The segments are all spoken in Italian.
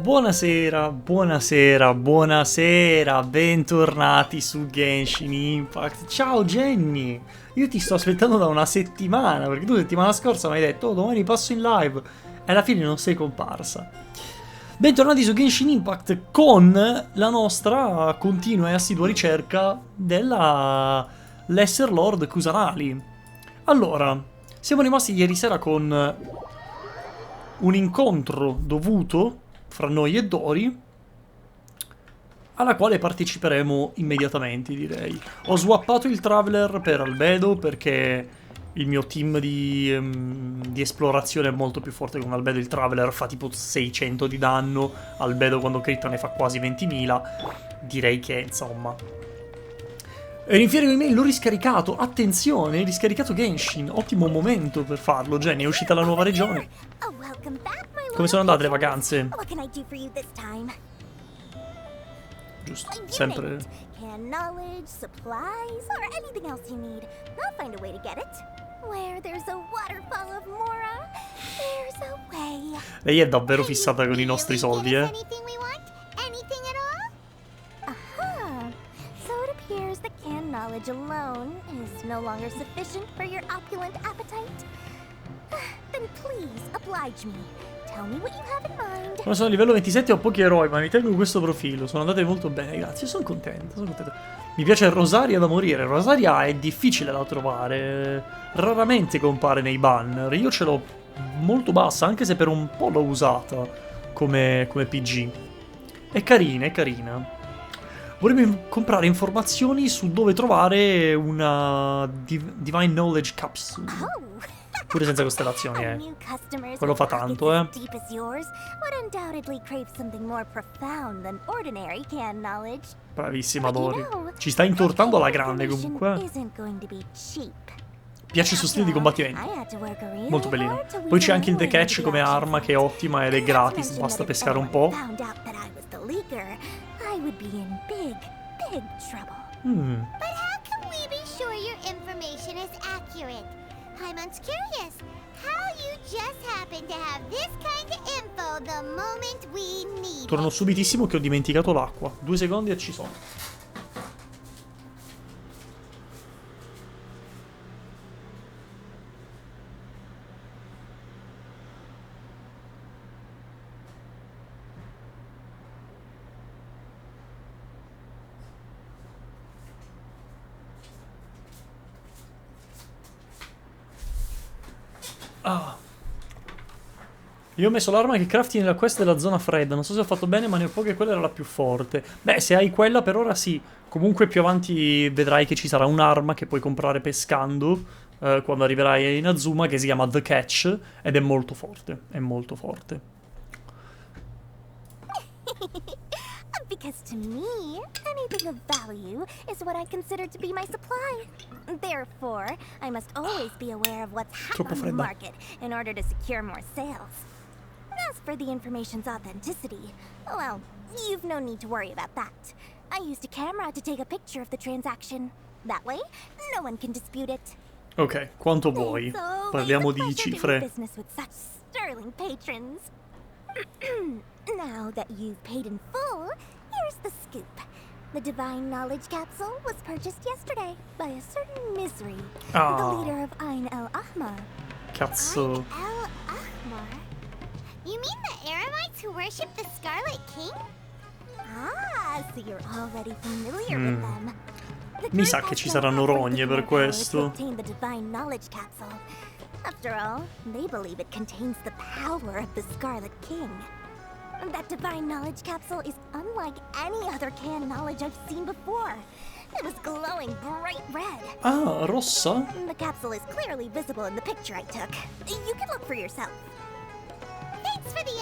Buonasera, buonasera, buonasera, bentornati su Genshin Impact. Ciao Jenny, io ti sto aspettando da una settimana, perché tu settimana scorsa mi hai detto "Oh, domani passo in live", e alla fine non sei comparsa. Bentornati su Genshin Impact con la nostra continua e assidua ricerca della Lesser Lord Kusanali. Allora, siamo rimasti ieri sera con un incontro dovuto fra noi e Dori, alla quale parteciperemo immediatamente, direi. Ho swappato il Traveler per Albedo perché il mio team di esplorazione è molto più forte con Albedo. Il Traveler fa tipo 600 di danno, Albedo quando critta ne fa quasi 20.000. Direi che, insomma... E l'infiero email l'ho riscaricato, attenzione, riscaricato Genshin, ottimo momento per farlo. Jenny, è uscita la nuova regione. Come sono andate le vacanze? Giusto, sempre... Lei è davvero fissata con i nostri soldi, eh? Knowledge alone is no longer sufficient for your opulent appetite. Then please oblige me. Tell me what you have in mind. Ora sono a livello 27 e ho pochi eroi, ma mi tengo questo profilo. Sono andate molto bene, grazie. Sono contento, sono contento. Mi piace Rosaria da morire. Rosaria è difficile da trovare. Raramente compare nei banner. Io ce l'ho molto bassa, anche se per un po' l'ho usata come PG. È carina, è carina. Vorremmo comprare informazioni su dove trovare una Divine Knowledge Capsule. Pure senza costellazioni, Quello fa tanto, Bravissima Dori. Ci sta intortando alla grande comunque. Piace il suo stile di combattimento. Molto bellino. Poi c'è anche il The Catch come arma che è ottima ed è gratis, basta pescare un po'. I would be in big trouble. But how can we be sure your information is accurate? Hyman's curious how you just happen to have this kind of info the moment we need. Torno subitissimo che ho dimenticato l'acqua. 2 secondi e ci sono. Io ho messo l'arma che crafti nella quest della zona fredda. Non so se ho fatto bene, ma ne ho poche, quella era la più forte. Beh, se hai quella per ora sì. Comunque più avanti vedrai che ci sarà un'arma che puoi comprare pescando quando arriverai a Inazuma, che si chiama The Catch, ed è molto forte. È molto forte. Because to me, anything of value is what I consider to be my supply. Therefore, I must always be aware of what's hot on the market in order to secure more sales. As for the information's authenticity, well, you've no need to worry about that. I used a camera to take a picture of the transaction. That way, no one can dispute it. Ok, quanto vuoi? Parliamo di cifre. Business with such sterling patrons. Now that you've paid in full, here's the scoop. The Divine Knowledge Capsule was purchased yesterday by a certain Misery, the leader of Ain el-Ahmar. Cazzo. Ain el-Ahmar? You mean the Eremites who worship the Scarlet King? Ah, so you're already familiar with them. Mi sa che ci saranno rogne per questo. The Divine Knowledge Capsule. After all, they believe it contains the power of the Scarlet King. That Divine Knowledge Capsule is unlike any other canned knowledge I've seen before. It was glowing bright red. Ah, rossa? The capsule is clearly visible in the picture I took. You can look for yourself. Thanks for the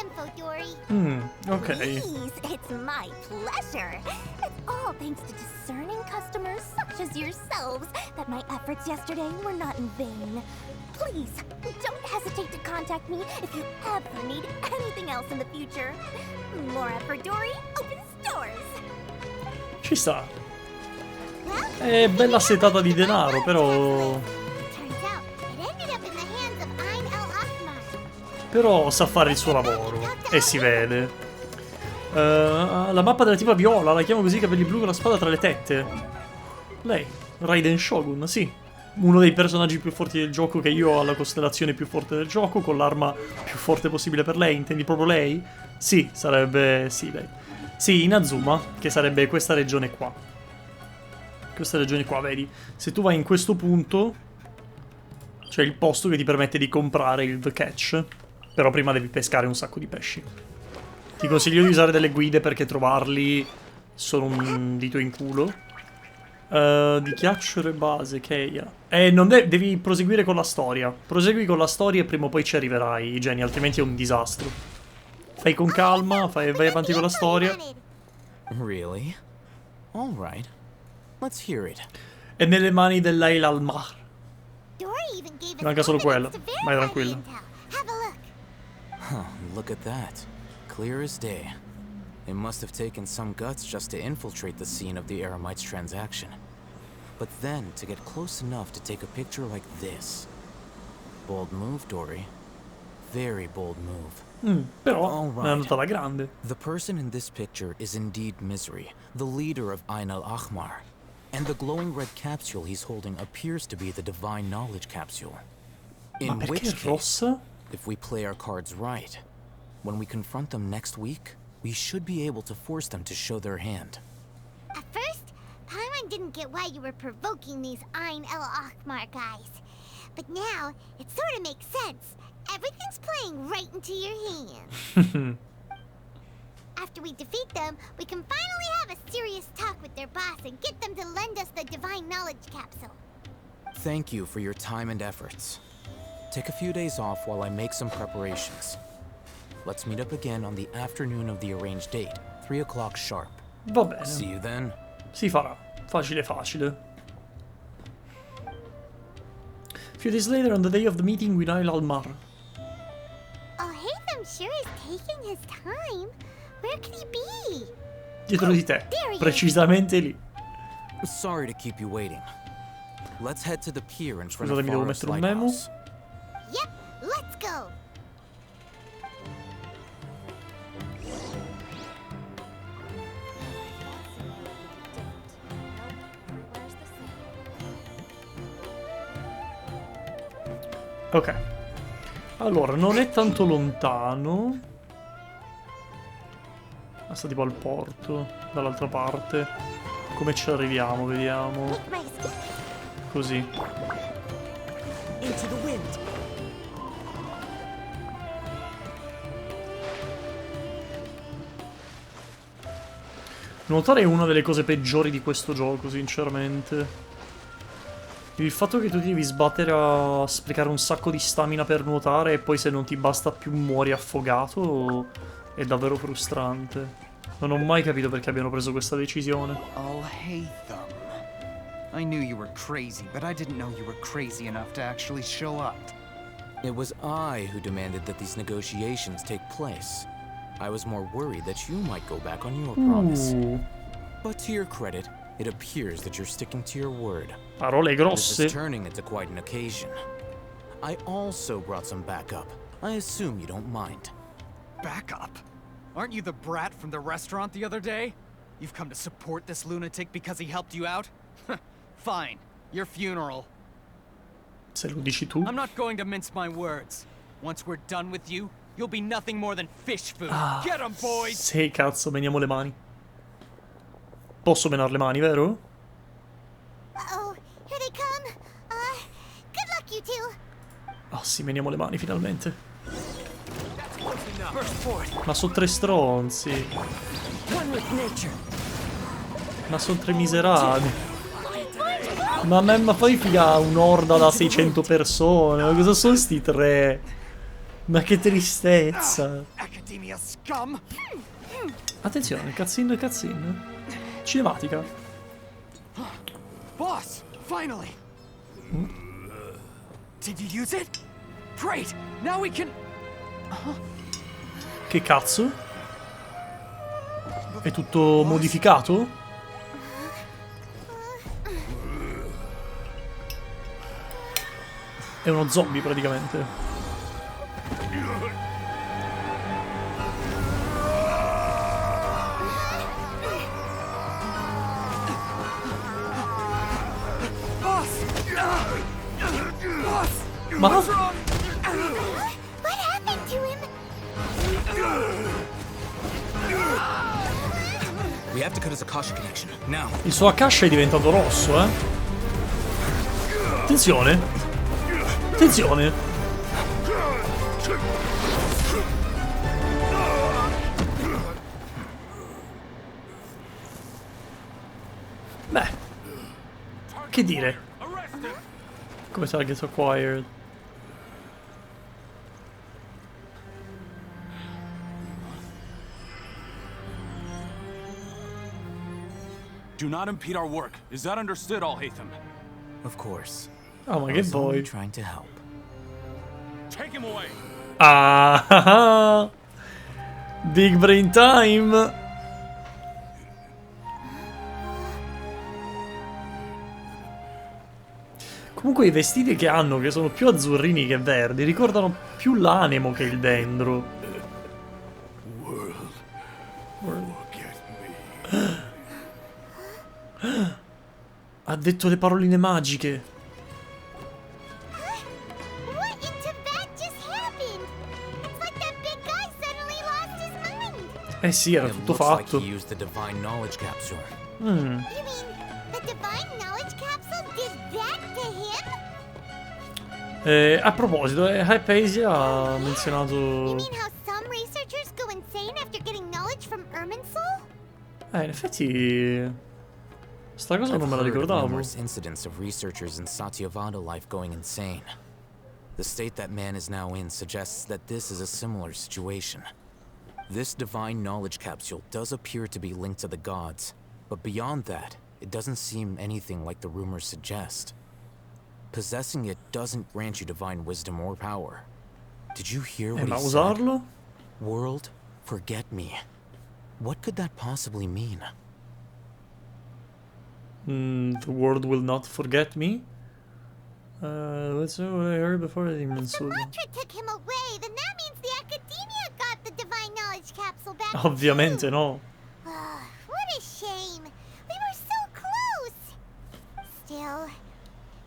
Ok. Please, it's my pleasure. It's all thanks to discerning customers such as yourselves that my efforts yesterday were not in vain. Please, don't hesitate to contact me if you ever need anything else in the future. More effort, Dory. Open stores. Ci sta. È bella setata di denaro, però... Però sa fare il suo lavoro. E si vede. La mappa della tipa viola, la chiamo così, capelli blu con la spada tra le tette. Lei, Raiden Shogun, sì. Uno dei personaggi più forti del gioco, che io ho la costellazione più forte del gioco, con l'arma più forte possibile per lei. Intendi proprio lei? Sì, sarebbe... sì, lei. Sì, Inazuma, che sarebbe questa regione qua. Questa regione qua, vedi? Se tu vai in questo punto, c'è il posto che ti permette di comprare il The Catch. Però prima devi pescare un sacco di pesci. Ti consiglio di usare delle guide perché trovarli sono un dito in culo. Di chiacchiere base, Keia. Non devi proseguire con la storia. Prosegui con la storia e prima o poi ci arriverai, Jenny, altrimenti è un disastro. Fai con calma, vai avanti con la storia. Really? All right. Let's hear it. È nelle mani dell'Ail al-Mar. Manca solo quello. Vai tranquillo. Huh, look at that. Clear as day. It must have taken some guts just to infiltrate the scene of the Eremite's transaction. But then to get close enough to take a picture like this. Bold move, Dory. Very bold move. Però è andata alla grande. The person in this picture is indeed Misery, the leader of Ain al-Ahmar. And the glowing red capsule he's holding appears to be the divine knowledge capsule. In which case, rossa? if we play our cards right, when we confront them next week, we should be able to force them to show their hand. At first, Paimon didn't get why you were provoking these Ain el-Ahmar guys. But now, it sort of makes sense. Everything's playing right into your hands. After we defeat them, we can finally have a serious talk with their boss and get them to lend us the divine knowledge capsule. Thank you for your time and efforts. Take a few days off while I make some preparations. Let's meet up again on the afternoon of the arranged date, 3 o'clock sharp. Va bene. See you then. Si farà. Facile facile. Few days later, on the day of the meeting with Ail al-Mar. Oh, Haytham sure is taking his time. Where could he be? Dietro di te. Precisamente lì. Sorry to keep you waiting. Let's head to the pier in front of Scusatemi, devo mettere un memo. Yep, let's go. Ok. Allora, non è tanto lontano. Sta tipo al porto, dall'altra parte. Come ci arriviamo, vediamo. Così. Into the wind. Nuotare è una delle cose peggiori di questo gioco, sinceramente. Il fatto che tu ti devi sbattere a sprecare un sacco di stamina per nuotare e poi se non ti basta più muori affogato è davvero frustrante. Non ho mai capito perché abbiano preso questa decisione. Oh, Haytham. I knew you were crazy, but I didn't know you were crazy enough to actually show up. It was I who demanded that these negotiations take place. I was more worried that you might go back on your promise. But to your credit, it appears that you're sticking to your word. Parole This grosse. is turning into quite an occasion. I also brought some backup. I assume you don't mind. Backup? Aren't you the brat from the restaurant the other day? You've come to support this lunatic because he helped you out? Fine. Your funeral. Se lo dici tu. I'm not going to mince my words. Once we're done with you, you'll be nothing more than fish food. Get 'em, boys! Sì, cazzo, meniamo le mani. Posso menare le mani, vero? Uh-oh, here they come. Good luck, you two. Ah sì, meniamo le mani finalmente. Burst forth. Ma sono 3 stronzi. One with nature. Ma sono 3 miserabili. Ma fai figa un'orda da 600 persone. Ma cosa sono sti 3? Ma che tristezza. Academia scum! Attenzione, cutscene, cutscene. Cinematica. Boss, finally! Did you use it? Great! Now we can... Che cazzo? È tutto modificato? È uno zombie praticamente. Ma What happened to him? We have to cut his Akasha connection, now. il suo Akasha è diventato rosso, eh? Attenzione. Attenzione. Beh, che dire? Come target acquired? Do not impede our work. Is that understood, Al-Haytham? Of course. Oh, ma I che was only vuoi? trying to help. Take him away. Ah, big brain time. Comunque i vestiti che hanno, che sono più azzurrini che verdi, ricordano più l'anemo che il dendro. Ha detto le paroline magiche. What in Tibet just happened? It's like that big guy suddenly lost his mind. Eh sì, era It tutto looks like fatto. he used the divine knowledge capsule. You mean the divine knowledge capsule did that to him? A proposito, Hypatia ha You menzionato... mean how some researchers go insane after getting knowledge from Irminsul? In effetti... Sta cosa non me la I've heard of ricordavo. numerous incidents of researchers in Satyavada life going insane. The state that man is now in suggests that this is a similar situation. This divine knowledge capsule does appear to be linked to the gods, but beyond that, it doesn't seem anything like the rumors suggest. Possessing it doesn't grant you divine wisdom or power. Did you hear what Ma he said? usarlo? World, forget me. What could that possibly mean? The world will not forget me? What's what I heard before the If Irminsul. Sumatra took him away, then that means the Academia got the divine knowledge capsule back. Ovviamente no. What a shame. We were so close. Still,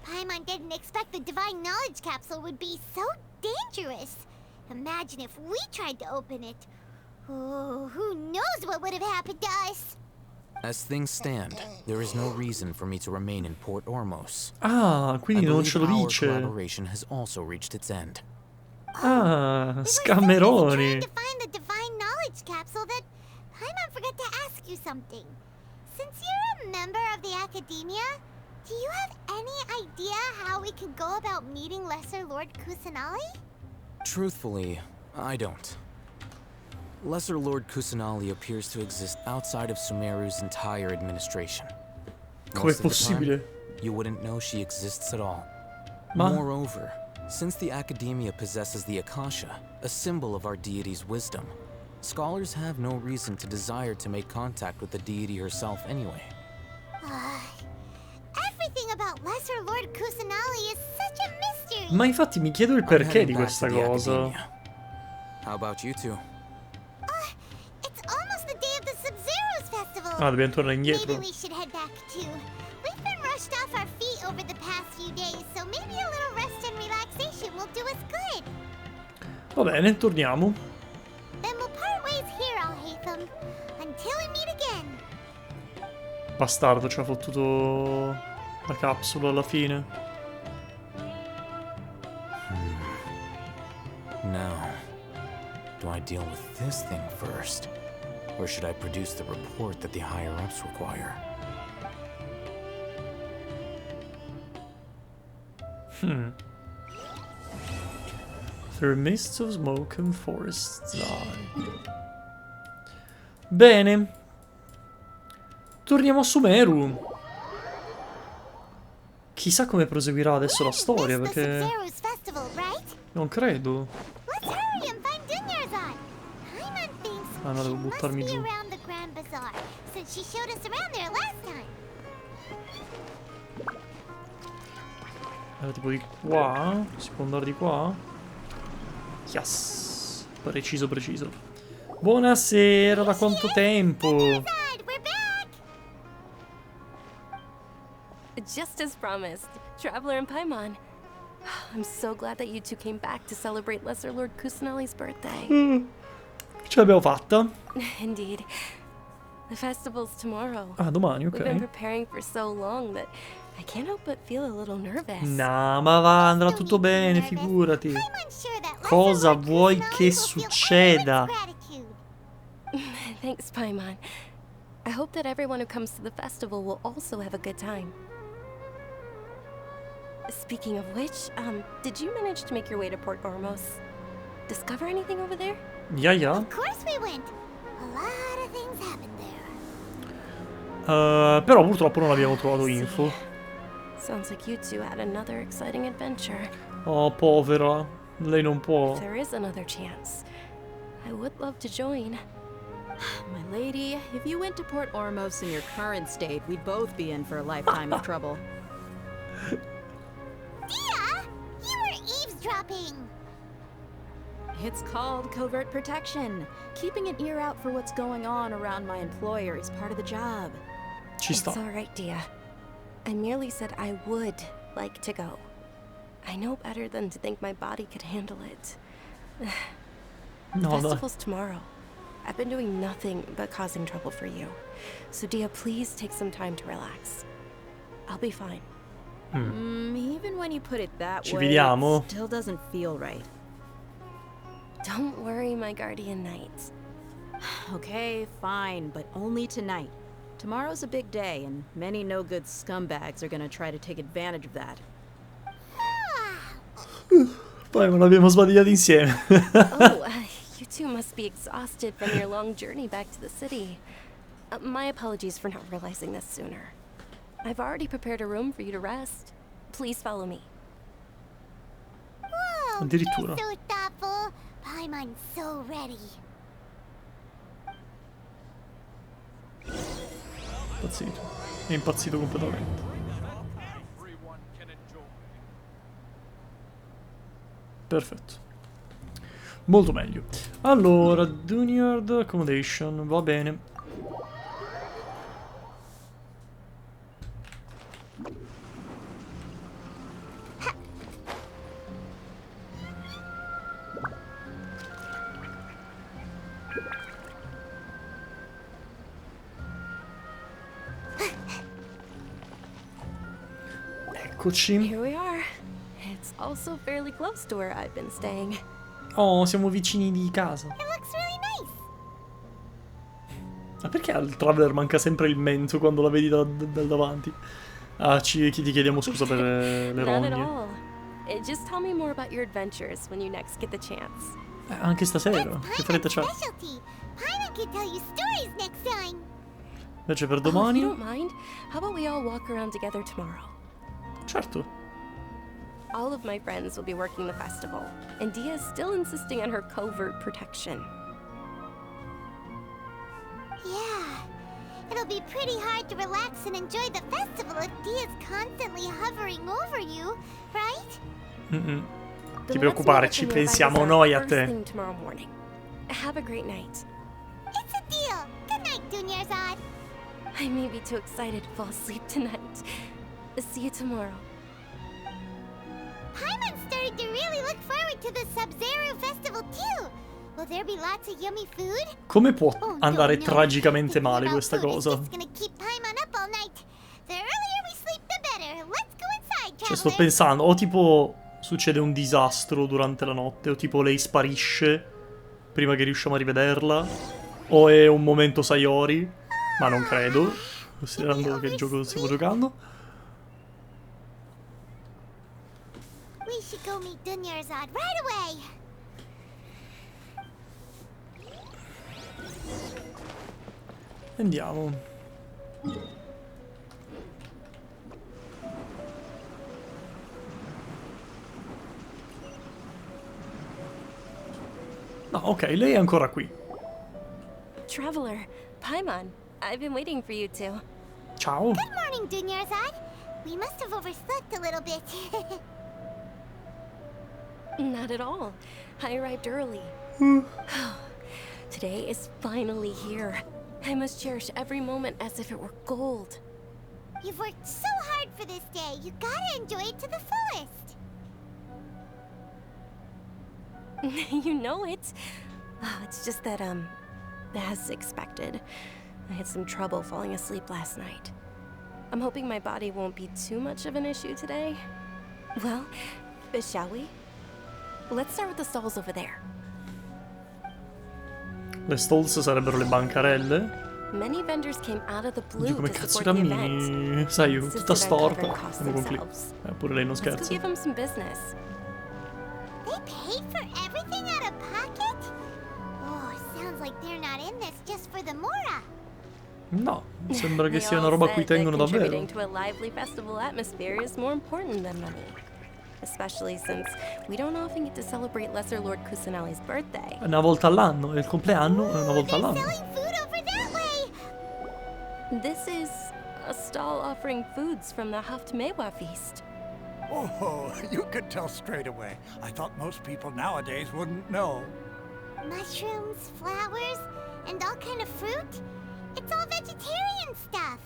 Paimon didn't expect the divine knowledge capsule would be so dangerous. Imagine if we tried to open it. Oh, who knows what would have happened to us? As things stand, there is no reason for me to remain in Port Ormos. Ah, I quindi non believe ce lo our dice. collaboration has also reached its end. Ah, We were so busy scammeroni. trying to find the divine knowledge capsule that Paimon forgot to ask you something. Since you're a member of the Academia, do you have any idea how we could go about meeting Lesser Lord Kusanali? Truthfully, I don't. Lesser Lord Kusanali appears to exist outside of Sumeru's entire administration. Com'è Most of the possibile? time, you wouldn't know she exists at all. Ma- Moreover, since the Academia possesses the Akasha, a symbol of our deity's wisdom, scholars have no reason to desire to make contact with the deity herself anyway. Everything about Lesser Lord Kusanali is such a mystery. Ma infatti mi chiedo il I'm perché heading di back questa to the cosa. Academia. How about you two? It's almost the day of the Sub-Zero's festival. Ah, dobbiamo tornare Maybe indietro. we should head back too. We've been rushed off our feet over the past few days, so maybe a little rest and relaxation will do us good. Va bene, torniamo. Then we'll part ways here, Al-Haytham, until we meet again. Bastardo, ci ha fottuto la capsula alla fine. Now, do I deal with this thing first? Or should I produce the report that the higher-ups require? Through mists of smoke and forests die. Bene. Torniamo a Sumeru. Chissà come proseguirà adesso la storia, perché Sub-Zero's festival, right? non credo. Let's hurry and find Dunyarzad. Paimon thinks Ah no, devo she must buttarmi be giù. around the Grand Bazaar, since she showed us around there last time. Era tipo di qua? Si può andare di qua? Yes. Preciso, preciso. Buonasera, da quanto tempo? Dunyarzad, we're back! Just as promised, Traveler and Paimon. I'm so glad that you two came back to celebrate Lesser Lord Kusanali's birthday. Ce l'abbiamo fatta. Indeed. The festival's tomorrow. Ah, domani, We've been ok. preparing for so long that I can't help but feel a little nervous. No, ma va, andrà tutto bene, figurati. Paimon's sure that Lesser Cosa Lord vuoi Kusanali che will feel succeda? everyone's gratitude. Thanks, Paimon. I hope that everyone who comes to the festival will also have a good time. Speaking of which, did you manage to make your way to Port Ormos? Discover anything over there? Yeah, yeah. Of course we went. A lot of things happened there. Però purtroppo non abbiamo trovato info. Sounds like you two had another exciting adventure. Oh, povera. Lei non può. If there is another chance, I would love to join. My lady, if you went to Port Ormos in your current state, we'd both be in for a lifetime of trouble. Dia, you were eavesdropping. It's called covert protection. Keeping an ear out for what's going on around my employer is part of the job. Ci It's sta. all right, Dia. I merely said I would like to go. I know better than to think my body could handle it. No, dai. Festival's tomorrow. I've been doing nothing but causing trouble for you. So Dia, please take some time to relax. I'll be fine. Even when you put it that Ci way, vediamo. it still doesn't feel right. Don't worry, my guardian knight. Okay, fine, but only tonight. Tomorrow's a big day, and many no-good scumbags are gonna try to take advantage of that. Poi non l'abbiamo sbagliato insieme. Oh, you two must be exhausted from your long journey back to the city. My apologies for not realizing this sooner. I've already prepared a room for you to rest. Please follow me. Whoa, Addirittura. you're so thoughtful. Paimon's so ready. Impazzito. È impazzito completamente. Perfetto. Molto meglio. Allora, Dunyard Accommodation, va bene. Eccoci. Here we are. It's also fairly close to where I've been staying. Oh, siamo vicini di casa. It looks really nice. Ma perché al Traveler manca sempre il mento quando la vedi dal davanti? Ah, ti chiediamo scusa per le Not at rogne. all. Just tell me more about your adventures when you next get the chance. Anche stasera, che fretta c'ha? Specialty. Paimon can tell you stories next time. Invece per Oh, if you domani? don't mind, how about we all walk around together tomorrow? Certo. All of my friends will be working the festival, and Dia is still insisting on her covert protection. Yeah. It'll be pretty hard to relax and enjoy the festival if Dia's constantly hovering over you, right? Mm-mm. Then Ti preoccupare, let's ci meet at the pensiamo bazaar noi a first te. thing tomorrow morning. Have a great night. It's a deal. Good night, Dunyarzad. I may be too excited to fall asleep tonight. See you tomorrow. Paimon's starting to really look forward to the Sub-Zero festival too. Will there be lots of yummy food? Come può Oh, andare no. tragicamente Thinking male about questa food is cosa? just gonna keep Paimon up all night. The earlier we sleep, the better. Let's go inside, Cioè, sto traveler. pensando, o tipo succede un disastro durante la notte, o tipo lei sparisce prima che riusciamo a rivederla, o è un momento Sayori, ma non credo, considerando che gioco stiamo giocando. We should go meet Dunyarzad right away. Andiamo. No, ok, lei è ancora qui. Traveler, Paimon, I've been waiting for you two. Ciao. Good morning, Dunyarzad. We must have overslept a little bit. Not at all. I arrived early. Today is finally here. I must cherish every moment as if it were gold. You've worked so hard for this day. You gotta enjoy it to the fullest. You know it. Oh, it's just that, as expected, I had some trouble falling asleep last night. I'm hoping my body won't be too much of an issue today. Well, shall we? Let's start with the stalls over there. Le stalls sarebbero le bancarelle. Many vendors came out of the Oddio, blue come to cazzo support the event. cammini? Sai, io tutta Insisted on storta. covering costs Andiamo con Clip. themselves. Pure lei non Let's go scherza. give them some business. They paid for everything out of pocket? Oh, sounds like they're not in this just for the Mora. No, sembra che They sia una all roba a said cui that tengono davvero. contributing to a lively festival atmosphere is more important than money. Especially since we don't often get to celebrate Lesser Lord Kusanali's birthday. Una volta all'anno, è il compleanno, è una volta They're all'anno. selling food over that way. This is a stall offering foods from the Haftmewa feast. Oh, you could tell straight away. I thought most people nowadays wouldn't know. Mushrooms, flowers, and all kind of fruit? It's all vegetarian stuff.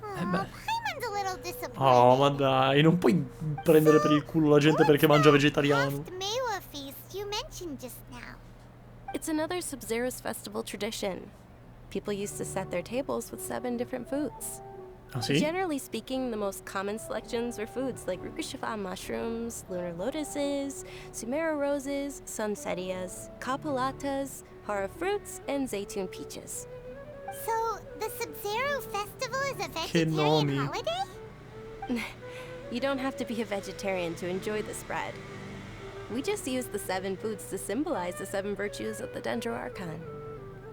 Oh, beh. Paimon's a little disappointed. Oh, ma dai, non puoi prendere per il culo la gente perché mangia vegetariano. Haftmewa feast you mentioned just now. It's another Sub-Zero's festival tradition. People used to set their tables with 7 different foods. Ah, sì? Generally speaking, the most common selections were foods like Rukashifa mushrooms, lunar lotuses, Sumera roses, sunsetias, kapulatas, hara fruits, and zaytun peaches. So, the Sub-Zero festival is a Che vegetarian nomi. holiday? You don't have to be a vegetarian to enjoy the spread. We just use the 7 foods to symbolize the 7 virtues of the Dendro Archon.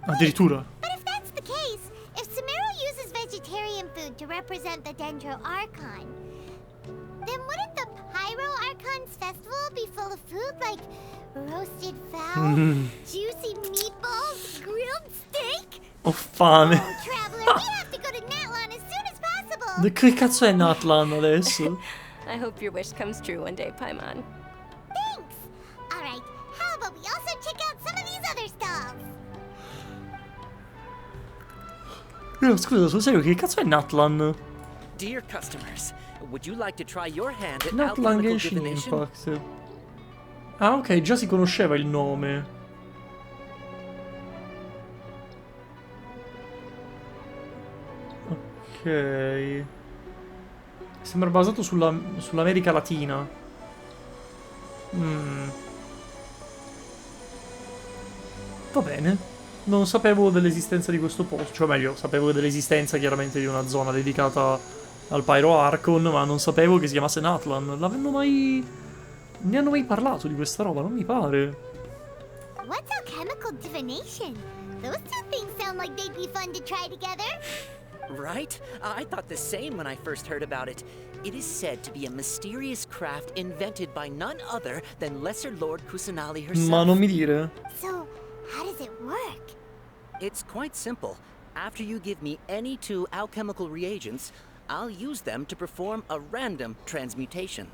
Addirittura. But if that's the case, if Sumero uses vegetarian food to represent the Dendro Archon, then wouldn't the Pyro Archon's festival be full of food like roasted fowl, juicy meatballs, grilled steak? Ho fame. Oh, Traveler, we have to go to Natlan as soon as possible. Che cazzo è Natlan adesso? I hope your wish comes true one day, Paimon. Thanks. All right, how about we also check out some of these other stalls? No, scusa, sul serio, che cazzo è Natlan? Dear customers, would you like to try your hand at Natlan alchemical Genshin divination? Impact. Ah, ok, già si conosceva il nome. Ok. Sembra basato sull'America Latina. Va bene. Non sapevo dell'esistenza di questo posto. Cioè, meglio, sapevo dell'esistenza chiaramente di una zona dedicata al Pyro Archon, ma non sapevo che si chiamasse Natlan. L'avevano mai... Ne hanno mai parlato di questa roba? Non mi pare. What's alchemical divination? Those two things sound like they'd be fun to try together. Right? I thought the same when I first heard about it. It is said to be a mysterious craft invented by none other than Lesser Lord Kusanali herself. Ma non mi dire. So, how does it work? It's quite simple. After you give me any 2 alchemical reagents, I'll use them to perform a random transmutation.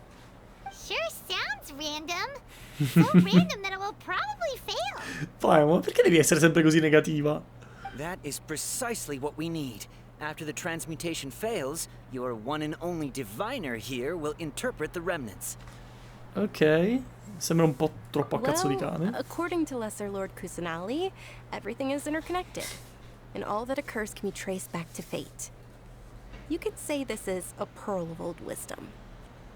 Sure sounds random. So random that it will probably fail. Fai, ma perché devi essere sempre così negativa? That is precisely what we need. After the transmutation fails, your one and only diviner here will interpret the remnants. Ok. Sembra un po' troppo a cazzo di Well, cane. according to Lesser Lord Kusanali, everything is interconnected, and all that occurs can be traced back to fate. You could say this is a pearl of old wisdom.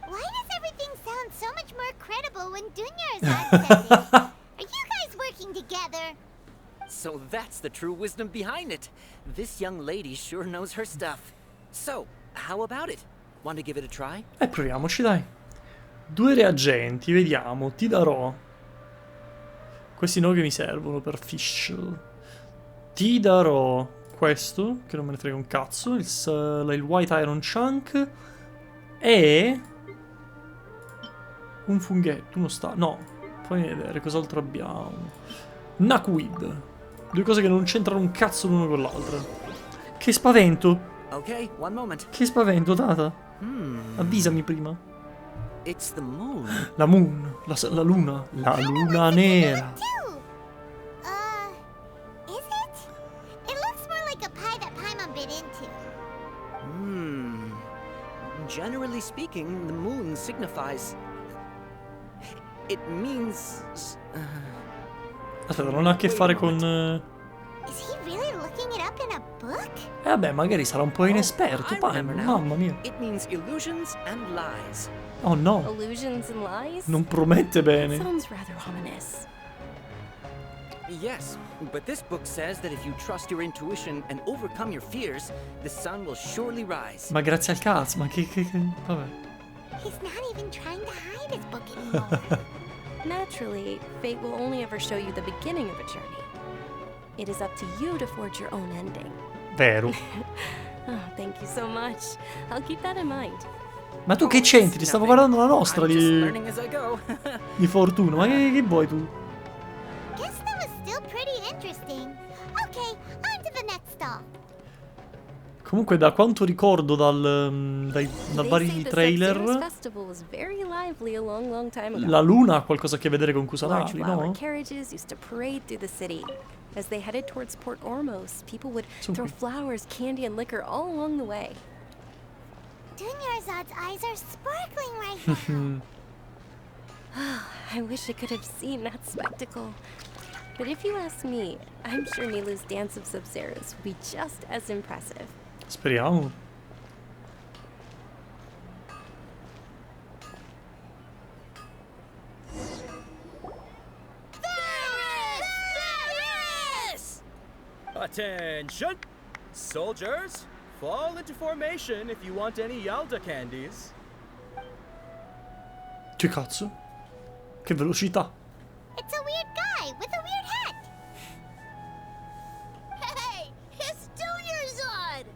Why does everything sound so much more credible when Dunyarzad says it? Are you guys working together? So that's the true wisdom behind it. This young lady sure knows her stuff. So, how about it? Want to give it a try? Proviamoci, dai. 2 reagenti, vediamo. Ti darò. Questi no che mi servono per fish. Ti darò questo, che non me ne frega un cazzo, il White Iron Chunk e un funghetto, uno sta... No, fammi vedere cos'altro abbiamo. Knackwid. Due cose che non c'entrano un cazzo l'uno con l'altra. Che spavento! Okay, one moment. Che spavento, Tata. Avvisami prima. It's the moon. La moon, la luna. La luna nera. Is it? It looks more like a pie that Paimon bit into. Generally speaking, the moon signifies... It means... Aspetta, non ha a che fare con... Is he really looking it up in a book? vabbè, magari sarà un po' inesperto, I remember Paimon. now. Mamma mia. It means illusions and lies. Oh no, Illusions and lies? non promette bene. Sounds rather ominous. Yes, but this book says that if you trust your intuition and overcome your fears, the sun will surely rise. Ma grazie al cazzo, ma che... Vabbè. He's not even trying to hide his book anymore. Naturally, fate will only ever show you the beginning of a journey. It is up to you to forge your own ending. Vero. Oh, thank you so much. I'll keep that in mind. Ma tu che c'entri? Stavo guardando la nostra I'm just di learning as I go. fortuna. Ma che vuoi tu? Guess that was still pretty interesting. Okay, on to the next stall. Comunque, da quanto ricordo da They vari say the Sub-Zero's trailer, festival was very lively a long, long time ago. la luna ha qualcosa a che vedere con Large Kusanagi, flower no? carriages used to parade through the city. As they headed towards Port Ormos, people would So throw good. flowers, candy, and liquor all along the way. Dunyarzad's eyes are sparkling right now. I wish I could have seen that spectacle. But if you ask me, I'm sure Nilu's dance of Sub-Zeros will be just as impressive. Speriamo. Attention! Soldiers, fall into formation if you want any Yalda candies. Che cazzo? Che velocità. It's a weird guy with a weird hat. Hey, it's Dunyarzad!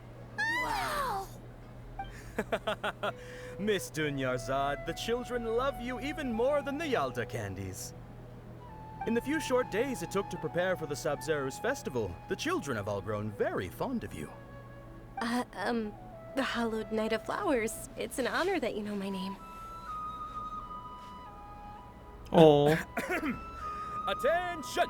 Wow! Miss Dunyarzad, the children love you even more than the Yalda candies. In the few short days it took to prepare for the Sub-Zero's festival, the children have all grown very fond of you. The Hallowed Night of Flowers. It's an honor that you know my name. Oh. Attention!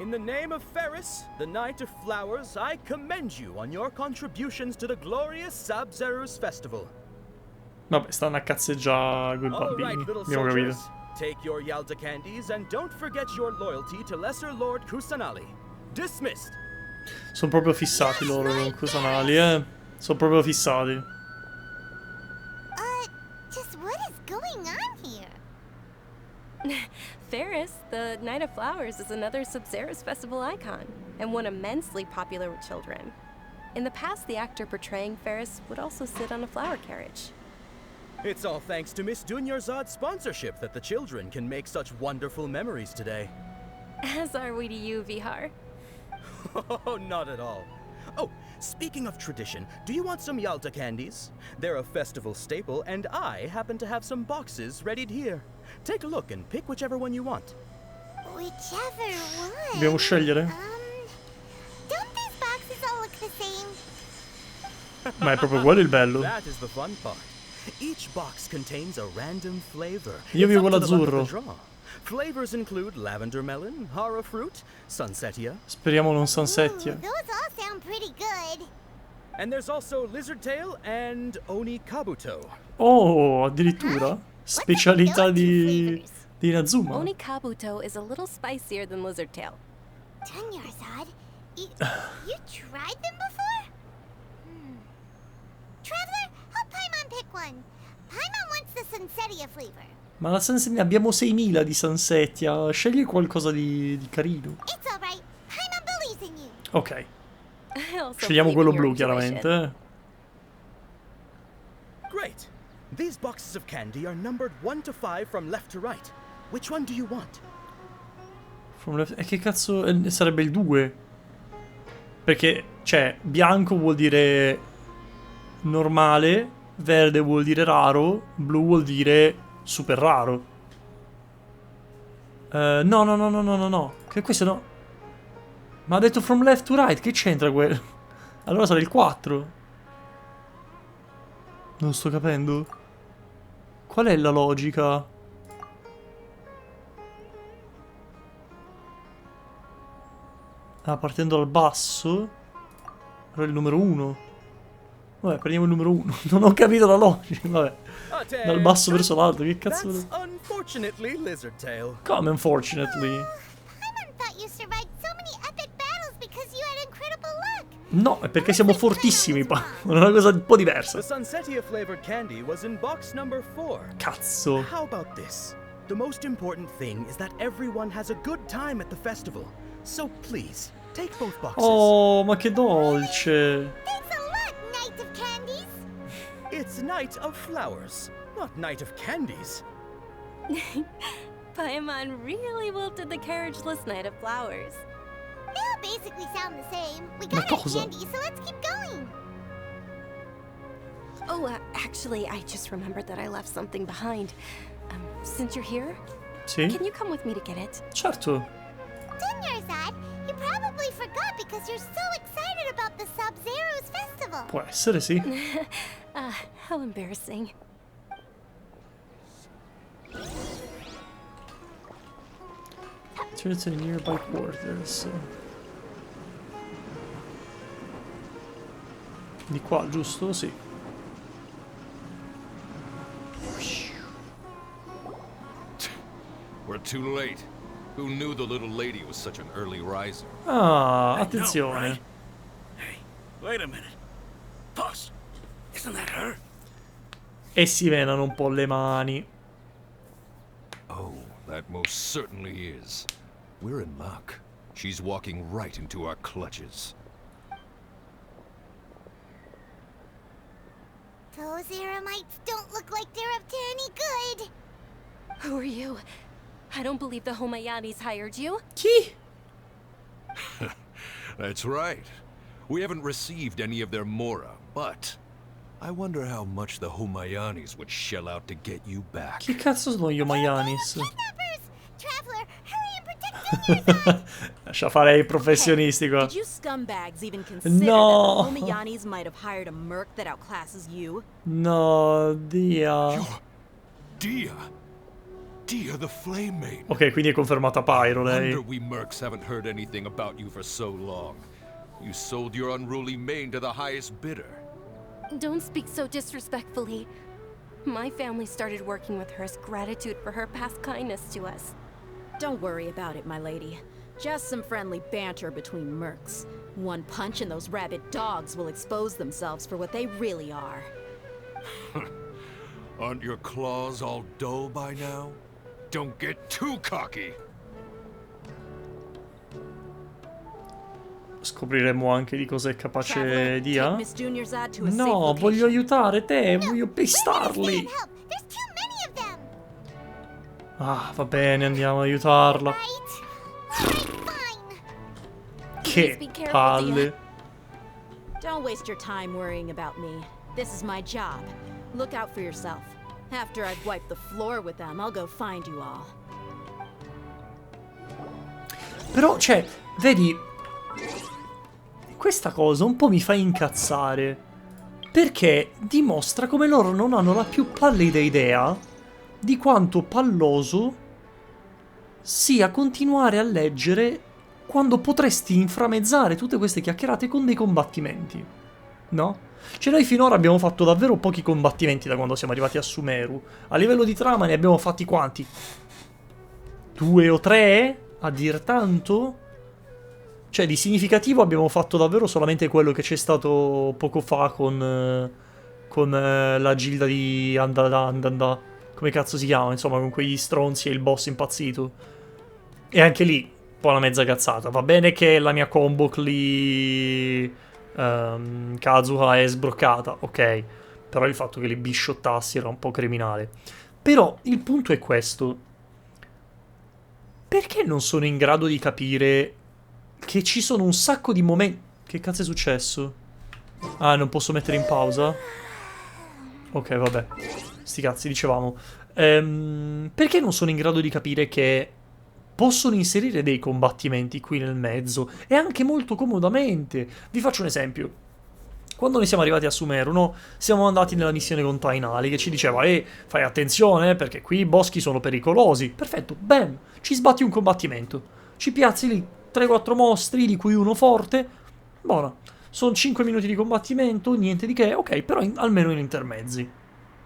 In the name of Ferris, the Knight of Flowers, I commend you on your contributions to the glorious Sub-Zero's festival. Vabbè, stanno a cazzeggiare coi All right, bambini. little Abbiamo soldiers, capito. take your Yalda candies and don't forget your loyalty to Lesser Lord Kusanali. Dismissed. Sono proprio fissati loro con Kusanali, eh. Sono proprio fissati. Just what is going on here? Ferris, the Night of Flowers, is another Sub-Zero's festival icon, and one immensely popular with children. In the past, the actor portraying Ferris would also sit on a flower carriage. It's all thanks to Miss Dunyarzad's sponsorship that the children can make such wonderful memories today. As are we to you, Vihar. Oh, not at all. Oh, speaking of tradition, do you want some Yalda candies? They're a festival staple, and I happen to have some boxes readied here. Take a look and pick whichever one you want. Whichever one. Dobbiamo scegliere? Don't these boxes all look the same? Ma è proprio quello il bello. That is the fun part. Each box contains a random flavor. Io It's vivo up to the luck of l'azzurro. the draw. Flavors include lavender melon, hara fruit, sunsetia, Speriamo non Sunsettia. Ooh, those all sound pretty good. and there's also lizard tail and oni kabuto. Oh, addirittura? Specialità those two di flavors? Inazuma. Oni Kabuto is a little spicier than Lizard Tail. Dunyarzad, you tried them before? Traveler, help Paimon pick one. Paimon wants the Sunsetia flavor. Ma la Sunsettia, abbiamo 6.000 di Sunsettia. Scegli qualcosa di carino. It's alright. Paimon believes in you. Ok. I also Scegliamo believe quello in your blu, intuition. chiaramente. Great. These boxes of candy are numbered 1 to 5 from left to right. Which one do you want? E che cazzo sarebbe il 2? Perché, cioè, bianco vuol dire normale, verde vuol dire raro, blu vuol dire super raro. No, no, no, no, no, no, no. Che questo no. Ma ha detto from left to right, che c'entra quello? Allora sarà il 4. Non sto capendo. Qual è la logica? Ah, partendo dal basso? Allora il numero 1. Vabbè, prendiamo il numero 1. Non ho capito la logica, vabbè. Dal basso verso l'alto, che cazzo vuol dire? Unfortunately, Lizard Tail. Come unfortunately? Paimon thought you survived so many epic battles because you had incredible luck. No, è perché siamo fortissimi, pa. È una cosa un po' diversa. The Sunsetia flavored candy was in box number 4. Cazzo. How about this? The most important thing is that everyone has a good time at the festival. So please, take both boxes. Oh, ma che dolce. Thanks a lot, Knight of Candies. It's Night of Flowers, not Night of Candies. Paimon really wilted the carriageless Night of Flowers. They all basically sound the same. We Ma got our cosa? candy, so let's keep going. Oh, actually, I just remembered that I left something behind. Since you're here, Sì? can you come with me to get it? Certo. Dunyarzad, you probably forgot because you're so excited about the Sub-Zero's festival. Può essere, sì. How embarrassing. Turns in nearby quarters. Di qua, giusto? Sì. We're too late. Who knew the little lady was such an early riser? Ah, attenzione. Hey, wait a minute. Boss, isn't that her? E si venano un po' le mani. Oh, that most certainly is. We're in luck. She's walking right into our clutches. Those Eremites don't look like they're up to any good. Who are you? I don't believe the Homayanis hired you. Chi? That's right. We haven't received any of their mora, but I wonder how much the Humayanis would shell out to get you back. Chi cazzo sono gli Omayanis? Kidnappers! Traveler, hurry and protect Dunyarzad! Lascia fare i professionisti qua. Did you scumbags even consider No. that the Homayanis might have hired a merc that outclasses you? No, Dia. Dia! Dia the Flame Maiden! Ok, quindi è confermata Pyro lei. Wonder we mercs haven't heard anything about you for so long. You sold your unruly mane to the highest bidder. Don't speak so disrespectfully. My family started working with her as gratitude for her past kindness to us. Don't worry about it, my lady. Just some friendly banter between mercs. One punch and those rabid dogs will expose themselves for what they really are. Aren't your claws all dull by now? Don't get too cocky! Scopriremo anche di cosa è capace Dia. Take Miss Dunyarzad to a safe No, location. voglio aiutare te, voglio We pestarli. can't help. There's too many of them. Ah, va bene, andiamo ad aiutarla. Right? Fine. Che be careful, palle. Don't waste your time worrying about me. This is my job. Look out for yourself. After I've wiped the floor with them, I'll go find you all. Però, cioè, vedi, questa cosa un po' mi fa incazzare. Perché dimostra come loro non hanno la più pallida idea di quanto palloso sia continuare a leggere quando potresti inframezzare tutte queste chiacchierate con dei combattimenti. No? Cioè noi finora abbiamo fatto davvero pochi combattimenti da quando siamo arrivati a Sumeru. A livello di trama ne abbiamo fatti quanti? 2 o 3? A dir tanto? Cioè di significativo abbiamo fatto davvero solamente quello che c'è stato poco fa con la gilda di Andanda. Come cazzo si chiama? Insomma, con quegli stronzi e il boss impazzito. E anche lì, un po' una mezza cazzata. Va bene che la mia combo lì Kazuha è sbroccata, ok. Però il fatto che li bisciottassi era un po' criminale. Però il punto è questo. Perché non sono in grado di capire che ci sono un sacco di momenti... Che cazzo è successo? Ah, non posso mettere in pausa? Ok, vabbè. Sti cazzi, dicevamo. Perché non sono in grado di capire che possono inserire dei combattimenti qui nel mezzo? E anche molto comodamente. Vi faccio un esempio. Quando noi siamo arrivati a Sumeru, no? Siamo andati nella missione con Tainali che ci diceva fai attenzione perché qui i boschi sono pericolosi. Perfetto, bam, ci sbatti un combattimento. Ci piazzi lì 3-4 mostri, di cui uno forte. Buona, sono 5 minuti di combattimento, niente di che, ok, però almeno in intermezzi.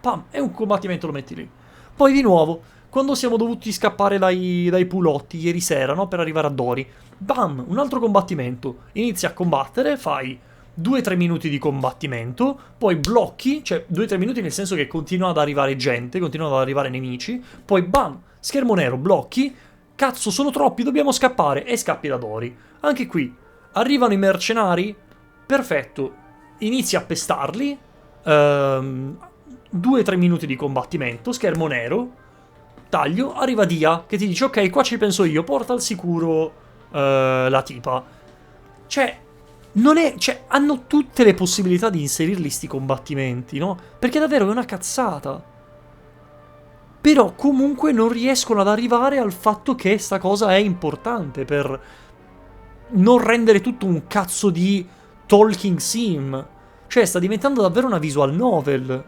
Pam, e un combattimento lo metti lì. Poi di nuovo, quando siamo dovuti scappare dai pulotti ieri sera, no? Per arrivare a Dori. Bam, un altro combattimento. Inizi a combattere, fai 2-3 minuti di combattimento, poi blocchi, cioè 2-3 minuti nel senso che continua ad arrivare gente, continuano ad arrivare nemici, poi bam, schermo nero, blocchi, cazzo sono troppi, dobbiamo scappare, e scappi da Dori. Anche qui, arrivano i mercenari, perfetto, inizi a pestarli, 2-3 minuti di combattimento, schermo nero, taglio, arriva Dia, che ti dice ok, qua ci penso io, porta al sicuro la tipa. Cioè... Cioè, hanno tutte le possibilità di inserirli sti combattimenti, no? Perché davvero è una cazzata. Però comunque non riescono ad arrivare al fatto che sta cosa è importante per non rendere tutto un cazzo di talking sim. Cioè, sta diventando davvero una visual novel.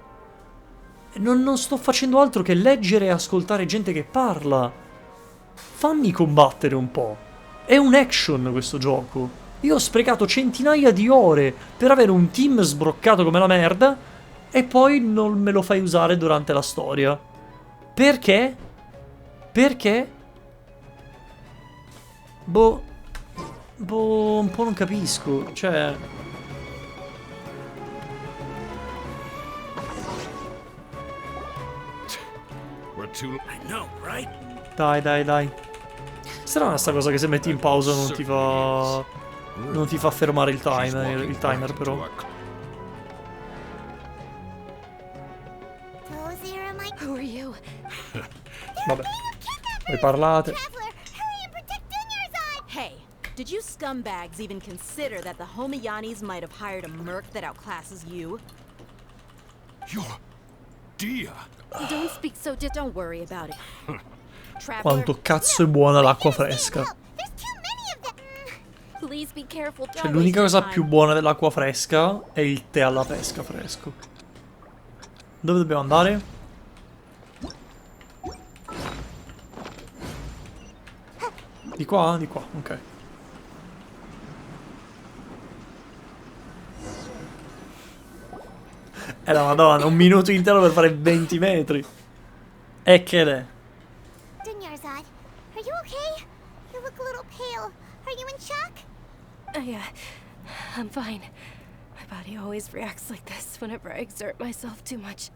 Non sto facendo altro che leggere e ascoltare gente che parla. Fammi combattere un po'. È un action questo gioco. Io ho sprecato centinaia di ore per avere un team sbroccato come la merda e poi non me lo fai usare durante la storia. Perché? Perché? Boh, un po' non capisco, cioè... Dai. Strana sta cosa che se metti in pausa non ti fa fermare il timer però. Who are you? Vabbè. Voi parlate. Hey, did you scumbags even consider that the Homiyanis might have hired a merc that outclasses you? You're Dia. Don't speak so Don't worry about it. Quanto cazzo è buona l'acqua fresca. Please be careful. Cioè l'unica cosa più buona dell'acqua fresca è il tè alla pesca fresco. Dove dobbiamo andare? Di qua? Di qua, ok. La madonna, un minuto intero per fare 20 metri. E che è? Dunyarzad, are you okay? You look a little pale. Are you in shock? Yeah, I'm fine. My body always reacts like this whenever I exert myself too much.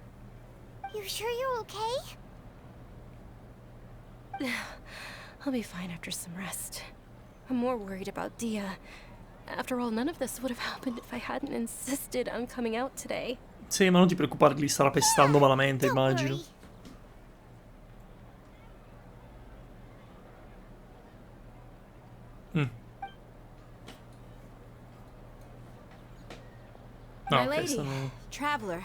You sure you're okay? I'll be fine after some rest. I'm more worried about Dia. After all, none of this would have happened if I hadn't insisted on coming out today. Sì, ma non ti preoccupare, li starà pestando malamente, immagino. No, questa no. Traveler,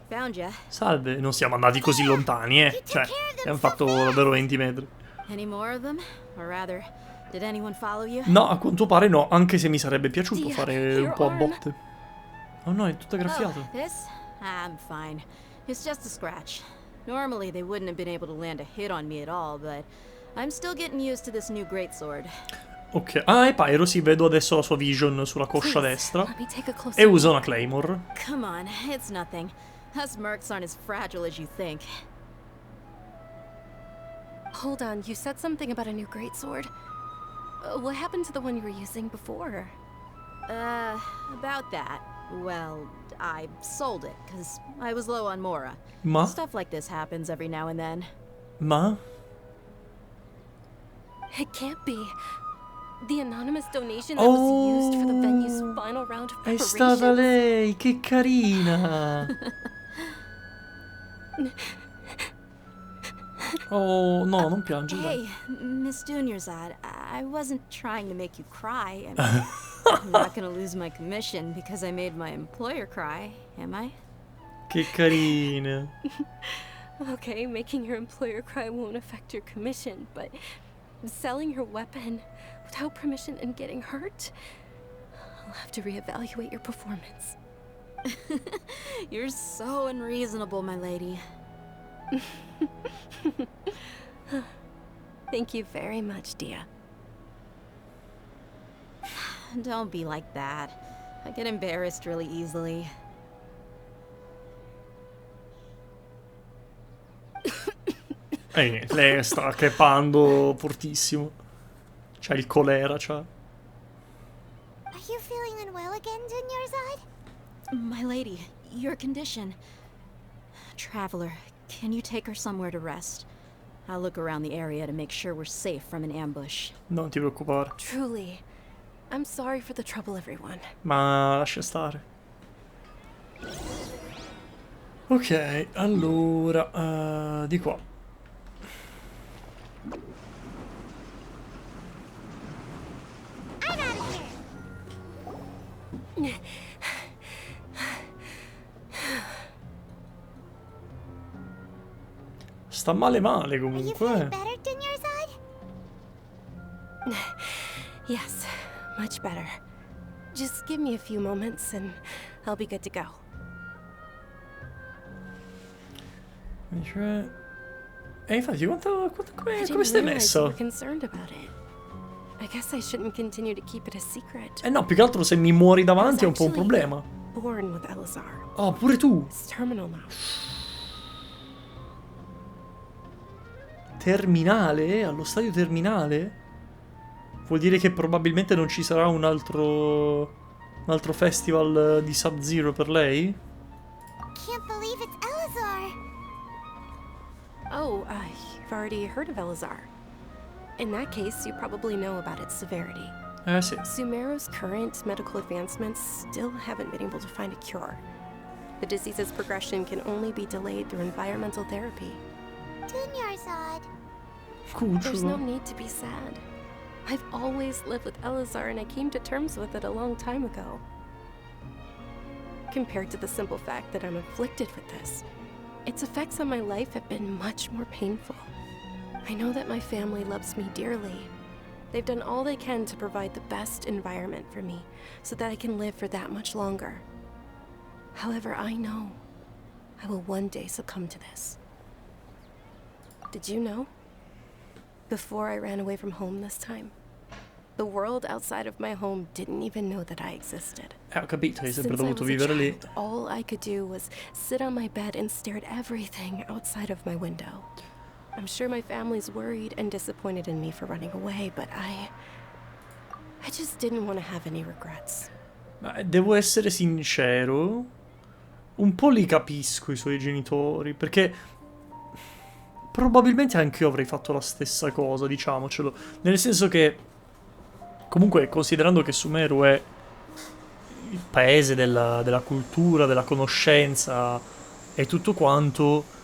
found ya. Salve, non siamo andati così lontani, Cioè, abbiamo fatto davvero 20 metri. Any more of them? Or rather, did anyone follow you? No, a quanto pare no, anche se mi sarebbe piaciuto fare un po' a botte. Oh no, è tutta graffiata. Oh, this? I'm fine. It's just a scratch. Normally they wouldn't have been able to land a hit on me at all, but I'm still getting used to this new greatsword. Ok, e Pyro, sì, vedo adesso la sua vision sulla coscia destra. E usa una Claymore. Come on, it's nothing. Us mercs aren't as fragile as you think. Hold on, you said something about a new greatsword. What happened to the one you were using before? About that. Well, I sold it, because I was low on Mora. Ma? Stuff like this happens every now and then. Ma? It can't be. The anonymous donation that was used for the venue's final round of preparations. È stata lei, che carina! Oh, no, non piangere. Hey, Miss Dunyarzad, I wasn't trying to make you cry. I'm not gonna lose my commission because I made my employer cry, am I? Che carina. Okay, making your employer cry won't affect your commission, but selling your weapon without permission and getting hurt? I'll have to reevaluate your performance. You're so unreasonable, my lady. Thank you very much, Dia. Don't be like that. I get embarrassed really easily. Niente, lei sta crepando fortissimo. C'ha il colera, c'ha. Are you feeling unwell again, Dunyarzad? My lady, your condition. Traveler, can you take her somewhere to rest? I'll look around the area to make sure we're safe from an ambush. Non ti preoccupare. Truly. I'm sorry for the trouble, everyone. Ma lascia stare. Ok, allora, di qua. Sta male male comunque. Better, Dunyarzad? Yes, much better. Just give me a few moments and I'll be good to go. Cioè... infatti come stai I didn't realize you messa? were concerned about it. I guess I shouldn't continue to keep it a secret. No, più che altro se mi muori davanti è un po' un Actually, problema. Born with Elazar. Oh, pure tu. It's terminal now. Terminale? Allo stadio terminale? Vuol dire che probabilmente non ci sarà un altro festival di Sub-Zero per lei? Can't believe it's Elazar. Oh, you've already heard of Elazar. In that case, you probably know about its severity. Sì. Sumeru's current medical advancements still haven't been able to find a cure. The disease's progression can only be delayed through environmental therapy. Dunyarzad. There's no need to be sad. I've always lived with Elazar and I came to terms with it a long time ago. Compared to the simple fact that I'm afflicted with this, its effects on my life have been much more painful. I know that my family loves me dearly. They've done all they can to provide the best environment for me so that I can live for that much longer. However, I know I will one day succumb to this. Did you know? Before I ran away from home this time, the world outside of my home didn't even know that I existed. Ho capito, hai sempre Since I dovuto was a vivere lì. child, all I could do was sit on my bed and stare at everything outside of my window. I'm sure my family's worried and disappointed in me for running away, but I just didn't want to have any regrets. Ma devo essere sincero, un po' li capisco i suoi genitori, perché probabilmente anche io avrei fatto la stessa cosa, diciamocelo. Nel senso che, comunque, considerando che Sumeru è il paese della cultura, della conoscenza e tutto quanto,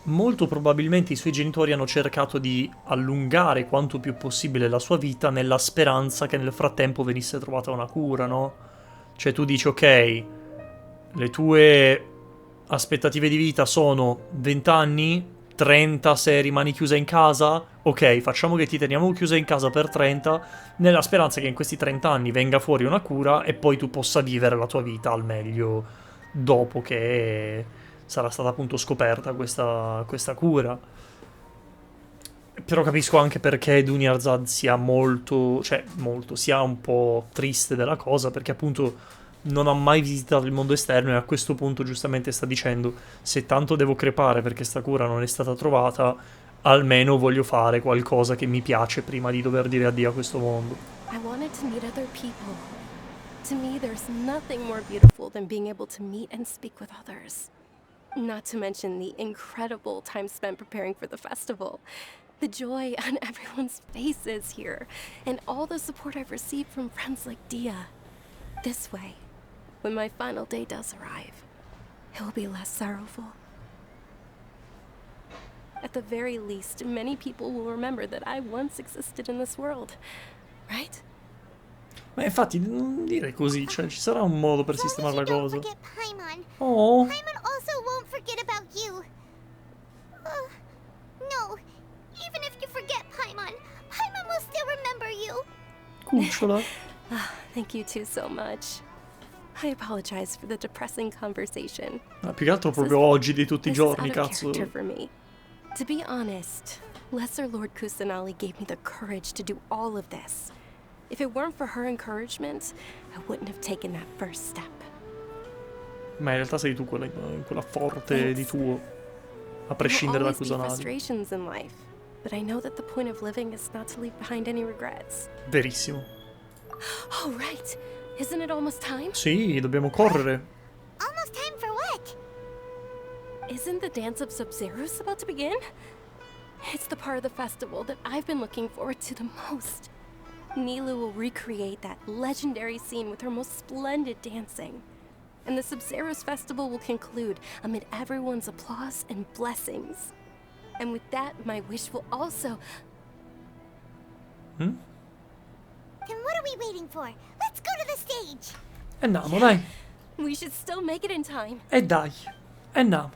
molto probabilmente i suoi genitori hanno cercato di allungare quanto più possibile la sua vita nella speranza che nel frattempo venisse trovata una cura, no? Cioè tu dici, ok, le tue aspettative di vita sono 20 anni, 30 se rimani chiusa in casa, ok, facciamo che ti teniamo chiusa in casa per 30, nella speranza che in questi 30 anni venga fuori una cura e poi tu possa vivere la tua vita al meglio dopo che sarà stata appunto scoperta questa cura. Però capisco anche perché Dunyarzad sia sia un po' triste della cosa, perché appunto non ha mai visitato il mondo esterno e a questo punto giustamente sta dicendo: se tanto devo crepare perché sta cura non è stata trovata, almeno voglio fare qualcosa che mi piace prima di dover dire addio a questo mondo. I wanted to meet other people. To me, there's nothing more beautiful than being able to meet and speak with others. Not to mention the incredible time spent preparing for the festival. The joy on everyone's faces here, and all the support I've received from friends like Dia. This way, when my final day does arrive, it will be less sorrowful. At the very least, many people will remember that I once existed in this world, right? Ma infatti non dire così, cioè ci sarà un modo per sistemare la cosa. Paimon. Oh. Paimon also won't forget about you. No, even if you forget Paimon, Paimon will still remember you. Cucciola. Thank you two so much. I apologize for the depressing conversation. Ma più che altro proprio oggi di tutti i giorni, cazzo. For me. To be honest, Lesser Lord Kusanali gave me the courage to do all of this. If it weren't for her encouragement, I wouldn't have taken that first step. Ma in realtà sei tu quella forte di tuo, a prescindere da Kusanali. Frustrations in life, but I know that the point of living is not to leave behind any regrets. Verissimo. Oh right, isn't it almost time? Sì, dobbiamo correre. Almost time for what? Isn't the dance of Sub-Zeros about to begin? It's the part of the festival that I've been looking forward to the most. Nilu will recreate that legendary scene with her most splendid dancing. And the Sub-Zeros festival will conclude amid everyone's applause and blessings. And with that, my wish will also... Then what are we waiting for? Let's go to the stage! Andiamo, dai. We should still make it in time. E dai. Andiamo.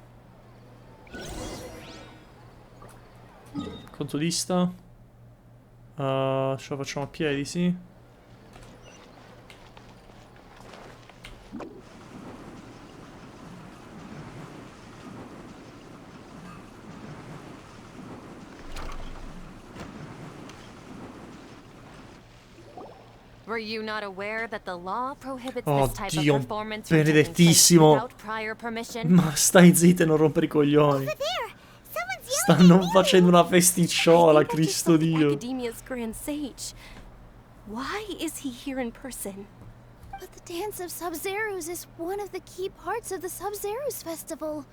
Conto lista. Ce la facciamo a piedi, sì. Were you not aware that the law prohibits Oh this type Dio, of performance from taking place benedettissimo. without prior permission? Ma stai zitta e non rompere i coglioni. Stanno facendo una festicciola, Cristo Dio. Academia's grand sage. Why is he here in person? But the Dance of Sub-Zeros is one of the key parts of the Sub-Zeros festival.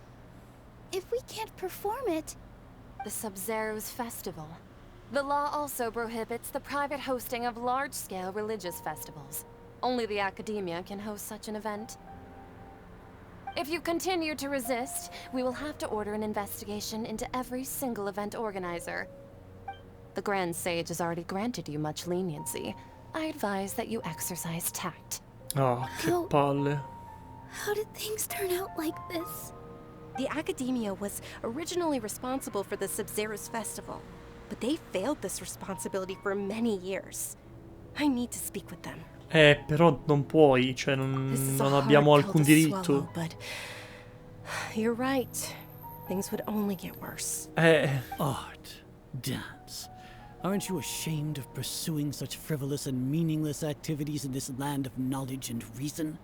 If we can't perform it... The Sub-Zeros festival. The law also prohibits the private hosting of large-scale religious festivals. Only the Academia can host such an event. If you continue to resist, we will have to order an investigation into every single event organizer. The Grand Sage has already granted you much leniency. I advise that you exercise tact. Ah, che palle. How did things turn out like this? The Academia was originally responsible for the Sub-Zeros festival, but they failed this responsibility for many years. I need to speak with them. Però non puoi, cioè non abbiamo alcun diritto. Swallow, but you're right. Things would only get worse. Art, dance. Aren't you ashamed of pursuing such frivolous and meaningless activities in this land of knowledge and reason?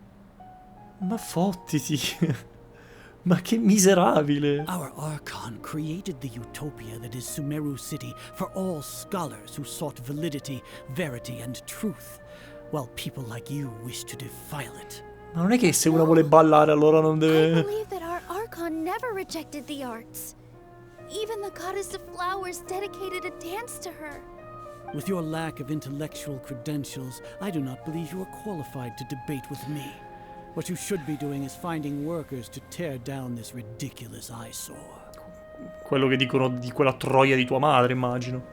Ma fottiti. Ma che miserabile. Our Archon created the utopia that is Sumeru City for all scholars who sought validity, verity, and truth, while people like you wish to defile it. Ma non è che se una vuole ballare allora non I deve... believe that our Archon never rejected the arts. Even the goddess of flowers dedicated a dance to her. With your lack of intellectual credentials, I do not believe you are qualified to debate with me. What you should be doing is finding workers to tear down this ridiculous eyesore. Quello che dicono di quella troia di tua madre, immagino.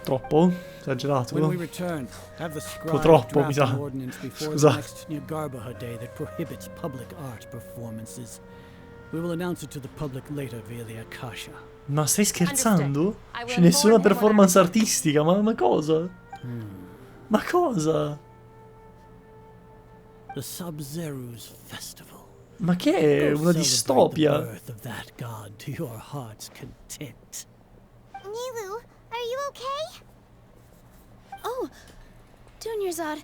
Troppo? Esagerato? When we return, have the Un po' scribe troppo, mi draft sa. an ordinance before the Scusa. next Nyargarbaha Day that prohibits public art performances. We will announce it to the public later via the Akasha. Ma stai scherzando? C'è nessuna performance artistica, ma cosa? Ma cosa? The Sub-Zeros Festival. Ma che è? Una Go distopia? celebrate the birth of that god to your heart's content. Nilu, are you okay? Oh, Dunyarzad.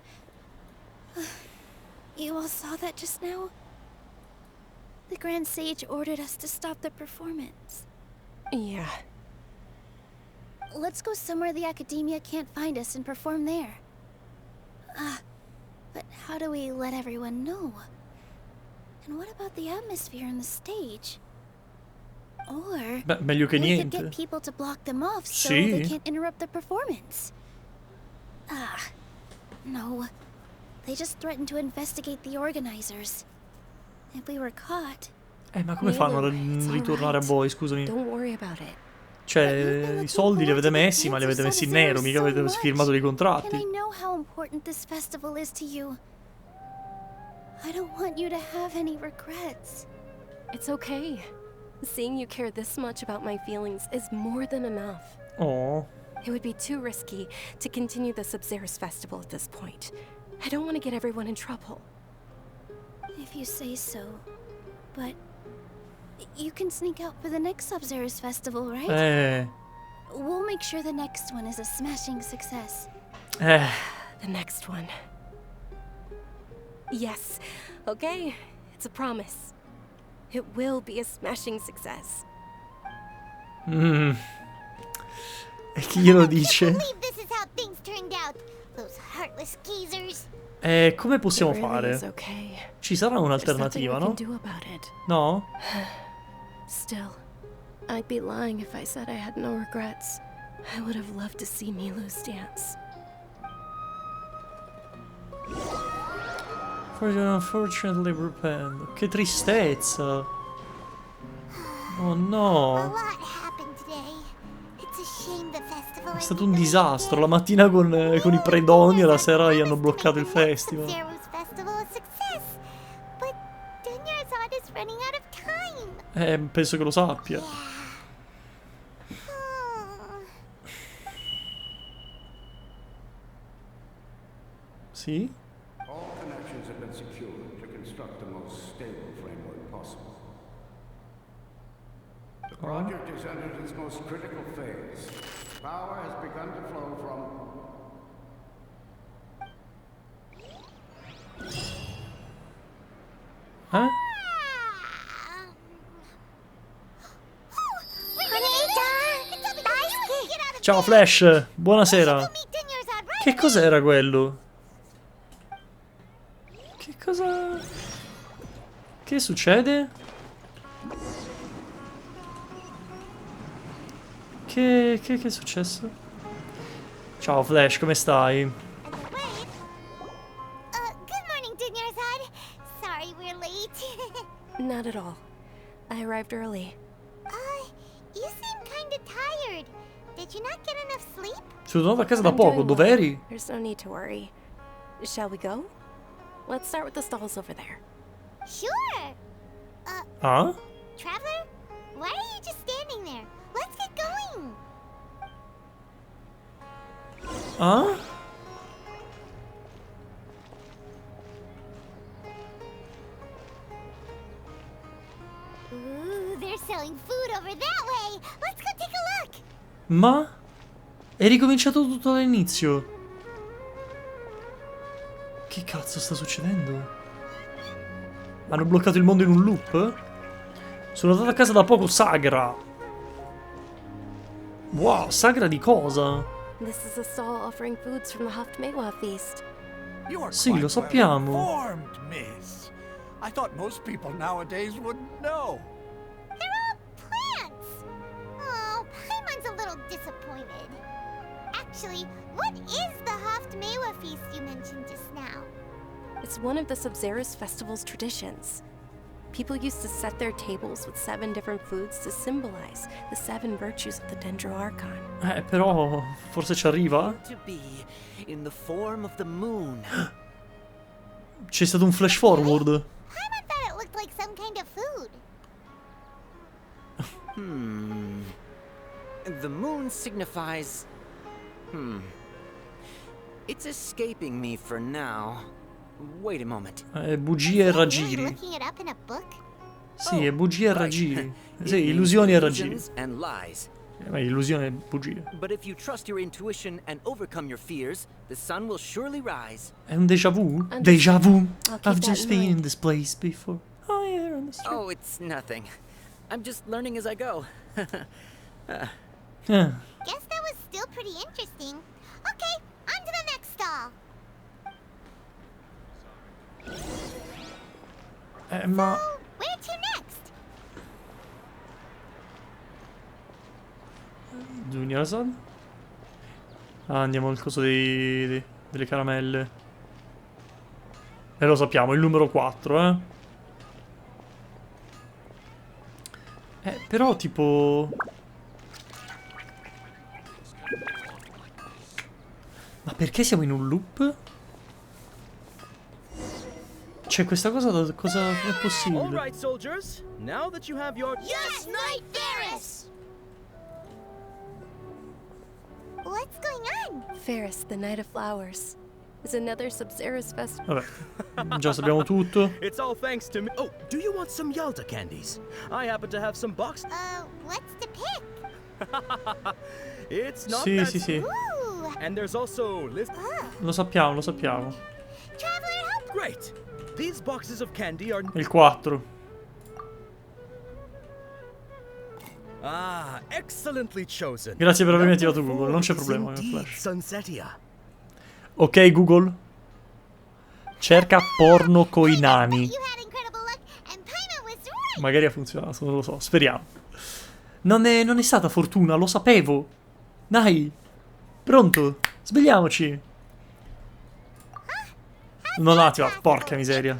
You all saw that just now? The Grand Sage ordered us to stop the performance. Yeah. Let's go somewhere the Academia can't find us and perform there. But how do we let everyone know? And what about the atmosphere and the stage? Or Beh, meglio che we could niente. get people to block them off so Sì. they can't interrupt the performance. No. They just threatened to investigate the organizers. If we were caught... Ma come fanno a ritornare a voi, scusami? Don't worry about it. Cioè, i soldi li avete messi, ma li avete messi in nero, mica avete firmato dei contratti. And I know how important this festival is to you. I don't want you to have any regrets. It's okay. Seeing you care this much about my feelings is more than enough. Oh. It would be too risky to continue the Sub-Zerus festival at this point. I don't want to get everyone in trouble. If you say so. But you can sneak out for the next Sub-Zerus festival, right? We'll make sure the next one is a smashing success. The next one. Yes. Okay. It's a promise. It will be a smashing success. E chi glielo dice? This is how things turned out. Those heartless geezers. Come possiamo fare? Ci sarà un'alternativa, no? No? Still, I'd be lying if I said I had no regrets. I would have loved to see Milu's dance. Unfortunately repent. Che tristezza. Oh no. È stato un disastro. La mattina con i predoni e la sera gli hanno bloccato il festival. Penso che lo sappia. Sì? All connections have been secured to construct the most stable framework possible. The project has entered its most critical phase. Power has begun to flow from... Ciao Flash, buonasera. Che cos'era quello? Che cosa... Che succede? Che è successo? Ciao Flash, come stai? Good morning, Dinyarzad. Sorry we're late. Not at all. I arrived early. You seem kind of tired. Did you not get enough sleep? Sono tornato a casa da poco, dov'eri? There's no need to worry. Shall we go? Let's start with the stalls over there. Sure. Ah? Traveler? Why are you just standing there? Let's get going. Ah? Ooh, they're selling food over that way. Let's go take a look. Ma? È ricominciato tutto dall'inizio. Che cazzo sta succedendo? Hanno bloccato il mondo in un loop? Sono andato a casa da poco, Sagra. Wow, Sagra di cosa? This is a stall offering foods from the Haftmewa feast. Sì, lo sappiamo. Informed, miss. I thought most people nowadays wouldn't know. They're all plants. Oh, Paimon's a little disappointed. Actually, what is the Haftmewa feast you mentioned just now? It's one of the Sub-Zerus festival's traditions. People used to set their tables with 7 different foods to symbolize the 7 virtues of the Dendro Archon. Però forse ci arriva? To be in the form of the moon. C'è stato un flash forward. Paimon thought it looked like some kind of food. The moon signifies... It's escaping me for now. Wait a moment. Bugie e raggiri. Looking it up in a book? Sì, è bugie e raggiri. Sì, illusioni e raggiri. And lies. Ma illusione e bugie. But if you trust your intuition and overcome your fears, the sun will surely rise. È un déjà vu? Déjà vu. I've just been in this place before. Oh, yeah, on the street. Oh, it's nothing. I'm just learning as I go. Guess that was still pretty interesting. Okay, on to the next stall. Ma... So, where to next? Dunyarzad? Ah, andiamo al coso delle caramelle. E lo sappiamo, il numero 4, però tipo... perché siamo in un loop? C'è questa cosa da... cosa è possibile? All right, soldiers. Now that you have your... Yes, Knight Ferris! What's going on? Ferris, the Night of Flowers, is another Sub-Zera's festival. Vabbè, già sappiamo tutto. It's all thanks to me. Oh, do you want some Yalta candies? I happen to have some box... What's the pick? It's not Sì, that... sì, sì. Ooh. And there's also... Lo sappiamo, lo sappiamo. Traveler, help! Great! These boxes of candy are... Il 4. Ah, excellently chosen. Grazie per avermi attivato Google, non c'è problema. Sunsetia. Ok, Google. Cerca porno coi nani. Magari ha funzionato, non lo so, speriamo. Non è stata fortuna, lo sapevo. Dai. Pronto? Svegliamoci. Non l'ha attivato, porca miseria.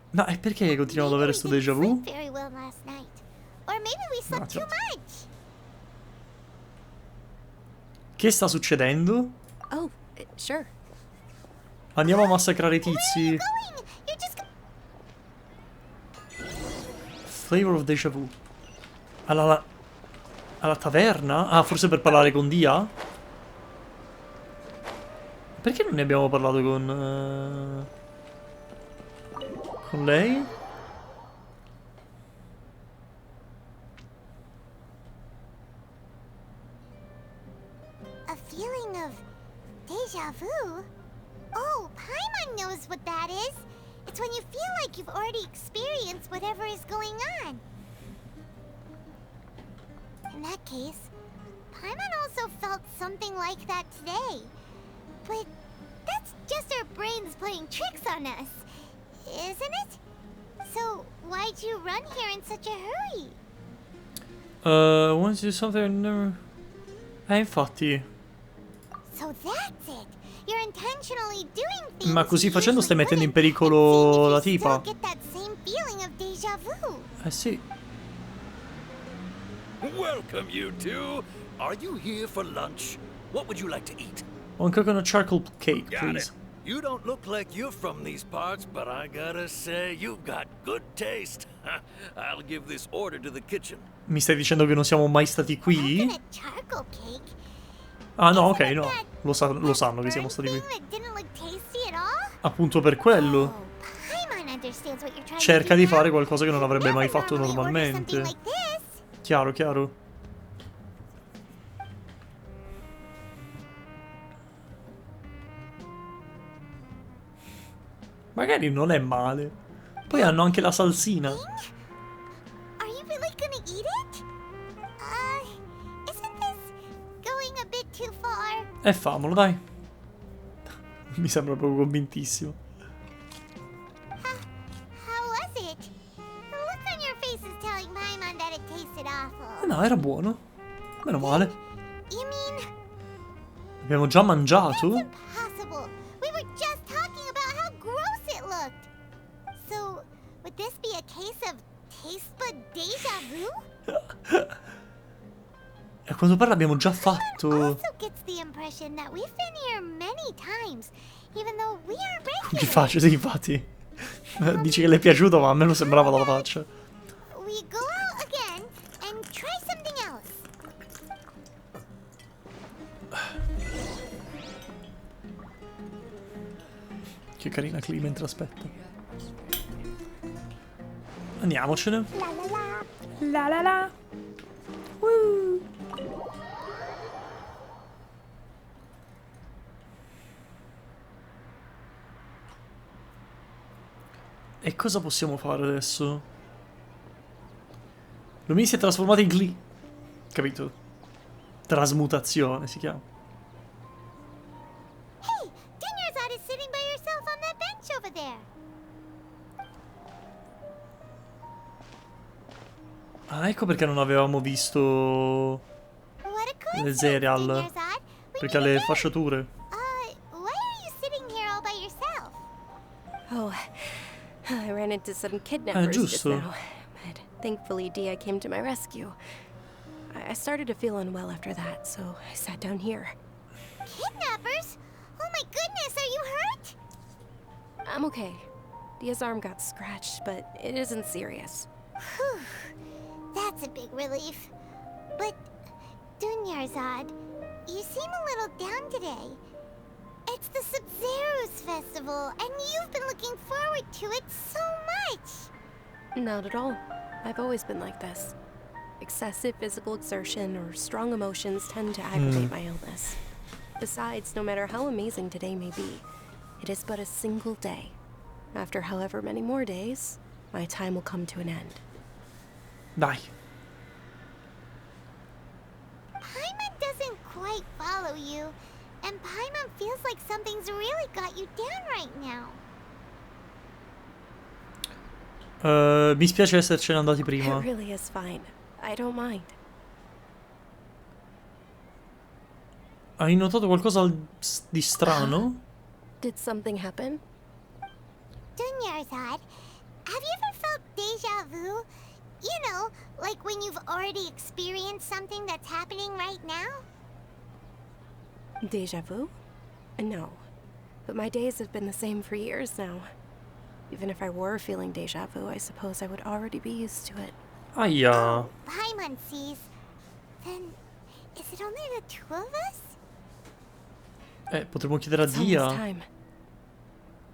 No, e perché continuiamo ad avere sto déjà vu? Che sta succedendo? Oh, sure. Andiamo a massacrare i tizi. Flavor of déjà vu. Alla taverna? Ah, forse per parlare con Dia? Perché non ne abbiamo parlato con lei? A feeling of deja vu? Oh, Paimon knows what that is. It's when you feel like you've already experienced whatever is going on. In that case, Paimon also felt something like that today. But that's just our brains playing tricks on us, isn't it? So, why'd you run here in such a hurry? Want to do something? Infatti. So that's it. You're intentionally doing things. Ma così facendo stai mettendo in pericolo la tipa. Get that same feeling of deja vu. Eh sì. Welcome, you two. Are you here for lunch? What would you like to eat? One coconut charcoal cake, Got please. it. You don't look like you're from these parts, but I gotta say, you've got good taste. I'll give this order to the kitchen. Mi stai dicendo che non siamo mai stati qui? Charcoal cake? Ah no, ok, no. Lo sanno che siamo stati qui. That didn't look tasty at all? Appunto per quello. Paimon understands what you're trying Cerca to do di now. fare qualcosa che non avrebbe mai fatto Normally order normalmente. something like this. Chiaro, chiaro. Magari non è male. Poi hanno anche la salsina. Are you really gonna eat it? Isn't this going a bit too far? Famolo, dai. Mi sembra proprio convintissimo. How was it? The look on your face is telling Paimon that it tasted awful. No, era buono. Meno male. You mean Abbiamo già mangiato? possible? We were just talking about how gross it looked. So, would this be a case of taste bud deja vu? E a quanto pare l'abbiamo già fatto. Also gets the impression that we've been here many times, even though we aren't regulars. Che faccia, sì, infatti. Dici che le è piaciuto, ma a me non sembrava dalla faccia. We go out again and try something else. Che carina Clee mentre aspetta. Andiamocene. La la la. La la la. E cosa possiamo fare adesso? Lumini si è trasformato in Glee. Capito? Trasmutazione si chiama. Hey, Dinyarzad is sitting by yourself on that bench over there. Ah, ecco perché non avevamo visto le cereal. Perché ha le fasciature. Why are you sitting here all by yourself? Oh, I ran into some kidnappers just giusto. now, but thankfully Dia came to my rescue. I started to feel unwell after that, so I sat down here. Kidnappers? Oh my goodness, are you hurt? I'm okay. Dia's arm got scratched, but it isn't serious. Whew. That's a big relief. But, Dunyarzad, you seem a little down today. It's the Sub-Zero's festival, and you've been looking forward to it so much. Not at all. I've always been like this. Excessive physical exertion or strong emotions tend to aggravate my illness. Besides, no matter how amazing today may be, it is but a single day. After however many more days, my time will come to an end. Dai. Paimon doesn't quite follow you, and Paimon feels like something's really got you down right now. Mi spiace essercene andati prima. It really is fine. I don't mind. Hai notato qualcosa di strano? Did something happen? Dunyarzad, have you ever felt deja vu? You know, like when you've already experienced something that's happening right now? Deja vu? No. But my days have been the same for years now. Even if I were feeling deja vu, I suppose I would already be used to it. Aia. Paimon sees. Then, is it only the two of us? Potremmo chiedere a It's Dia. almost time.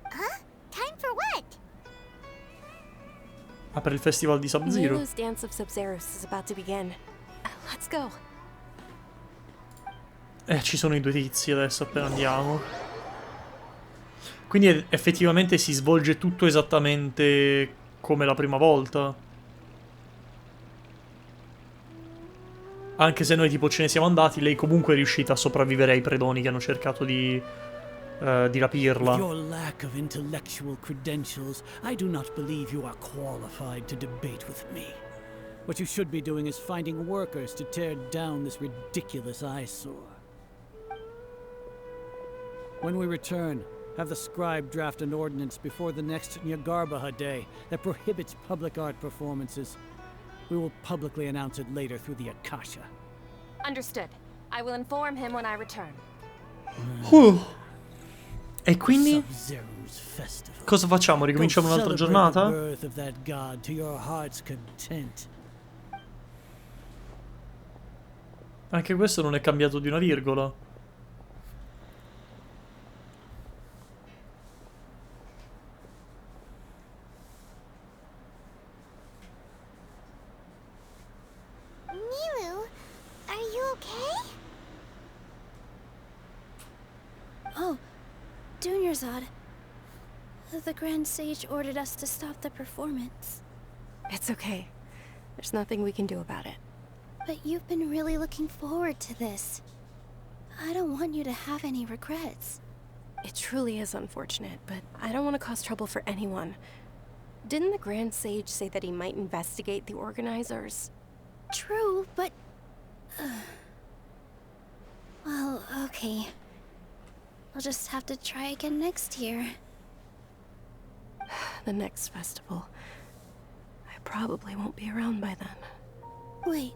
Huh? Time for what? Ah, per il festival di Sub-Zero. Milo's Dance of Sub-Zeros is about to begin. Let's go. Ci sono i due tizi adesso appena andiamo. Quindi effettivamente si svolge tutto esattamente come la prima volta. Anche se noi tipo ce ne siamo andati, lei comunque è riuscita a sopravvivere ai predoni che hanno cercato di rapirla. With your lack of intellectual credentials, I do not believe you are qualified to debate with me. What you should be doing is finding workers to tear down this ridiculous eyesore. When we return, have the scribe draft an ordinance before the next Nyagarbha Day that prohibits public art performances. We will publicly announce it later through the Akasha. Understood. I will inform him when I return. E quindi? Cosa facciamo? Ricominciamo un'altra giornata? Anche questo non è cambiato di una virgola. Milu, are you okay? Oh, Dunyarzad. The Grand Sage ordered us to stop the performance. It's okay. There's nothing we can do about it. But you've been really looking forward to this. I don't want you to have any regrets. It truly is unfortunate, but I don't want to cause trouble for anyone. Didn't the Grand Sage say that he might investigate the organizers? True, but... well, okay. I'll just have to try again next year. The next festival. I probably won't be around by then. Wait.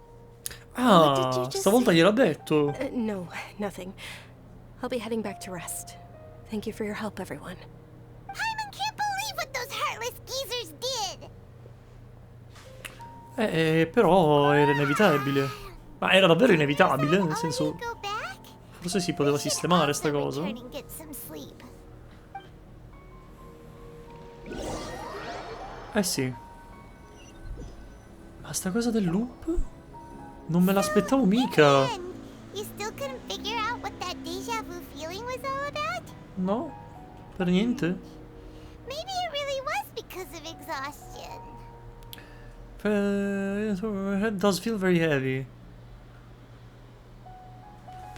Ah, stavolta gliel'ha detto. No, nothing. I'll be heading back to rest. Thank you for your help, everyone. Paimon can't believe what those heartless geezers did! Però era inevitabile. Ma era davvero inevitabile, nel senso... Forse si poteva sistemare sta cosa. Sì. Ma sta cosa del loop? Non me l'aspettavo mica. You still couldn't figure out what that deja vu feeling was all about? No, per niente. Maybe it really was because of exhaustion. My head does feel very heavy.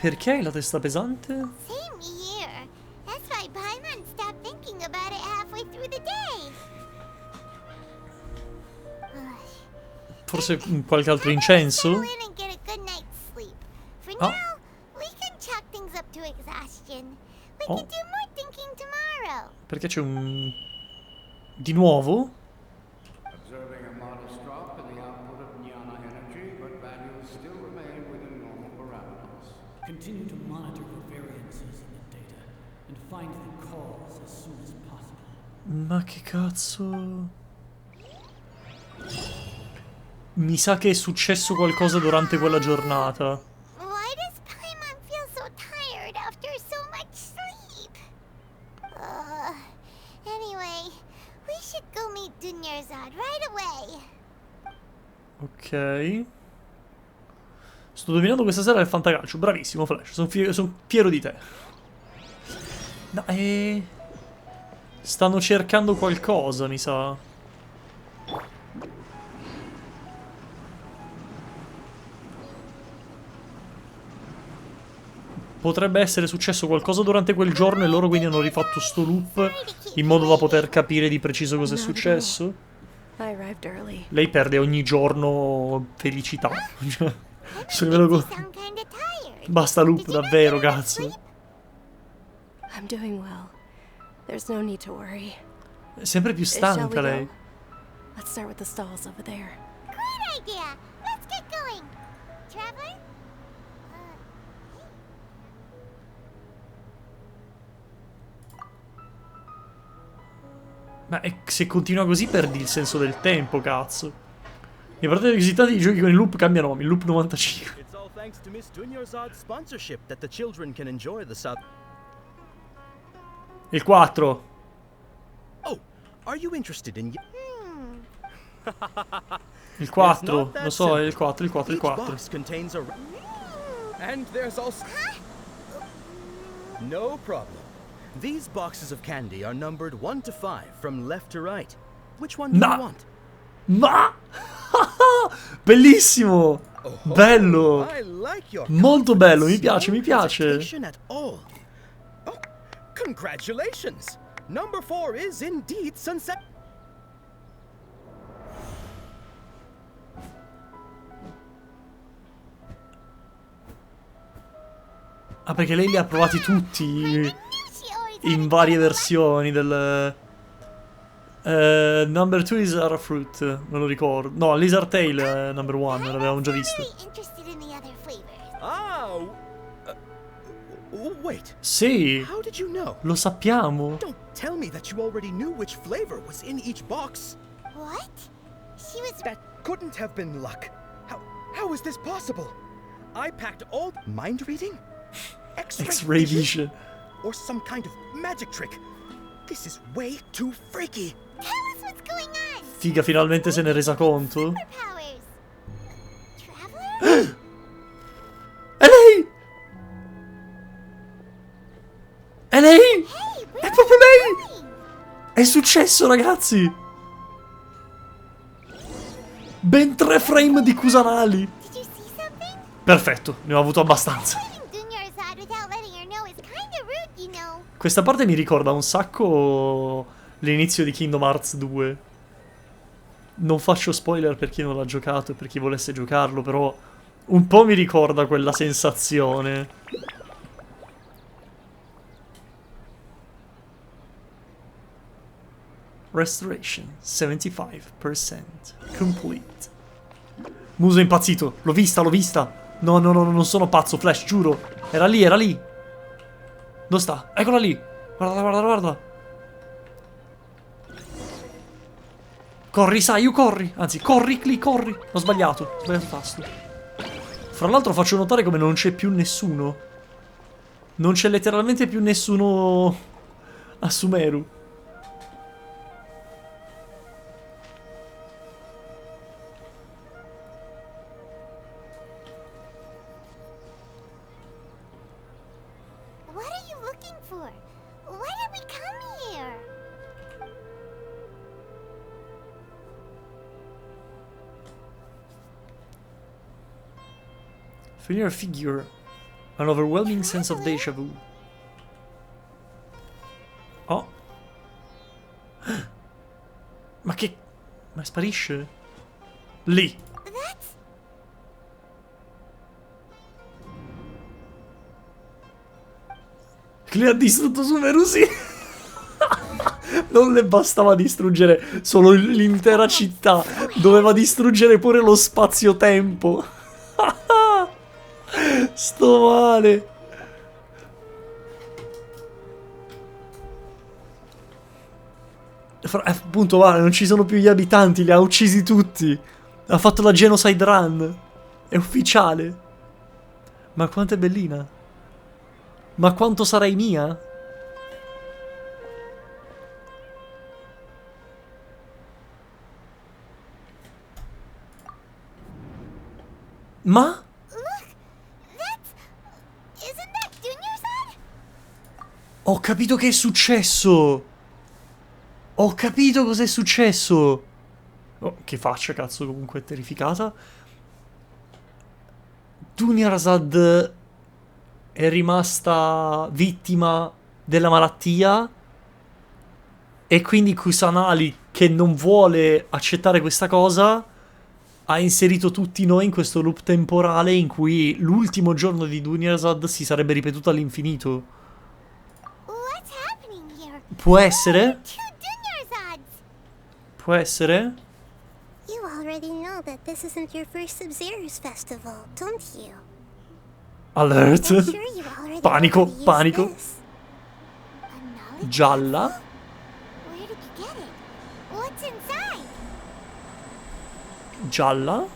Perché hai la testa pesante? Same here. That's why Paimon stopped thinking about it halfway through the day. Forse qualche altro incenso? For now, we can chalk things up to exhaustion. We can do more thinking tomorrow. Perché c'è un... Di nuovo? Observing a modest drop in the output of jnana energy, but values still remain within normal parameters. Continue to monitor for variance Find the cause as soon as possible. Ma che cazzo? Mi sa che è successo qualcosa durante quella giornata. Why does Paimon feel so tired after so much sleep? Anyway, we should go meet Dunyarzad right away. Ok. Sto dominando questa sera il fantacalcio. Bravissimo, Flash. Sono fiero di te. No, stanno cercando qualcosa, mi sa. Potrebbe essere successo qualcosa durante quel giorno e loro quindi hanno rifatto sto loop in modo da poter capire di preciso cosa è successo. Lei perde ogni giorno felicità. Basta loop, davvero, cazzo. I'm doing well. There's no need to worry. È sempre più stanca lei. Let's start with the stalls over there. Great idea! Let's get going! Traveler? Ma se continua così perdi il senso del tempo, cazzo. I fratelli visitati i giochi con il loop cambiano nome, il loop 95. It's all thanks to Miss Dunyarzad's sponsorship that the children can enjoy the South. Il 4. Oh, are you interested in Il 4, lo so, è il 4, il 4, il 4. box contains a and there's also no problem. These boxes of candy are numbered 1 to 5 from left to right. Which one do you want? Ma bellissimo! Bello! Molto bello, mi piace, mi piace. Oh, congratulations! Number 4 is indeed sunset. Ah, perché lei li ha provati tutti in varie versioni del... number 2 is Ara Fruit, me lo ricordo. No, Lizard Tail number 1, l'avevamo già visto. Wait. Sì. How did you know? Lo sappiamo. Don't tell me that you already knew which flavor was in each box. What? She was... That couldn't have been luck. How is this possible? I packed all... Mind reading? X-ray vision. Or some kind of magic trick. This is way too freaky. Tell us what's going on. Figa, finalmente se ne è resa conto. È lei! È lei! È proprio lei! È successo, ragazzi! Ben 3 frame di Kusanali. Perfetto, ne ho avuto abbastanza. Questa parte mi ricorda un sacco l'inizio di Kingdom Hearts 2. Non faccio spoiler per chi non l'ha giocato e per chi volesse giocarlo, però un po' mi ricorda quella sensazione. Restoration 75% complete. Muso è impazzito. L'ho vista, l'ho vista. No, no, no, non sono pazzo, Flash, giuro. Era lì, era lì. Dove sta? Eccola lì. Guarda, guarda, guarda. Corri, Sayu, corri. Anzi, corri, lì, corri. Ho sbagliato tasto. Fra l'altro faccio notare come non c'è più nessuno. Non c'è letteralmente più nessuno a Sumeru. Familiar figure. An overwhelming sense of déjà vu. Oh. Ma che... Ma sparisce? Lì. Le ha distrutto Sumeru, sì. Non le bastava distruggere solo l'intera città. Doveva distruggere pure lo spazio-tempo. Sto male. Appunto, vale, non ci sono più gli abitanti, li ha uccisi tutti. Ha fatto la genocide run. È ufficiale. Ma quanto è bellina. Ma quanto sarai mia? Ma? Ho capito che è successo. Ho capito cos'è successo. Oh, che faccia, cazzo, comunque è terrificata. Dunyarzad è rimasta vittima della malattia e quindi Kusanali, che non vuole accettare questa cosa, ha inserito tutti noi in questo loop temporale in cui l'ultimo giorno di Dunyarzad si sarebbe ripetuto all'infinito. Può essere? Può essere? You already know that this isn't your first Sub-Zero's festival, don't you? Alert. I'm sure you already Panico, know how to use panico. this. A knowledge Gialla. capsule? Where did you get it? What's inside? Gialla.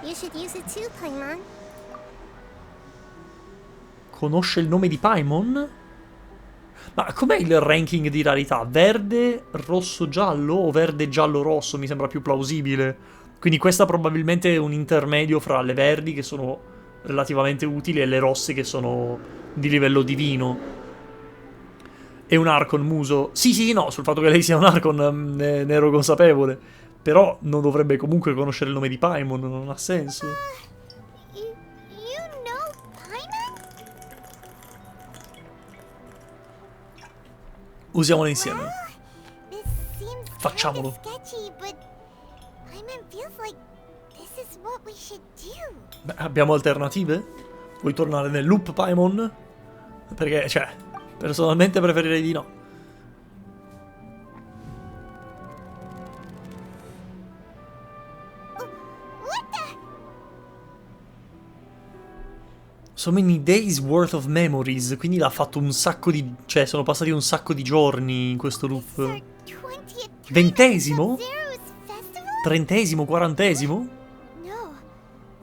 You should use it too, Paimon. Conosce il nome di Paimon? Ma com'è il ranking di rarità? Verde, rosso, giallo o verde, giallo, rosso? Mi sembra più plausibile. Quindi questa probabilmente è un intermedio fra le verdi, che sono relativamente utili, e le rosse, che sono di livello divino. E un Archon muso. Sì, sì, no, sul fatto che lei sia un Archon ne ero consapevole. Però non dovrebbe comunque conoscere il nome di Paimon, non ha senso. You know Paimon? Usiamolo insieme. This seems Facciamolo. sketchy, but Paimon feels like this is what we should do. Beh, abbiamo alternative? Vuoi tornare nel loop, Paimon? Perché, cioè, personalmente preferirei di no. So many days worth of memories. Quindi l'ha fatto un sacco di... Cioè, sono passati un sacco di giorni in questo loop. 20°? 30°? 40°? No.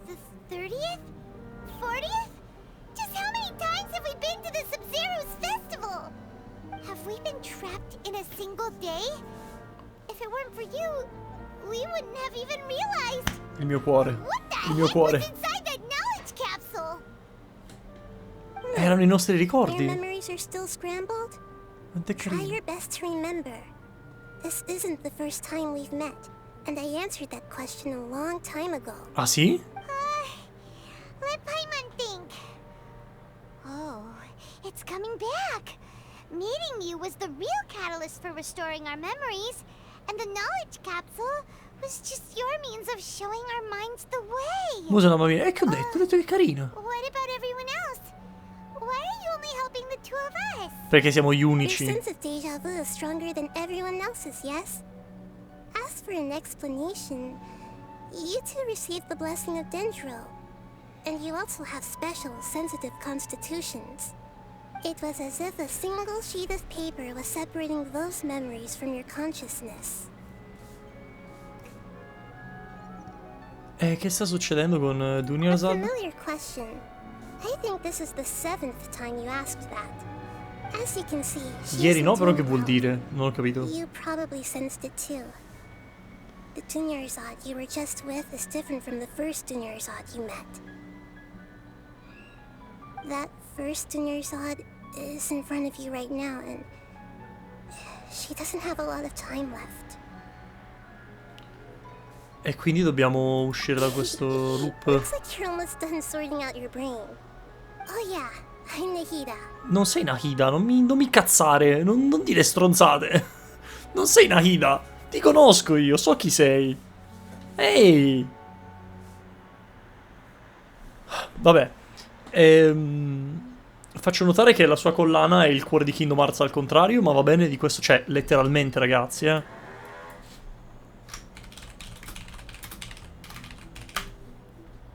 The 30th? 40th? Just how many times have we been to the Sub-Zero's festival? Have we been trapped in a single day? If it weren't for you, we wouldn't have even realized. Il mio cuore. Il mio cuore. Inside that knowledge capsule. Erano i nostri ricordi. Your memories are still scrambled? Quanto è Try carino. your best to remember. This isn't the first time we've met, and I answered that question a long time ago. Ah, sì? Let Paimon think. Oh, it's coming back. Meeting you was the real catalyst for restoring our memories, and the knowledge capsule was just your means of showing our minds the way. Scusa, mamma mia. Che ho detto? Ho detto che è carina. What about everyone else? Why are you only helping the two of us? Perché siamo gli Your unici. sense of deja vu is stronger than everyone else's, yes? As for an explanation, you two received the blessing of Dendro, and you also have special, sensitive constitutions. It was as if a single sheet of paper was separating those memories from your consciousness. Che sta succedendo con A Dunyarzad? familiar question. I think this is the 7th time you asked that. As you can see, she Ieri no, isn't però che doing vuol well. dire? Non ho capito. You probably sensed it too. The Dunyarzad you were just with is different from the first Dunyarzad you met. That first Dunyarzad is in front of you right now, and she doesn't have a lot of time left. E quindi dobbiamo uscire da questo loop. Looks like you're almost done sorting out your brain. Oh yeah, I'm Nahida. Non sei Nahida, non mi cazzare, non dire stronzate. Non sei Nahida. Ti conosco io, so chi sei. Ehi. Vabbè. Faccio notare che la sua collana è il cuore di Kingdom Hearts al contrario, ma va bene di questo. Cioè, letteralmente, ragazzi,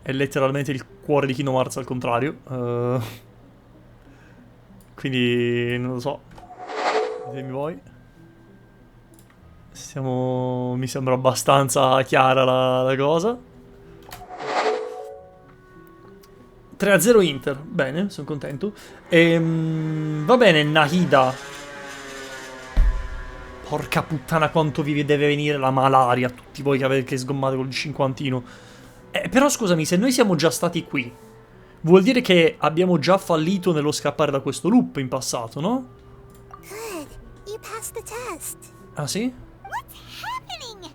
È letteralmente il cuore di Kingdom Hearts al contrario. Quindi non lo so. Ditemi voi. Mi sembra abbastanza chiara la cosa. 3-0 Inter. Bene, sono contento. Va bene, Nahida. Porca puttana quanto vi deve venire la malaria a tutti voi che sgommate col cinquantino. Però scusami, se noi siamo già stati qui, vuol dire che abbiamo già fallito nello scappare da questo loop in passato, no? Good. You passed the test. Ah sì? What's happening?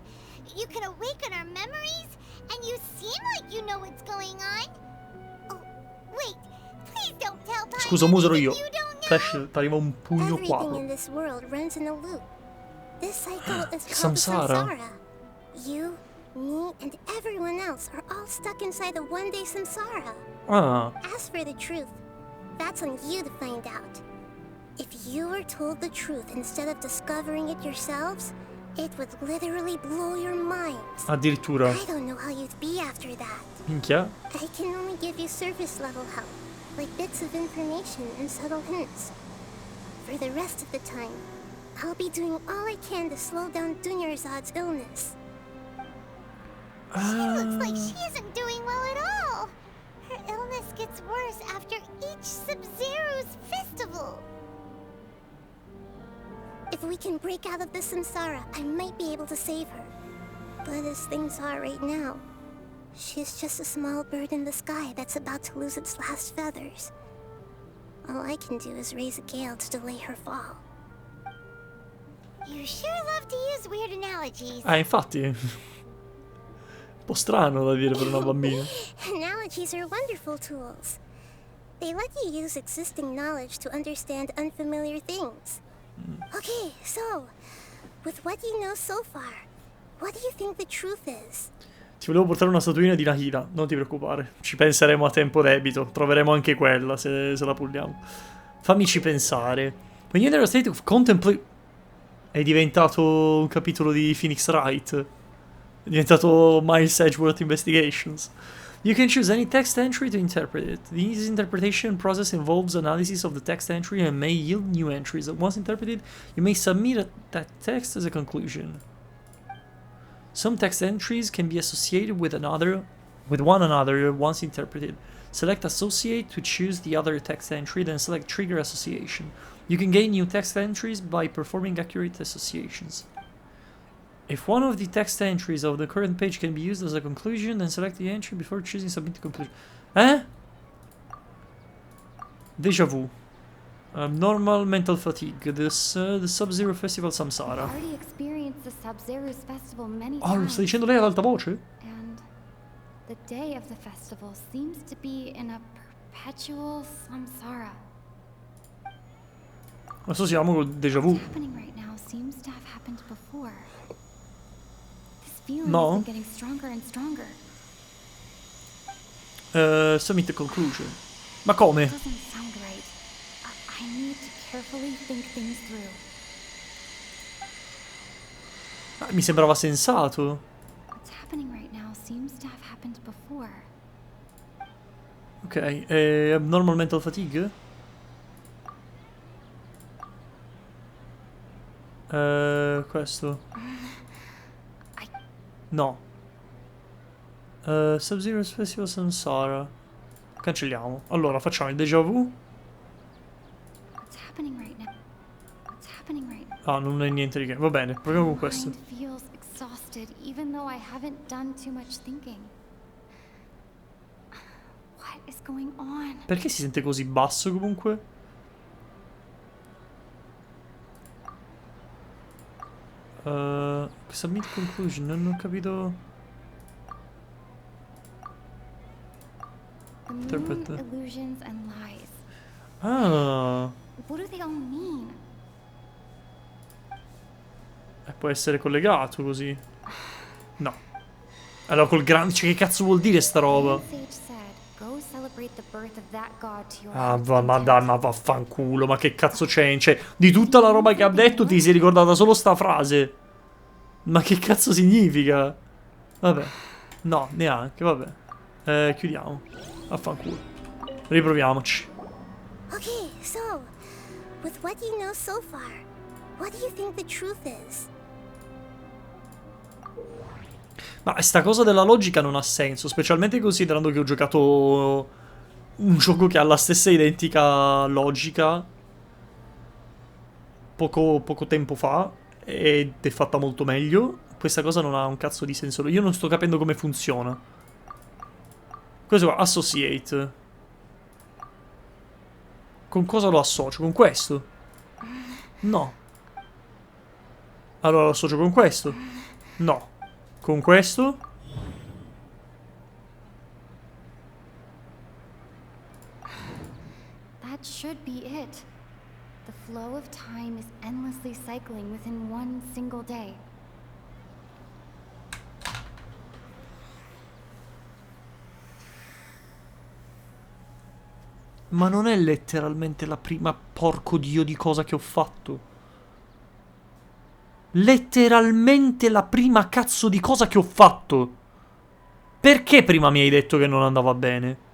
You can awaken our memories, and you seem like you know what's going on. Oh, wait. Please don't tell Paimon. Scusa, musero io. Flash, ti arriva un pugno Everything qua. in this world runs in a loop. This cycle is called Samsara. samsara. You, me, and everyone else are all stuck inside a one-day samsara. Ah. As for the truth, that's on you to find out. If you were told the truth instead of discovering it yourselves, it would literally blow your minds. Addirittura. I don't know how you'd be after that. Minchia. I can only give you surface level help, like bits of information and subtle hints. For the rest of the time, I'll be doing all I can to slow down Dunyarzad's illness. She looks like she isn't doing well at all. Her illness gets worse after each Sub-Zero's festival. If we can break out of this samsara, I might be able to save her. But as things are right now, she's just a small bird in the sky that's about to lose its last feathers. All I can do is raise a gale to delay her fall. You sure love to use weird analogies. Infatti. Un po' strano da dire per una bambina. Analogies are wonderful tools. They let you use existing knowledge to understand unfamiliar things. Okay, so, with what you know so far, what do you think the truth is? Ti volevo portare una statuina di Nahida, non ti preoccupare. Ci penseremo a tempo debito. Troveremo anche quella se la puliamo. Fammici pensare. When you're in a state of contemplate... È diventato un capitolo di Phoenix Wright. È diventato Miles Edgeworth Investigations. You can choose any text entry to interpret it. This interpretation process involves analysis of the text entry and may yield new entries. Once interpreted, you may submit that text as a conclusion. Some text entries can be associated with one another once interpreted. Select Associate to choose the other text entry, then select Trigger Association. You can gain new text entries by performing accurate associations. If one of the text entries of the current page can be used as a conclusion, then select the entry before choosing Submit to Conclusion. Deja vu. Normal mental fatigue. The Sub-Zero Festival Samsara. I've already experienced the Sub-Zero's festival many Oh, lo times. sta dicendo lei ad alta voce? And the day of the festival seems to be in a perpetual samsara. Adesso siamo col déjà vu. What's happening right now seems to have happened before. This feeling No. is getting stronger and stronger. Submit conclusion. Ma come? It doesn't sound right. I need to carefully think things through. Mi sembrava sensato. What's happening right now seems to have happened before. Ok, abnormal mental fatigue? Questo. No. Sub-Zero Festival Samsara. Cancelliamo. Allora, facciamo il déjà vu. What's happening right now? What's happening right now? Ah, non è niente di che. Va bene, proviamo con questo. My mind feels exhausted even though I haven't done too much thinking. What is going on? Perché si sente così basso comunque? Submit conclusion, non ho capito. The moon, Interpret. illusions and lies. Ah, What do they all mean? può essere collegato così. No. Allora col grande, cioè, che cazzo vuol dire sta roba? Sage said, "Go celebrate the birth of that god to your Ah, heart's ma dai, ma vaffanculo, ma che cazzo c'è? Cioè, di tutta la roba che ha detto ti sei ricordata solo sta frase. Ma che cazzo significa? Vabbè. No, neanche, vabbè. Chiudiamo. Vaffanculo. Riproviamoci. Okay, so, with what you know so far, what do you think the truth is? Ma sta cosa della logica non ha senso, specialmente considerando che ho giocato un gioco che ha la stessa identica logica poco tempo fa ed è fatta molto meglio. Questa cosa non ha un cazzo di senso. Io non sto capendo come funziona. Questo qua, associate. Con cosa lo associo? Con questo? No. Allora lo associo con questo? No. Con questo? That should be it. The flow of time is endlessly cycling within one single day. Ma non è letteralmente la prima porco dio di cosa che ho fatto. Letteralmente la prima cazzo di cosa che ho fatto. Perché prima mi hai detto che non andava bene?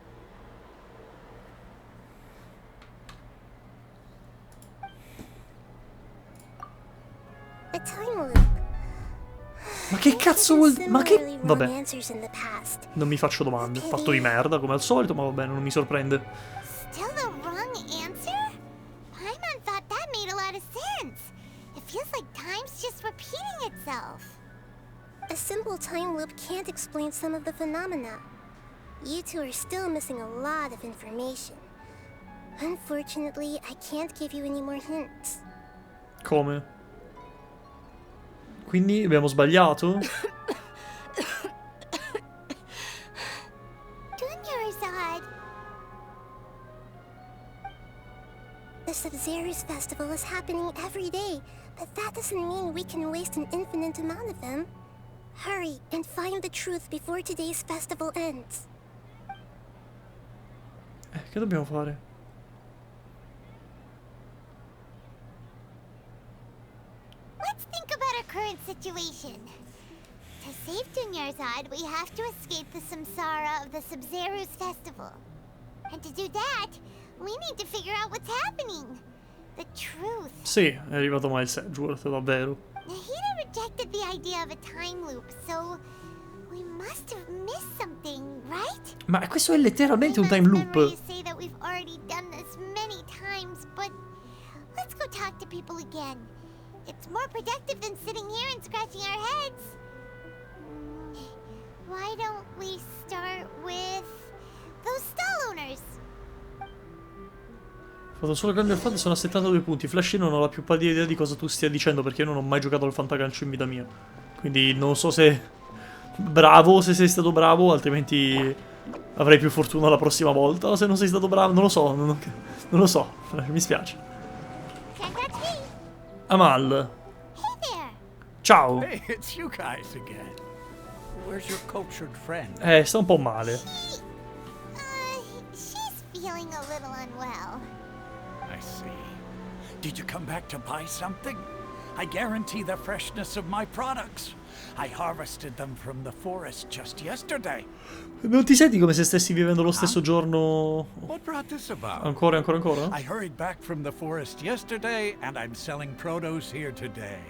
Ma che cazzo vuol... Ma che... Vabbè. Non mi faccio domande. Fatto di merda, come al solito, ma va bene, non mi sorprende. Still the wrong answer? Paimon thought that made a lot of sense. It feels like time's just repeating itself. A simple time loop can't explain some of the phenomena. You two are still missing a lot of information. Unfortunately, I can't give you any more hints. Come? Quindi abbiamo sbagliato? The Sub-Zero's festival is happening every day, but that doesn't mean we can waste an infinite amount of them. Hurry and find the truth before today's festival ends. Che dobbiamo fare? Let's think about our current situation. To save Dunyarzad, we have to escape the samsara of the Sub-Zero's festival. And to do that, we need to figure out what's happening. The truth. Sì, è arrivato mai il Sedgeworth, davvero. Nahida rejected the idea of a time loop, so we must have missed something, right? Ma questo è letteralmente un time loop. You say that we've already done this many times, but let's go talk to people again. It's more productive than sitting here and scratching our heads. Why don't we start with those stall owners? Ho fatto solo cambio al fatto, sono a 72 punti. Flash non ho la più pallida idea di cosa tu stia dicendo, perché io non ho mai giocato al fantacalcio in vita mia. Quindi non so se... Bravo se sei stato bravo, altrimenti avrei più fortuna la prossima volta. Se non sei stato bravo, non lo so. Non lo so, mi spiace. Amal. Ciao. Hey, it's you guys again. Where's your cultured friend? Sta un po' male. She's feeling a little unwell. I see. Did you come back to buy something? I guarantee the freshness of my products. I harvested them from the forest just yesterday. Non ti senti come se stessi vivendo lo stesso giorno? What brought this about? Ancora? I hurried back from the forest yesterday and I'm selling produce here today.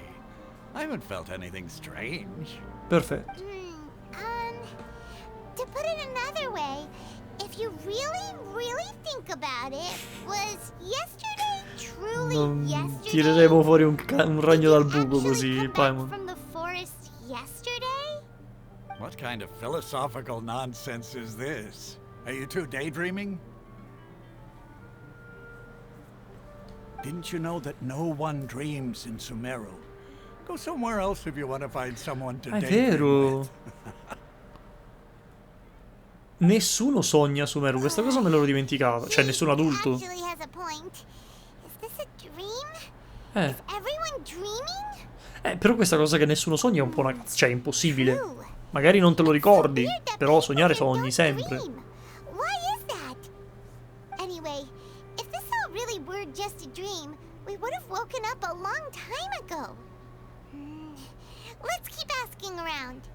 I haven't felt anything strange. Perfetto. To put it another way, if you really think about it, was yesterday truly Non yesterday? tireremo fuori un ragno dal buco così, Paimon. From the forest yesterday? What kind of philosophical nonsense is this? Are you two daydreaming? Didn't you know that no one dreams in Sumeru? Go somewhere else if you want to find someone to daydream vero. with. Nessuno sogna su Meru, questa cosa me l'ero dimenticata. Cioè, nessun adulto. Actually has a point. Is this a dream? Is everyone dreaming? Però questa cosa che nessuno sogna è un po' una cazzo. Cioè, è impossibile. Magari non te lo ricordi, però sognare sogni sempre. Why is that? Anyway, if this all really were just a dream, we would have woken up a long time ago. Let's keep asking around.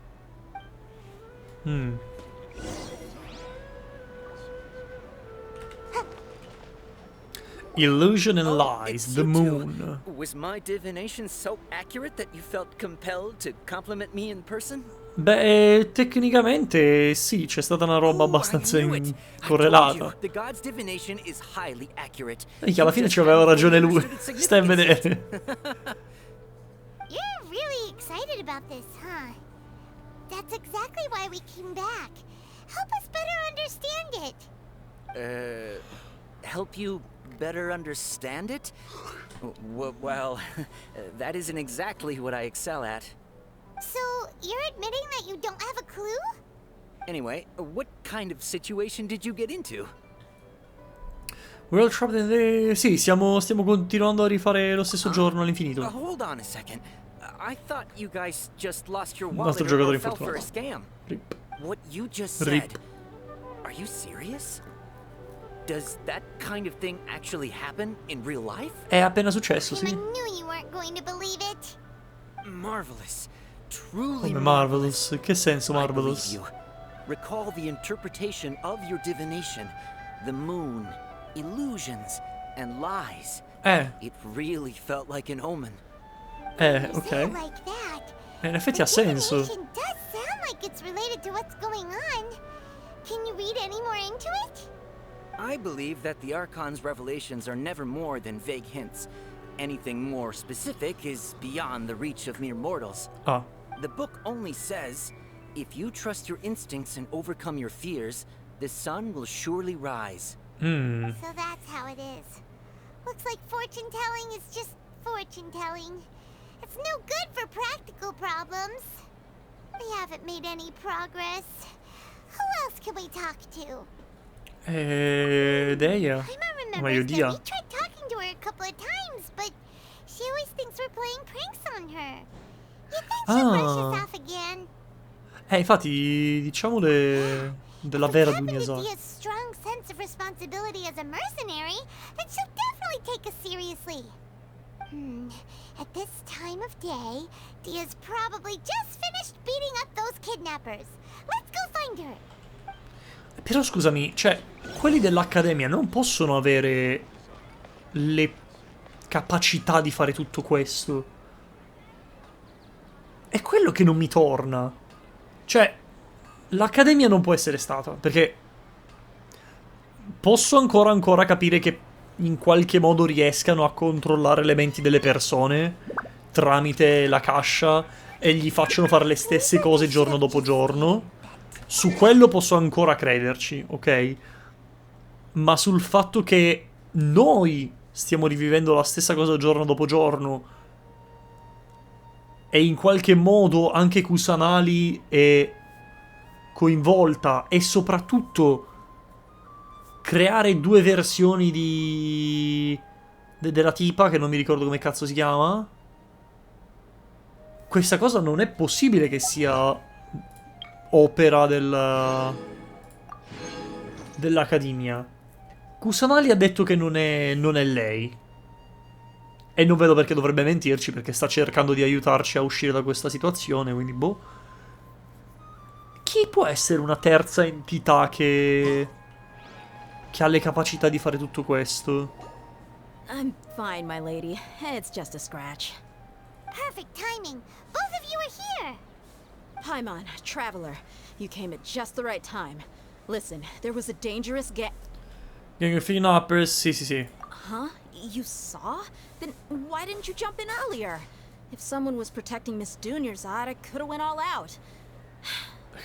Illusion and Lies, the moon. Was my divination so accurate that you felt compelled to compliment me in person? Beh, tecnicamente sì, c'è stata una roba abbastanza correlata. The god's divination is highly accurate. E che alla fine ci aveva ragione lui. Stai a vedere. You're really excited about this, huh? That's exactly why we came back. Help us better understand it. Help you better understand it? Well, that isn't exactly what I excel at. So, you're admitting that you don't have a clue? Anyway, what kind of situation did you get into? We're all trapped in the... Sì, stiamo continuando a rifare lo stesso giorno all'infinito. Hold on a second. I thought you guys just lost your Il nostro wallet giocatore or fell for a infortunato. scam. Rip. What you just said. Rip. Are you serious? Does that kind of thing actually happen in real life? È appena successo, I sì. knew you weren't going to believe it. Marvelous. Truly Come Marvelous? Che senso I Marvelous? believe you. Recall the interpretation of your divination. The moon, illusions, and lies. It really felt like an omen. Ok. Like that. In effetti ha senso. Divination does sound like it's related to what's going on. Can you read any more into it? I believe that the Archon's revelations are never more than vague hints. Anything more specific is beyond the reach of mere mortals. Ah. The book only says, if you trust your instincts and overcome your fears, the sun will surely rise. Hmm. So that's how it is. Looks like fortune-telling is just fortune-telling. It's no good for practical problems. We haven't made any progress. Who else can we talk to? Deia. Paima Ma remembers io that dia. we tried talking to her a couple of times, but she always thinks we're playing pranks on her. You think she'll brush us off again? Infatti, diciamole della vera Dunia Zara. Dia's strong sense of responsibility as a mercenary, then she'll definitely take us seriously. At this time of day, Dia's probably just finished beating up those kidnappers. Let's go find her. Però scusami, cioè, quelli dell'Accademia non possono avere le capacità di fare tutto questo. È quello che non mi torna. Cioè, l'Accademia non può essere stata, perché posso ancora capire che in qualche modo riescano a controllare le menti delle persone tramite la cascia e gli facciano fare le stesse cose giorno dopo giorno. Su quello posso ancora crederci, ok? Ma sul fatto che noi stiamo rivivendo la stessa cosa giorno dopo giorno e in qualche modo anche Kusanali è coinvolta, e soprattutto creare due versioni della tipa, che non mi ricordo come cazzo si chiama. Questa cosa non è possibile che sia opera dell'Accademia. Kusanali ha detto che non è lei. E non vedo perché dovrebbe mentirci, perché sta cercando di aiutarci a uscire da questa situazione, quindi boh. Chi può essere una terza entità che ha le capacità di fare tutto questo? I'm fine, my lady. It's just a scratch. Perfect timing. Both of you are here. Paimon, traveler. You came at just the right time. Listen, there was a dangerous Gang of kidnappers, sì. Huh? You saw? Then why didn't you jump in earlier? If someone was protecting Miss Dunyarzad, I could have went all out.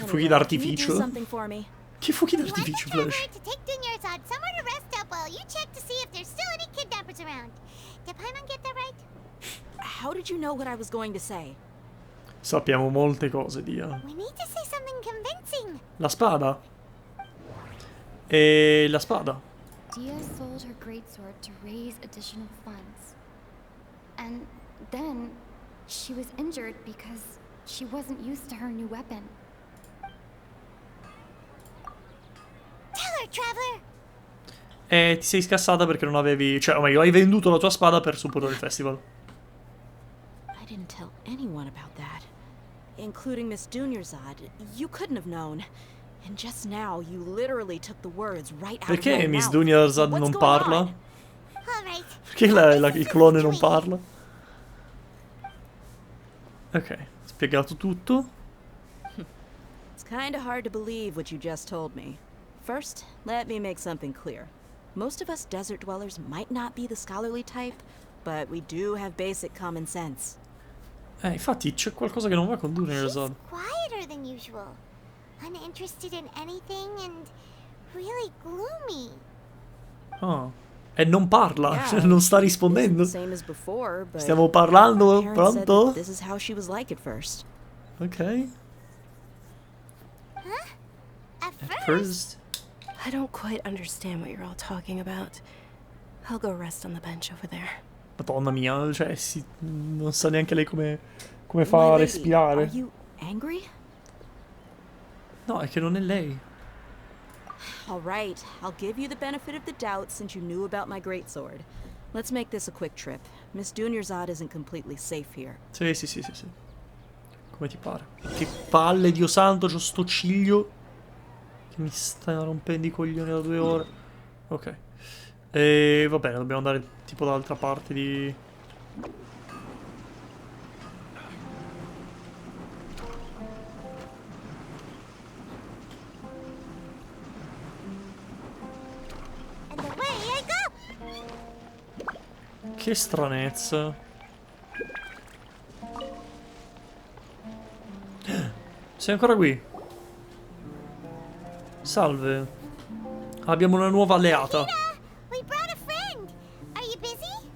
Fuochi d'artificio? Something for me. Che fuochi d'artificio, Flash? To take Dunyarzad somewhere to rest up while you check to see if there's still any kidnappers around. Did Paimon get that right? How did you know what I was going to say? Sappiamo molte cose, Dia. We need to say something convincing. La spada. E la spada. Dia sold her greatsword to raise additional funds. And then she was injured because she wasn't used to her new weapon. Tell her, Traveler. E ti sei scassata perché non avevi... Cioè, o meglio, hai venduto la tua spada per supportare il festival. I didn't tell anyone about that. Including Miss Dunyarzad. You couldn't have known. And just now, you literally took the words right out of my Perché mouth. Miss Dunyarzad non parla? All right. Perché il clone non parla? Ok, spiegato tutto. It's kinda hard to believe what you just told me. First, let me make something clear. Most of us desert dwellers might not be the scholarly type, but we do have basic common sense. Infatti c'è qualcosa che non va con Dunyarzad. Quieter than usual. Uninterested in anything and really gloomy. Ah. E non parla, Yeah, non sta rispondendo. same as before, but Stiamo parlando? my parents said Pronto? that this is how she was like at first. Ok. Huh? At First. I don't quite understand what you're all talking about. I'll go rest on the bench over there. Madonna mia, cioè, non sa neanche lei come fa My a lady, respirare. Are you angry? No, è che non è lei. All right, I'll give you the benefit of the doubt since you knew about my greatsword. Let's make this a quick trip. Miss Dunyarzad isn't completely safe here. Sì. Come ti pare? Che palle, Dio santo, c'ho sto ciglio che mi sta rompendo i coglioni da 2 ore. Ok. E va bene, dobbiamo andare tipo dall'altra parte di... Che stranezza. Sei ancora qui? Salve. Abbiamo una nuova alleata. We brought a friend. Are you busy?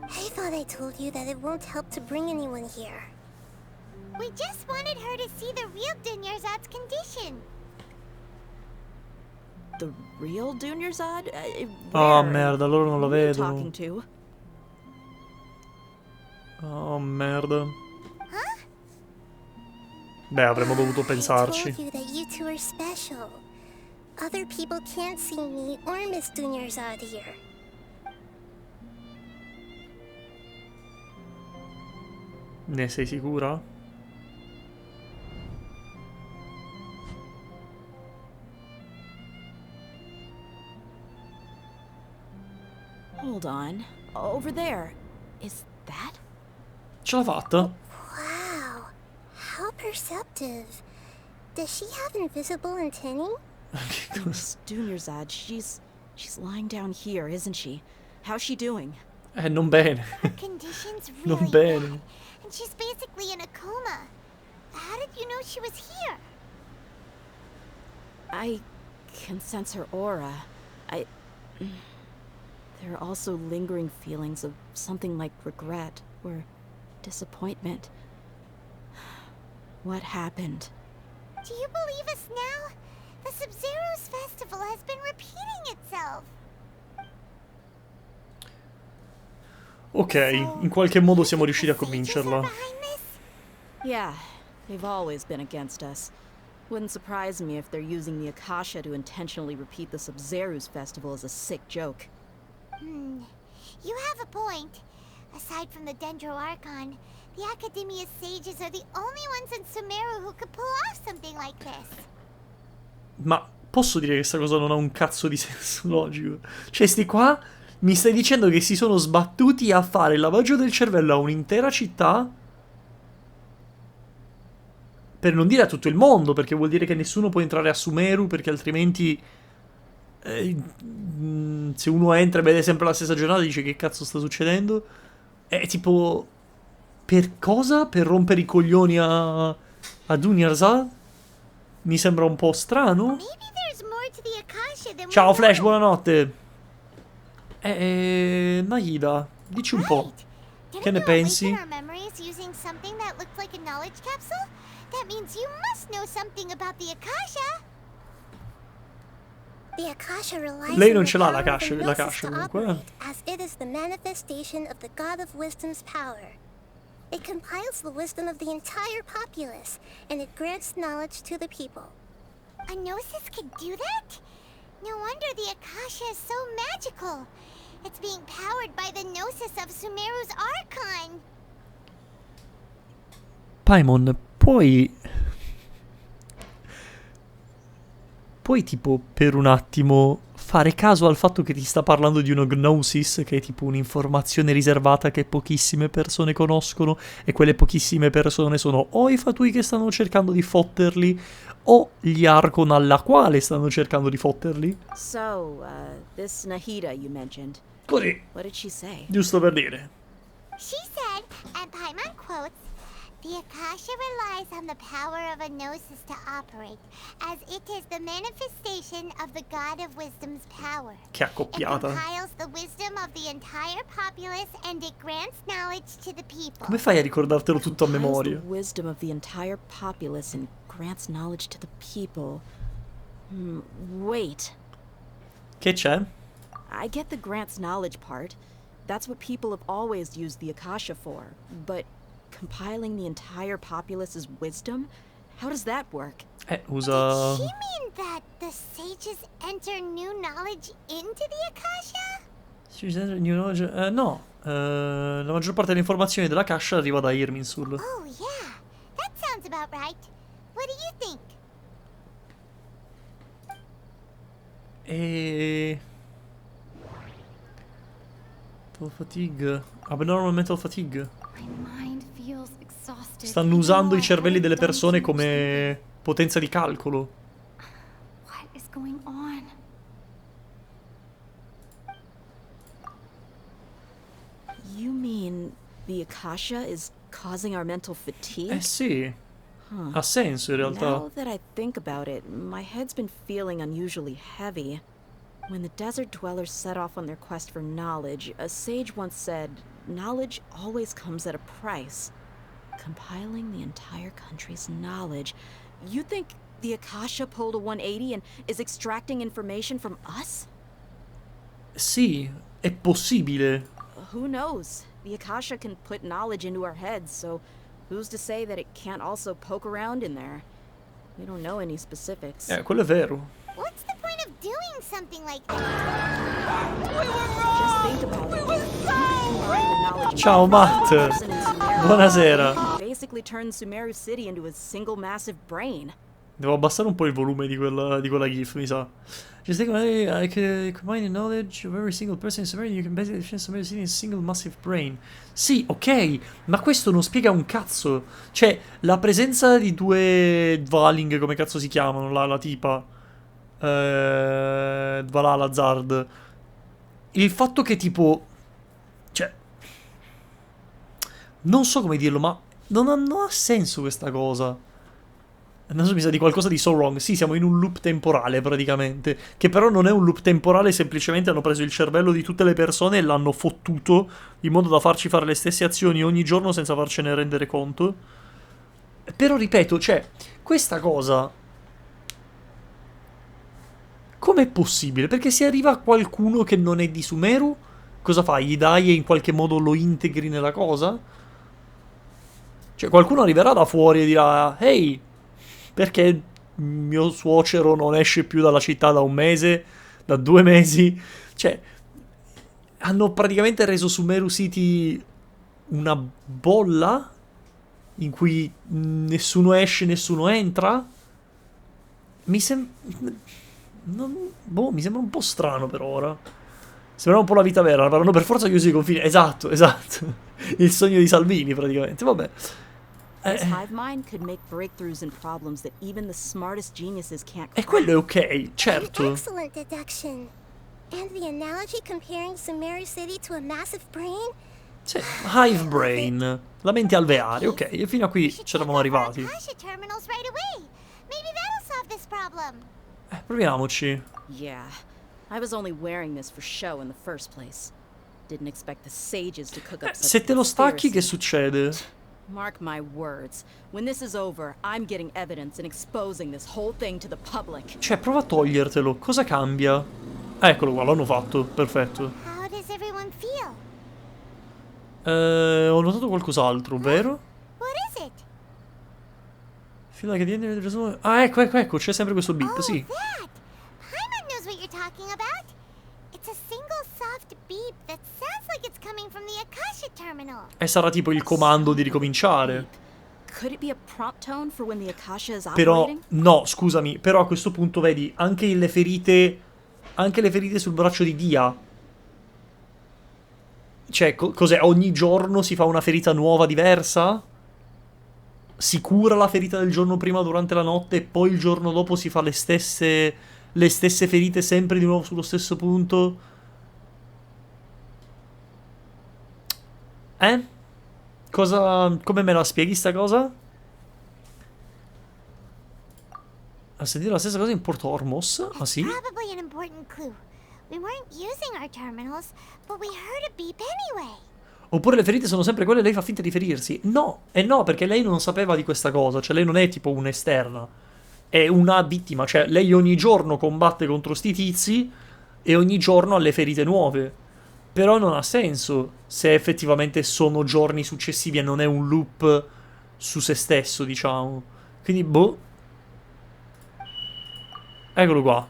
I thought I told you that it won't help to bring anyone here. We just wanted her to see the real Dunyarzad's condition. The real Dunyarzad? Oh merda, loro non lo Who are you vedono. talking to? Oh merda. Beh, avremmo dovuto I pensarci. told you that you two are special. Other people can't see me or Miss Dunyarzad here. Ne sei sicura? Hold on. Over there. Is that? Ce l'ha fatta? Wow, how perceptive. Does she have invisible antennae? Miss Dunyarzad, she's lying down here, isn't she? How's she doing? Non bene. Her condition's Non really bene. bad, and she's basically in a coma. How did you know she was here? I can sense her aura. There are also lingering feelings of something like regret or disappointment. What happened? Do you believe us now? The Sub-Zero's festival has been repeating itself. Ok, in qualche modo siamo riusciti a convincerla. Yeah, they've always been against us. Wouldn't surprise me if they're using the Akasha to intentionally repeat the Sub-Zero's festival as a sick joke. You have a point. Aside from the Dendro Archon, the Academia's sages are the only ones in Sumeru who could pull off something like this. Ma posso dire che sta cosa non ha un cazzo di senso logico? Cioè, sti qua mi stai dicendo che si sono sbattuti a fare il lavaggio del cervello a un'intera città? Per non dire a tutto il mondo, perché vuol dire che nessuno può entrare a Sumeru, perché altrimenti... se uno entra e vede sempre la stessa giornata dice che cazzo sta succedendo. È tipo... Per cosa? Per rompere i coglioni a Dunyarzad? Mi sembra un po' strano. Ciao Flash, buonanotte. Nahida, dici un po'. Che ne pensi? Our memories using something that looked like a knowledge capsule? That means you must know something about the Akasha. The Akasha relies Lei on non the ce l'ha power la of the Akasha Gnosis to comunque. operate, as it is the manifestation of the God of Wisdom's power. It compiles the wisdom of the entire populace, and it grants knowledge to the people. A Gnosis could do that? No wonder the Akasha is so magical. It's being powered by the Gnosis of Sumeru's Archon. Paimon, puoi tipo per un attimo fare caso al fatto che ti sta parlando di uno gnosis, che è tipo un'informazione riservata che pochissime persone conoscono, e quelle pochissime persone sono o i fatui che stanno cercando di fotterli, o gli Archon alla quale stanno cercando di fotterli. So, this Nahida you mentioned. Così. What did she say? Giusto per dire. She said, and Paimon quotes, "The Akasha relies on the power of a gnosis to operate, as it is the manifestation of the God of Wisdom's power. Che It accoppiata. compiles the wisdom of the entire populace and it grants knowledge to the people." Come fai a ricordartelo tutto a memoria? The wisdom of the entire populace and grants knowledge to the people. Wait. Che c'è? I get the grants knowledge part. That's what people have always used the Akasha for. But compiling the entire populace's wisdom? How does that work? Usa... She mean that the sages enter new knowledge into the Akasha? No. La maggior parte delle informazioni della cache arriva da Irminsul. Oh yeah, that sounds about right. What do you think? E... Fatigue. Abnormal mental fatigue. Stanno usando i cervelli delle persone come potenza di calcolo. What is going on? You mean the Akasha is causing our mental fatigue? Sì. Ha senso in realtà. Now that I think about it, my head's been feeling unusually heavy. When the desert dwellers set off on their quest for knowledge, a sage once said, "Knowledge always comes at a price." Compiling the entire country's knowledge. You think the Akasha pulled a 180 and is extracting information from us? Sì, è possibile. Who knows? The Akasha can put knowledge into our heads, so who's to say that it can't also poke around in there? We don't know any specifics. Quello è vero. What's the point of doing something like that? Just think about it. Ciao Matt. Buonasera. Basically turned Sumeru City into a single massive brain. Devo abbassare un po' il volume di quella gif, mi sa. Just think about it, I could combine the knowledge of every single person in Sumeru, you can basically define Sumeru City in a single massive brain. Sì, ok, ma questo non spiega un cazzo. Cioè, la presenza di due Dvaling, come cazzo si chiamano, la tipa, Dvalala Zard, il fatto che tipo, cioè, non so come dirlo, ma non ha senso questa cosa. Adesso mi sa di qualcosa di so wrong. Sì, siamo in un loop temporale praticamente, che però non è un loop temporale, semplicemente hanno preso il cervello di tutte le persone e l'hanno fottuto in modo da farci fare le stesse azioni ogni giorno senza farcene rendere conto. Però ripeto, cioè, questa cosa com'è possibile? Perché se arriva qualcuno che non è di Sumeru, cosa fai? Gli dai e in qualche modo lo integri nella cosa? Cioè, qualcuno arriverà da fuori e dirà: "Ehi, perché mio suocero non esce più dalla città da un mese, da 2 mesi?" Cioè, hanno praticamente reso Sumeru City una bolla in cui nessuno esce, nessuno entra. Mi sembra un po' strano per ora. Sembra un po' la vita vera, avranno per forza chiuso i confini. Esatto. Il sogno di Salvini praticamente, vabbè. This hive mind could make breakthroughs in problems that even the smartest geniuses can't crack. E quello è ok, certo. An excellent deduction. And the analogy comparing Sumeru City to a massive brain? Sì, hive brain, la mente alveare, ok, e fino a qui c'eravamo arrivati. Terminals right away. Maybe that'll solve this problem. Proviamoci. Yeah, I was only wearing this for show in the first place. Didn't expect the sages to cook up such Se te lo stacchi, che succede? Mark my words. When this is over, I'm getting evidence and exposing this whole thing to the public. Cioè, prova a togliertelo, cosa cambia? Eccolo qua, l'hanno fatto, perfetto. How does everyone feel? Ho notato qualcos'altro, vero? What is it? Feel like at the end of the result... Ah, ecco, c'è sempre questo beep, sì. That! Paimon knows what you're talking about. It's a single soft beep that sounds like it's coming from the Akasha terminal. E sarà tipo il comando di ricominciare. Could it be a prompt tone for when the Akasha is Però, operating? no, scusami, però a questo punto vedi, anche le ferite Anche le ferite sul braccio di Dia. Cioè, cos'è? Ogni giorno si fa una ferita nuova diversa? Si cura la ferita del giorno prima durante la notte e poi il giorno dopo si fa le stesse ferite sempre di nuovo sullo stesso punto? Come me la spieghi sta cosa? Ha sentito la stessa cosa in Porto Ormos? Ah sì? Probably an important clue. We weren't using our terminals, but we heard a beep anyway. Oppure le ferite sono sempre quelle e lei fa finta di ferirsi? No, e no, perché lei non sapeva di questa cosa. Cioè lei non è tipo un'esterna. È una vittima. Cioè lei ogni giorno combatte contro sti tizi e ogni giorno ha le ferite nuove. Però non ha senso se effettivamente sono giorni successivi e non è un loop su se stesso, diciamo. Quindi, boh. Eccolo qua.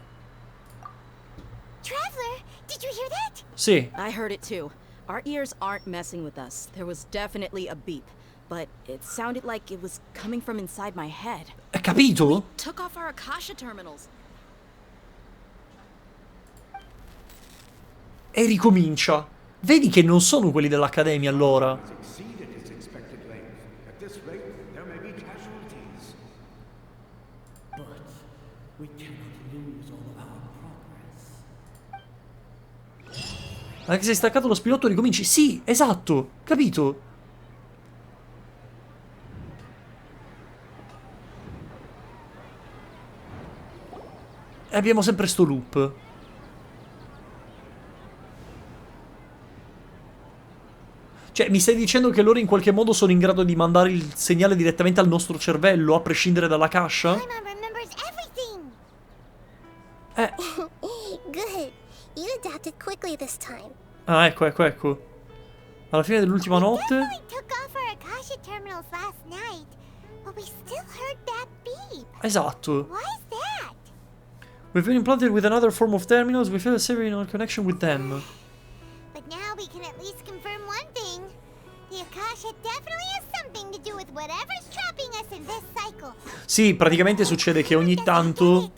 Traveler, did you hear that? Sì. I heard it too. Our ears aren't messing with us. There was definitely a beep, but it sounded like it was coming from inside my head. Hai capito? We took off our Akasha terminals. E ricomincia. Vedi che non sono quelli dell'Accademia allora. Anche se hai staccato lo spinotto ricominci. Sì, esatto, capito. E abbiamo sempre sto loop. Cioè, mi stai dicendo che loro in qualche modo sono in grado di mandare il segnale direttamente al nostro cervello, a prescindere dalla cascia? Good. You adapted quickly this time. Ah, ecco, ecco, ecco. Alla fine dell'ultima notte. We took off our Akasha terminals last night, but we still heard that beep. Esatto. Why is that? We've been implanted with another form of terminals. We feel a severe in our connection with them. But now we can at least confirm one thing. The Akasha definitely has something to do with whatever's trapping us in this cycle. Sì, praticamente succede che ogni tanto...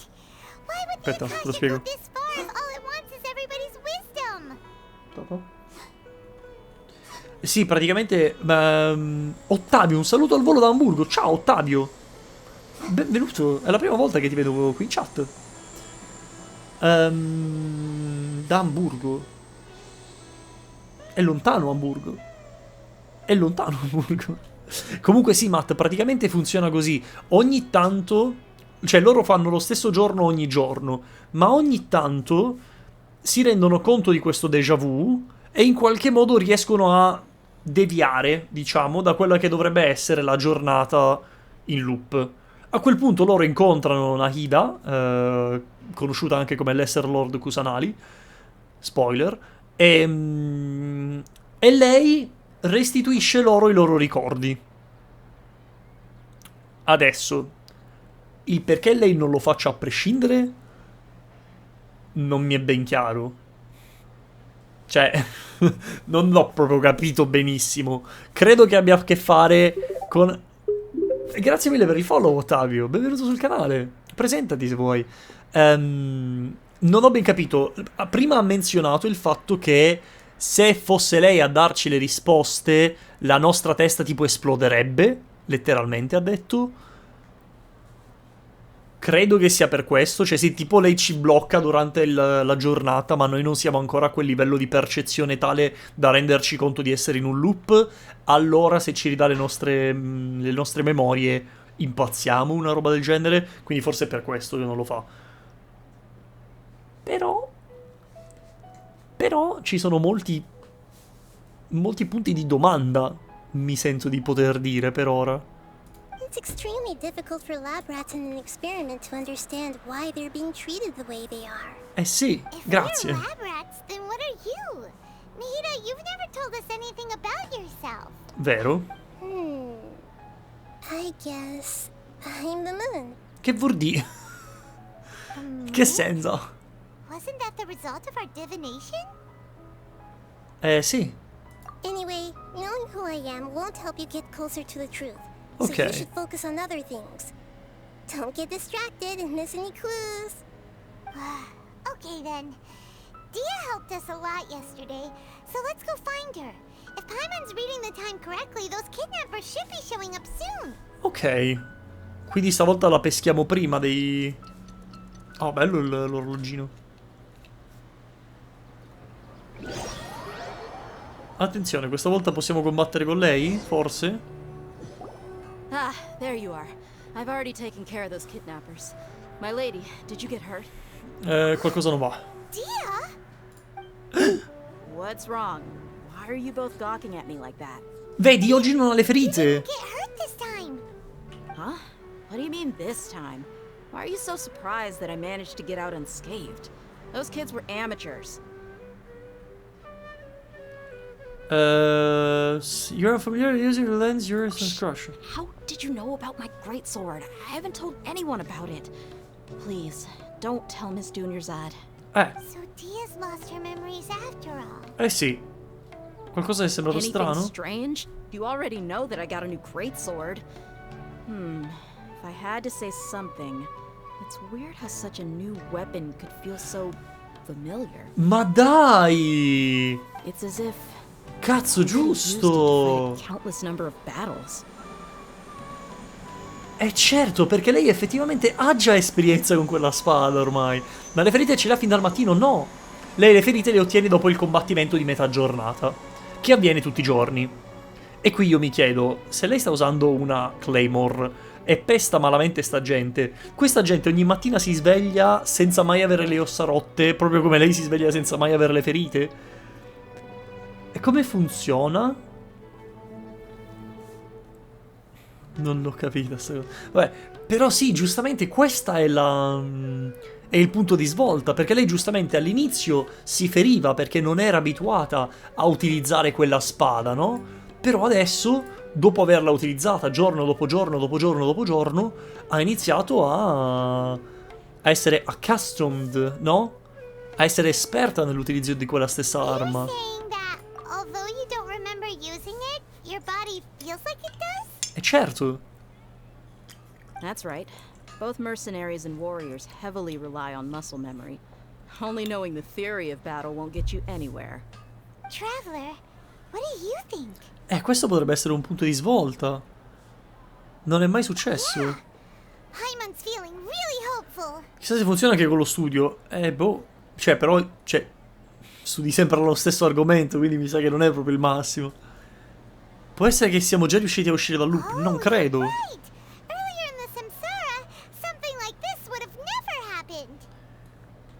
Aspetta, te lo spiego. This far if all it wants is everybody's wisdom. Sì, praticamente... Ottavio, un saluto al volo da Amburgo. Ciao, Ottavio. Benvenuto. È la prima volta che ti vedo qui in chat. Da Amburgo. È lontano Amburgo. È lontano Amburgo. Comunque sì, Matt, praticamente funziona così. Ogni tanto... Cioè, loro fanno lo stesso giorno ogni giorno, ma ogni tanto si rendono conto di questo déjà vu e in qualche modo riescono a deviare, diciamo, da quella che dovrebbe essere la giornata in loop. A quel punto loro incontrano Nahida, conosciuta anche come Lesser Lord Kusanali, spoiler, e lei restituisce loro i loro ricordi. Adesso, il perché lei non lo faccia a prescindere non mi è ben chiaro. Cioè, non l'ho proprio capito benissimo. Credo che abbia a che fare con... Grazie mille per il follow, Ottavio. Benvenuto sul canale. Presentati se vuoi. Non ho ben capito. Prima ha menzionato il fatto che se fosse lei a darci le risposte, la nostra testa tipo esploderebbe. Letteralmente ha detto. Credo che sia per questo, cioè sì, tipo lei ci blocca durante la giornata, ma noi non siamo ancora a quel livello di percezione tale da renderci conto di essere in un loop, allora se ci ridà le nostre memorie impazziamo, una roba del genere, quindi forse è per questo che non lo fa. Però ci sono molti punti di domanda, mi sento di poter dire per ora. It's extremely difficult for lab rats in an experiment to understand why they're being treated the way they are. Eh sì, grazie. If we're lab rats, then what are you? Nahida, you've never told us anything about yourself. Vero? I guess I'm the moon. Che vuol dire? Che senso? Wasn't that the result of our divination? Sì. Anyway, knowing who I am won't help you get closer to the truth. Okay. So you should focus on other things. Don't get distracted and miss any clues. Okay then. Dia helped us a lot yesterday, so let's go find her. If Paimon's reading the time correctly, those kidnappers should be showing up soon. Ok. Quindi stavolta la peschiamo prima dei... Oh, bello l'orologino. Attenzione, questa volta possiamo combattere con lei? Forse? Ah, there you are. I've already taken care of those kidnappers. My lady, did you get hurt? Qualcosa non va. Dia? What's wrong? Why are you both gawking at me like that? Vedi, oggi non ha le ferite. Get hurt this time. Huh? What do you mean this time? Why are you so surprised that I managed to get out unscathed? Those kids were amateurs. You're familiar using the lens, you're a crush. How did you know about my greatsword? I haven't told anyone about it. Please, don't tell Miss Dunyarzad. So Dia's lost her memories after all. Sì. Qualcosa è sembrato strano? Strange? You already know that I got a new greatsword. If I had to say something, it's weird how such a new weapon could feel so familiar. Ma dai! It's as if cazzo, giusto! Countless number of battles. Certo, perché lei effettivamente ha già esperienza con quella spada ormai. Ma le ferite ce le ha fin dal mattino? No. Lei le ferite le ottiene dopo il combattimento di metà giornata, che avviene tutti i giorni. E qui io mi chiedo, se lei sta usando una Claymore e pesta malamente sta gente, questa gente ogni mattina si sveglia senza mai avere le ossa rotte, proprio come lei si sveglia senza mai avere le ferite? E come funziona? Non l'ho capita sta cosa. Vabbè, però sì, giustamente questa è è il punto di svolta, perché lei giustamente all'inizio si feriva perché non era abituata a utilizzare quella spada, no? Però adesso, dopo averla utilizzata giorno dopo giorno dopo giorno dopo giorno, ha iniziato a essere accustomed, no? A essere esperta nell'utilizzo di quella stessa arma. Although you don't remember using it, your body feels like it does? Certo. That's right. Both mercenaries and warriors heavily rely on muscle memory. Only knowing the theory of battle won't get you anywhere. Traveler, what do you think? Questo potrebbe essere un punto di svolta. Non è mai successo. Paimon's feeling really hopeful. Chissà se funziona anche con lo studio. Boh. Cioè, però, studi sempre lo stesso argomento, quindi mi sa che non è proprio il massimo. Può essere che siamo già riusciti a uscire dal loop? Non credo.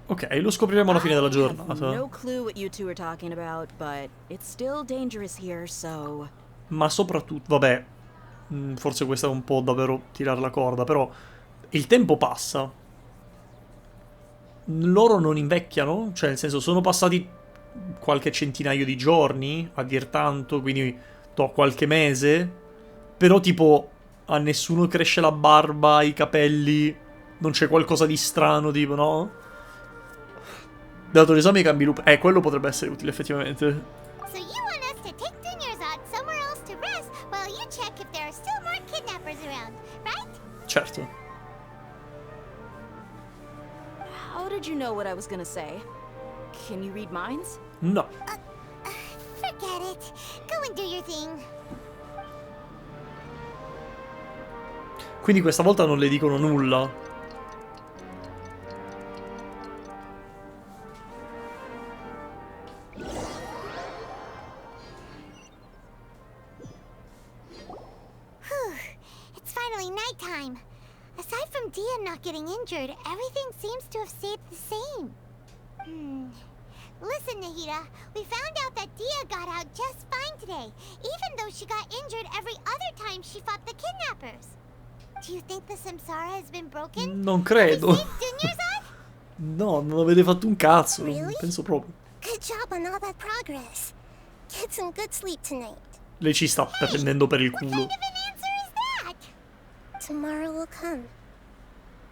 Ok, lo scopriremo alla fine della giornata. No clue what you two are talking about, but it's still dangerous here, so... Ma soprattutto, vabbè, forse questa è un po' davvero tirare la corda, però il tempo passa. Loro non invecchiano, cioè nel senso sono passati qualche centinaio di giorni, a dir tanto, quindi qualche mese, però tipo a nessuno cresce la barba, i capelli, non c'è qualcosa di strano, tipo, no? Dato l'esame cambi loop, quello potrebbe essere utile effettivamente. So you want us to take Dunyarzad somewhere else to rest while you check if there are still more kidnappers around, right? Certo. How did you know what I was gonna say? Can you read minds? No. Forget it. Go and do your thing. Quindi questa volta non le dicono nulla. It's finally nighttime. Aside from Dia not getting injured, everything seems to have stayed the same. Listen, Nahida, we found out that Dia got out just fine today, even though she got injured every other time she fought the kidnappers. Do you think the Samsara has been broken? Non credo. No, non avete fatto un cazzo. Really? Penso proprio. Good job on all that progress. Get some good sleep tonight. Lei ci sta prendendo per il culo. Tomorrow will come.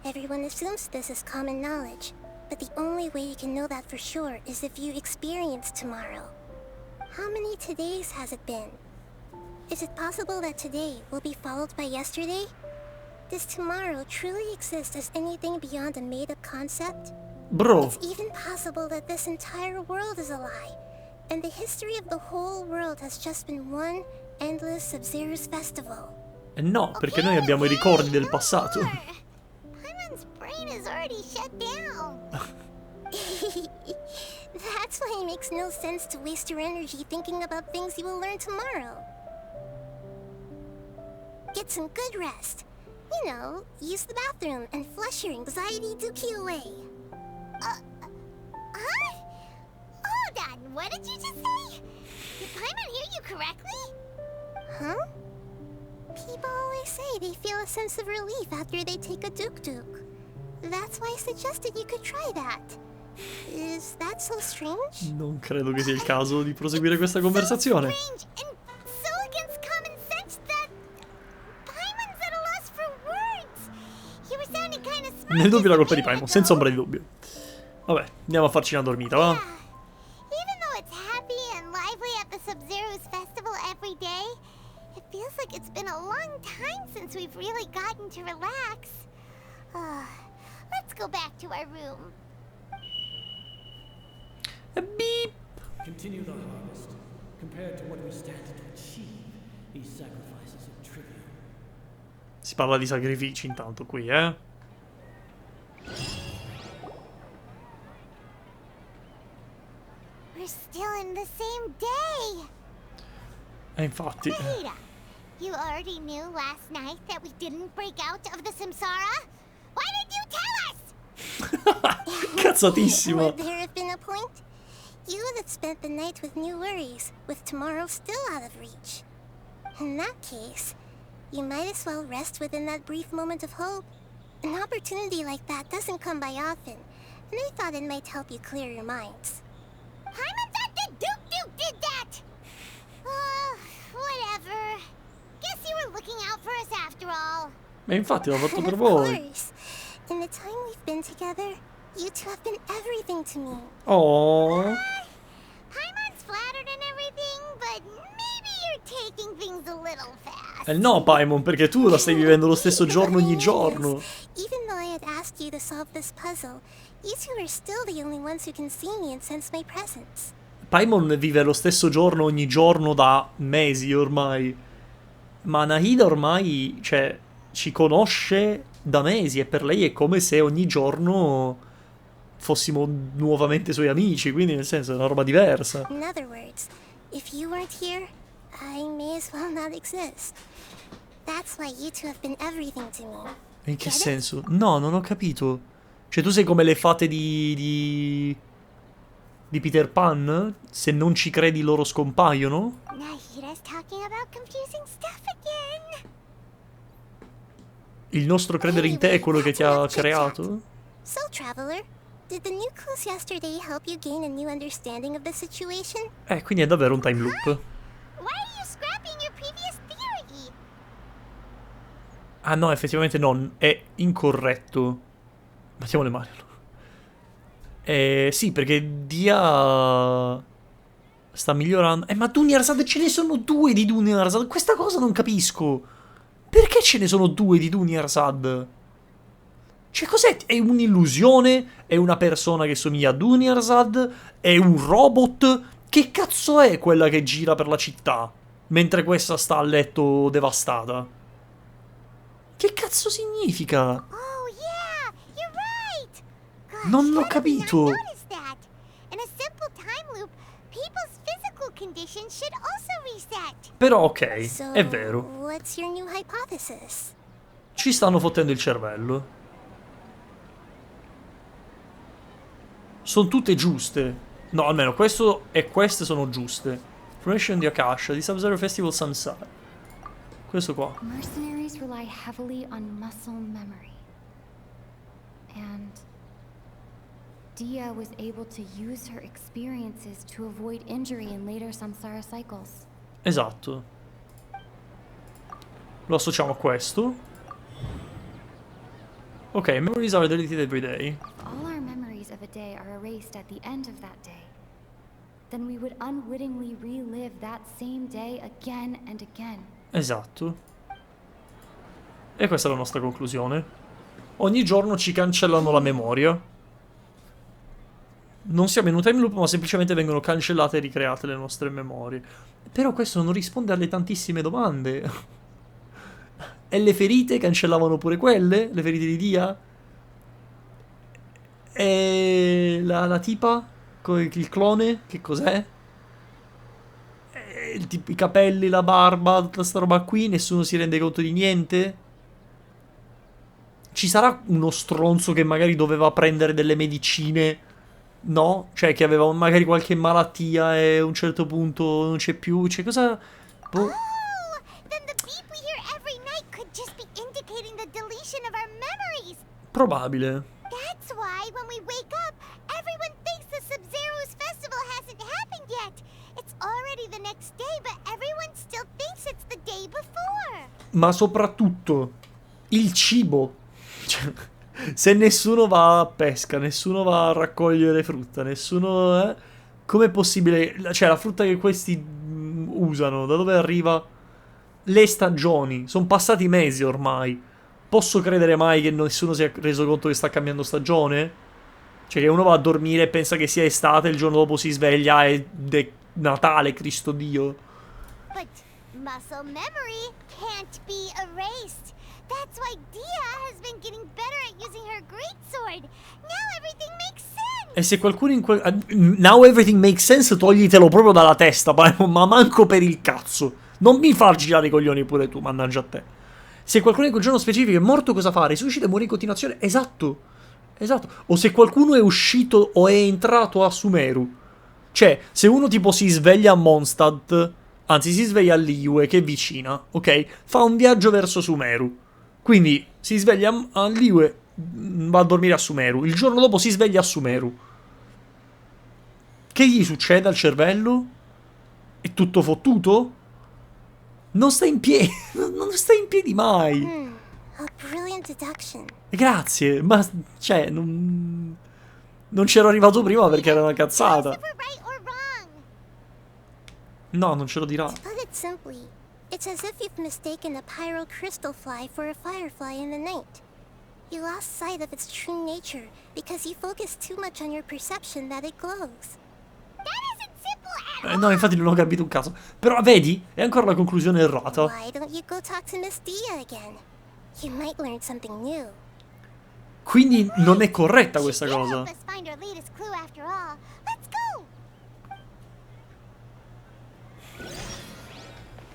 Everyone assumes this is common knowledge, but the only way you can know that for sure is if you experience tomorrow. How many todays has it been? Is it possible that today will be followed by yesterday? Does tomorrow truly exist as anything beyond a made-up concept? Bro. It's even possible that this entire world is a lie, and the history of the whole world has just been one endless Sub-Zero's festival. No, perché noi abbiamo i ricordi del passato. Paimon's brain is already shut down. That's why it makes no sense to waste your energy thinking about things you will learn tomorrow. Get some good rest. You know, use the bathroom and flush your anxiety dookie away. Huh? Hold on, what did you just say? Did Paimon hear you correctly? Huh? People always say they feel a sense of relief after they take a duk-duk. That's why I suggested you could try that. Is that so strange? Non credo che sia il caso di proseguire questa conversazione. So against common sense that Paimon's at a loss for words. You were sounding kind of smart. Nel dubbio la colpa di Paimon, senza ombra di dubbio. Vabbè, andiamo a farci una dormita, va? Even though it's happy and lively at the Sub-Zero's festival every day, it feels like it's been a long time since we've really gotten to relax. Let's go back to our room. Beep. Continue the harvest. Compared to what we stand to achieve, these sacrifices are trivial. Si parla di sacrifici intanto qui, eh? We're still in the same day. Infatti. Nahida, you already knew last night that we didn't break out of the Samsara? Why did you tell us? Cazzatissima. Would there have been a point? You would have spent the night with new worries, with tomorrow still out of reach. In that case, you might as well rest within that brief moment of hope. An opportunity like that doesn't come by often, and I thought it might help you clear your minds. Paimon thought the Duke did that! Whatever. Guess you were looking out for us after all. Ma infatti l'ho fatto per Of voi. course. In the time we've been together, you two have been everything to me. Oh. Paimon's flattered and everything, but maybe you're taking things a little fast. No, Paimon, perché tu la stai vivendo lo stesso giorno ogni giorno. Even though I had asked you to solve this puzzle, you two are still the only ones who can see me and sense my presence. Paimon vive lo stesso giorno ogni giorno da mesi ormai. Ma Nahida ormai, cioè, ci conosce da mesi e per lei è come se ogni giorno fossimo nuovamente suoi amici, quindi nel senso è una roba diversa. In other words, if you weren't here, I may as well not exist. That's why you two have been everything to me. In che senso? No, non ho capito. Cioè tu sei come le fate di Peter Pan? Se non ci credi loro scompaiono? Nahida's talking about confusing stuff again. Il nostro credere in te è quello che ti ha creato? So, Traveler, did the new clues yesterday help you gain a new understanding of the situation? Quindi è davvero un time loop. Why are you scrapping your previous theory? Ah no, effettivamente no, è incorretto. Mettiamo le mani. Sì, perché Dia sta migliorando. Ma Dunyarzad ce ne sono due di Dunyarzad. Questa cosa non capisco. Perché ce ne sono due di Dunyarzad? Cioè, cos'è? È un'illusione? È una persona che somiglia a Dunyarzad? È un robot? Che cazzo è quella che gira per la città? Mentre questa sta a letto devastata? Che cazzo significa? Oh yeah, you're right. Gosh, Non l'ho how did capito. we not notice that? In a simple time loop, people's physical conditions should also reset. Però ok, So, è vero. what's your new hypothesis? Ci stanno fottendo il cervello. Sono tutte giuste. No, almeno questo e queste sono giuste. Formation di Akasha, di Sub-Zero Festival Samsara. Questo qua. Mercenaries rely heavily on muscle memory. And Dia was able to use her experiences to avoid injury in later Samsara cycles. Esatto. Lo associamo a questo. Ok, memories are deleted every day. All our memories of a day are erased at the end of that day. Then we would unwittingly relive that same day again and again. Esatto. E questa è la nostra conclusione. Ogni giorno ci cancellano la memoria. Non siamo in un time loop, ma semplicemente vengono cancellate e ricreate le nostre memorie. Però questo non risponde alle tantissime domande. E le ferite cancellavano pure quelle? Le ferite di Dia? E la tipa? Il clone? Che cos'è? I capelli, la barba, tutta sta roba qui, nessuno si rende conto di niente? Ci sarà uno stronzo che magari doveva prendere delle medicine, no? Cioè che aveva magari qualche malattia e a un certo punto non c'è più, cioè cosa... Boh. Probabile. That's why when we wake up, everyone thinks the Sub-Zero's festival hasn't happened yet. It's already the next day, but everyone still thinks it's the day before. Ma soprattutto il cibo. Cioè, se nessuno va a pesca, nessuno va a raccogliere frutta, nessuno... com'è possibile? Cioè, la frutta che questi usano, da dove arriva? Le stagioni. Sono passati mesi ormai. Posso credere mai che nessuno si è reso conto che sta cambiando stagione? Cioè che uno va a dormire e pensa che sia estate, il giorno dopo si sveglia ed è Natale, Cristo Dio. But muscle memory can't be erased. That's why Dia has been getting better at using her greatsword. Now everything makes sense. E se qualcuno in Now everything makes sense, toglitelo proprio dalla testa, ma manco per il cazzo. Non mi far girare i coglioni pure tu, mannaggia a te. Se qualcuno in quel giorno specifico è morto, cosa fa? Risuscita e muore in continuazione? Esatto. Esatto. O se qualcuno è uscito o è entrato a Sumeru. Cioè, se uno tipo si sveglia a Mondstadt, anzi si sveglia a Liyue, che è vicina, ok? Fa un viaggio verso Sumeru. Quindi si sveglia a Liyue, va a dormire a Sumeru. Il giorno dopo si sveglia a Sumeru. Che gli succede al cervello? È tutto fottuto? Non sta in piedi, non sta in piedi mai. A brilliant deduction. Grazie, ma cioè non c'ero arrivato prima perché era una cazzata. No, non ce lo dirà. To put it simply, it's as if you've mistaken a pyro crystal fly for a firefly in the night. You lost sight of its true nature because you focused too much on your perception that it glows. No, infatti non ho capito un caso. Però vedi, è ancora la conclusione errata. Why don't you go talk to Miss Dia again? You might learn something new. Quindi non è corretta questa cosa. Let's find our latest clue after all. Let's go.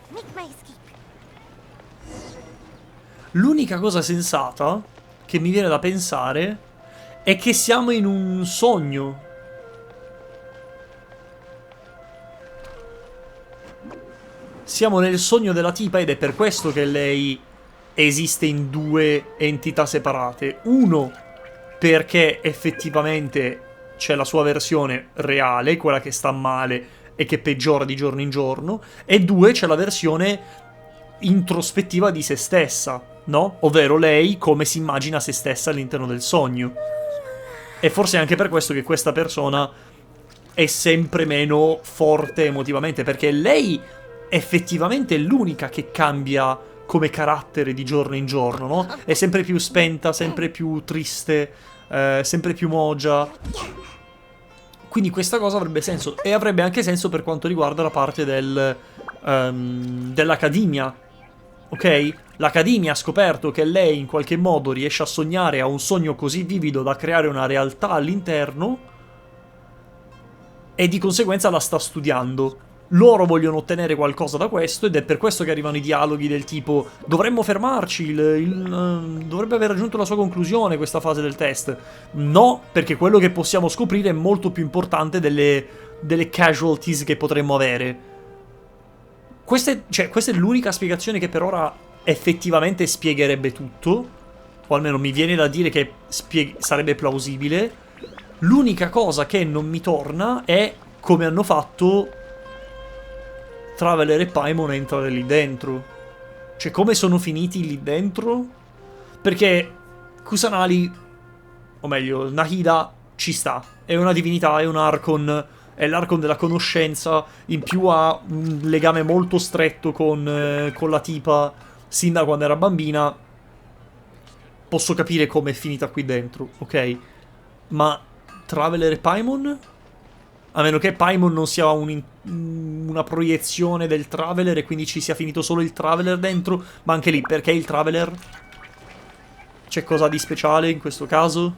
Make my escape. L'unica cosa sensata che mi viene da pensare è che siamo in un sogno. Siamo nel sogno della tipa ed è per questo che lei esiste in due entità separate. Uno, perché effettivamente c'è la sua versione reale, quella che sta male e che peggiora di giorno in giorno. E due, c'è la versione introspettiva di se stessa, no? Ovvero lei come si immagina se stessa all'interno del sogno. E forse è anche per questo che questa persona è sempre meno forte emotivamente, perché lei effettivamente è l'unica che cambia come carattere di giorno in giorno, no? È sempre più spenta, sempre più triste, sempre più mogia. Quindi questa cosa avrebbe senso. E avrebbe anche senso per quanto riguarda la parte dell'Accademia. Ok? L'Accademia ha scoperto che lei in qualche modo riesce a sognare, ha un sogno così vivido da creare una realtà all'interno e di conseguenza la sta studiando. Loro vogliono ottenere qualcosa da questo ed è per questo che arrivano i dialoghi del tipo dovremmo fermarci, dovrebbe aver raggiunto la sua conclusione questa fase del test. No, perché quello che possiamo scoprire è molto più importante delle casualties che potremmo avere. Questa è l'unica spiegazione che per ora effettivamente spiegherebbe tutto, o almeno mi viene da dire che sarebbe plausibile. L'unica cosa che non mi torna è come hanno fatto Traveler e Paimon a entrare lì dentro. Cioè, come sono finiti lì dentro? Perché Kusanali, o meglio, Nahida ci sta. È una divinità, è un Archon, è l'Archon della conoscenza. In più ha un legame molto stretto con la tipa sin da quando era bambina. Posso capire come è finita qui dentro, ok? Ma Traveler e Paimon? A meno che Paimon non sia una proiezione del Traveler e quindi ci sia finito solo il Traveler dentro. Ma anche lì, perché il Traveler? C'è cosa di speciale in questo caso?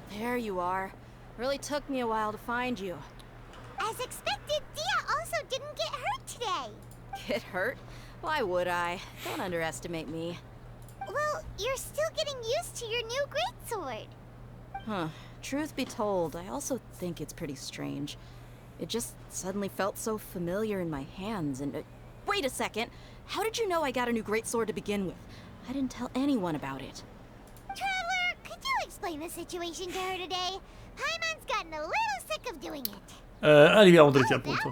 There you are. Really took me a while to find you. As expected, Dia also didn't get hurt today. Get hurt? Why would I? Don't underestimate me. Well, you're still getting used to your new greatsword. Huh. Truth be told, I also think it's pretty strange. It just suddenly felt so familiar in my hands and... wait a second! How did you know I got a new greatsword to begin with? I didn't tell anyone about it. Traveler, could you explain the situation to her today? Paimon's gotten a little sick of doing it. Arriviamo dritti al punto.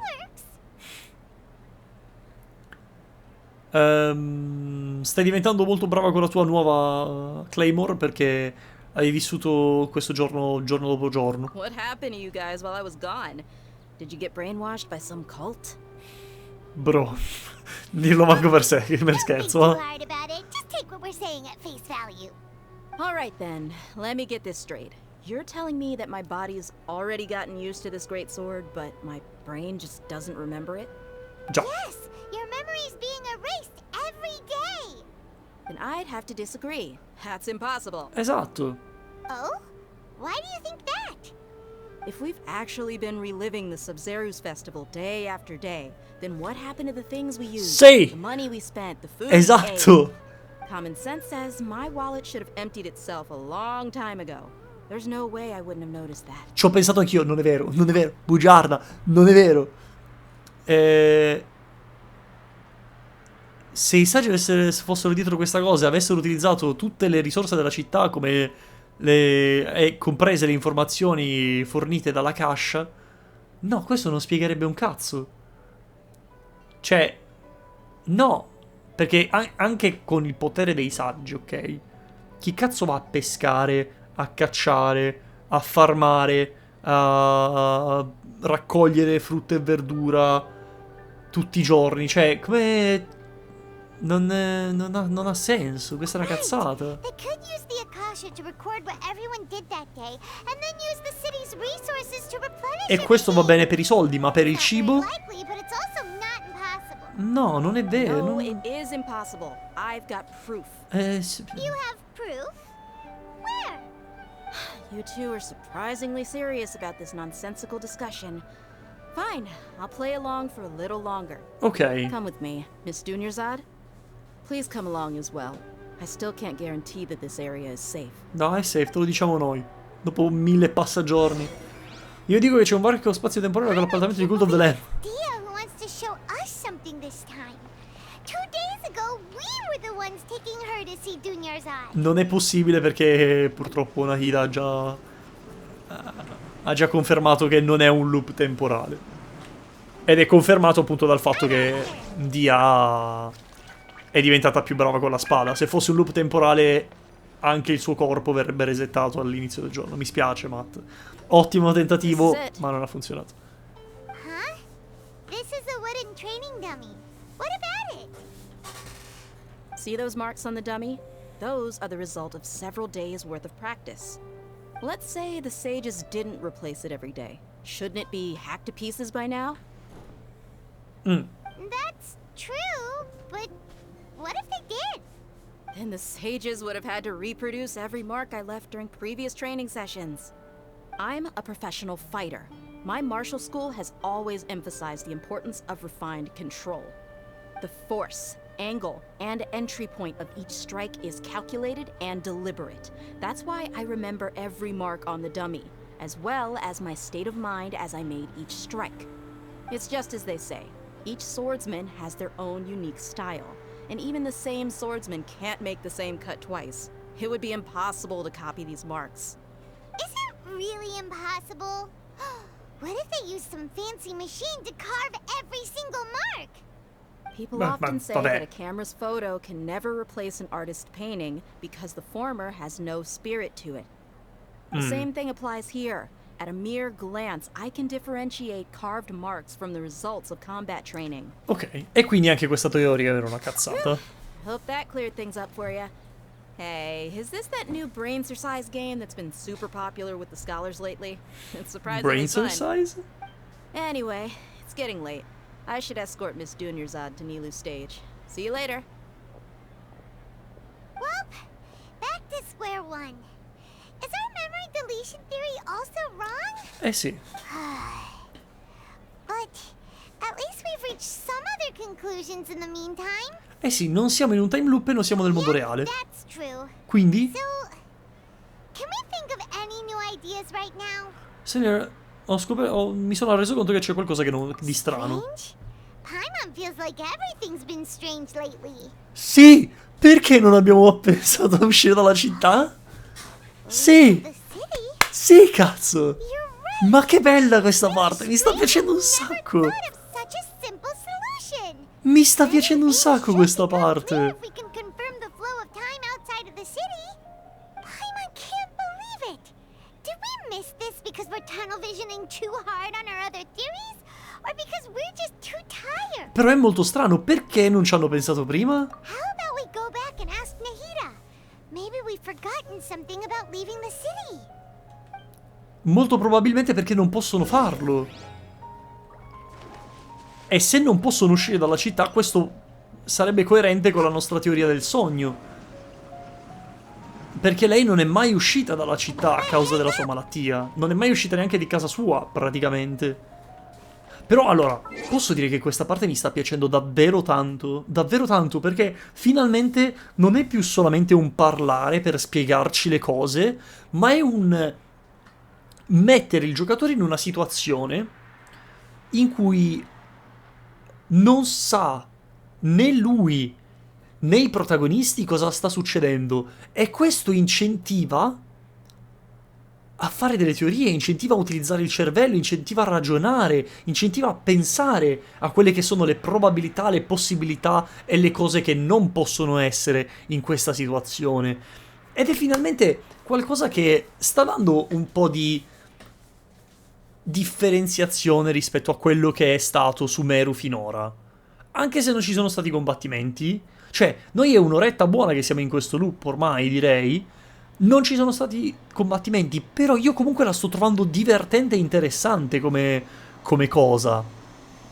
Stai diventando molto brava con la tua nuova Claymore perché hai vissuto questo giorno dopo giorno. What happened to you guys while I was gone? Did you get brainwashed by some cult? Bro, dirlo manco per sé, per scherzo. Hard about it. Just take what we're saying at face value. All right then, let me get this straight. You're telling me that my body's already gotten used to this greatsword, but my brain just doesn't remember it? Già. Yes, your memory's being erased every day. Then I'd have to disagree. That's impossible. Esatto. Oh? Why do you think that? If we've actually been reliving the Sub-Zeru's festival day after day, then what happened to the things we used? Sì. The money we spent, the food Esatto. we ate? Common sense says my wallet should have emptied itself a long time ago. There's no way I wouldn't have noticed that. Ci ho pensato anch'io, non è vero, non è vero. Bugiarda, non è vero. Se i saggi fossero dietro questa cosa e avessero utilizzato tutte le risorse della città come comprese le informazioni fornite dalla cache, no, questo non spiegherebbe un cazzo. Cioè, no, perché anche con il potere dei saggi, ok? Chi cazzo va a pescare, a cacciare, a farmare, a raccogliere frutta e verdura tutti i giorni? Cioè, come... Non ha senso, questa è una cazzata. They could use the Akasha to record what everyone did that day, and then use the city's resources to replenish. E questo va bene per i soldi, ma per il cibo? Likely, but it's also not impossible. No, non è vero. No, it is impossible. I've got proof. You have proof? Where? You two are surprisingly serious about this nonsensical discussion. Fine, I'll play along for a little longer. Ok. Come with me, Miss Dunyarzad. Please come along as well. I still can't guarantee that this area is safe. No, è safe, te lo diciamo noi. Dopo 1000 passagiorni. Io dico che c'è un varco spazio-temporale con l'appartamento di Cult of the Lamb. Dia who wants to show us something this time. 2 days ago, we were the ones taking her to see Dunyarzad. Non è possibile perché purtroppo Nahida ha già confermato che non è un loop temporale. Ed è confermato appunto dal fatto che Dia è diventata più brava con la spada. Se fosse un loop temporale anche il suo corpo verrebbe resettato all'inizio del giorno. Mi spiace, Matt. Ottimo tentativo, ma non ha funzionato. Huh? This is a wooden training dummy. What about it? See those marks on the dummy? Those are the result of several days' worth of practice. Let's say the sages didn't replace it every day. Shouldn't it be hacked to pieces by now? That's true, but what if they did? Then the sages would have had to reproduce every mark I left during previous training sessions. I'm a professional fighter. My martial school has always emphasized the importance of refined control. The force, angle, and entry point of each strike is calculated and deliberate. That's why I remember every mark on the dummy, as well as my state of mind as I made each strike. It's just as they say, each swordsman has their own unique style, and even the same swordsman can't make the same cut twice. It would be impossible to copy these marks. Is it really impossible? What if they used some fancy machine to carve every single mark? People often say that a camera's photo can never replace an artist's painting because the former has no spirit to it. The same thing applies here. At a mere glance, I can differentiate carved marks from the results of combat training. Ok, e quindi anche questa teoria era una cazzata. Hope that cleared things up for you. Hey, is this that new brain exercise game that's been super popular with the scholars lately? It's surprisingly Brain fun. exercise? Anyway, it's getting late. I should escort Miss Dunyarzad to Nilu's stage. See you later. Well, back to square one. Is our memory deletion theory also wrong? Eh sì. But at least we've reached some other conclusions in the meantime. Eh sì, non siamo in un time loop e non siamo nel mondo reale. That's true. Quindi? So, can we think of any new ideas right now? Signor, mi sono reso conto che c'è qualcosa di strano. Paimon feels like everything's been strange lately. Sì! Perché non abbiamo pensato a uscire dalla città? Sì! Sì, cazzo! Ma che bella questa parte! Mi sta piacendo un sacco! Mi sta piacendo un sacco questa parte! We can confirm the flow of time outside of the city. Paimon can't believe it. Did we miss this because we're tunnel visioning too hard on our other theories? Or because we're just too tired? Però è molto strano, perché non ci hanno pensato prima? How about we go back and ask Nahida? Maybe we've forgotten something about leaving the city. Molto probabilmente perché non possono farlo. E se non possono uscire dalla città, questo sarebbe coerente con la nostra teoria del sogno. Perché lei non è mai uscita dalla città a causa della sua malattia. Non è mai uscita neanche di casa sua, praticamente. Però allora, posso dire che questa parte mi sta piacendo davvero tanto, perché finalmente non è più solamente un parlare per spiegarci le cose, ma è un mettere il giocatore in una situazione in cui non sa né lui né i protagonisti cosa sta succedendo, e questo incentiva a fare delle teorie, incentiva a utilizzare il cervello, incentiva a ragionare, incentiva a pensare a quelle che sono le probabilità, le possibilità e le cose che non possono essere in questa situazione. Ed è finalmente qualcosa che sta dando un po' di differenziazione rispetto a quello che è stato Sumeru finora. Anche se non ci sono stati combattimenti, cioè noi è un'oretta buona che siamo in questo loop ormai, direi. Non ci sono stati combattimenti, però io comunque la sto trovando divertente e interessante come cosa.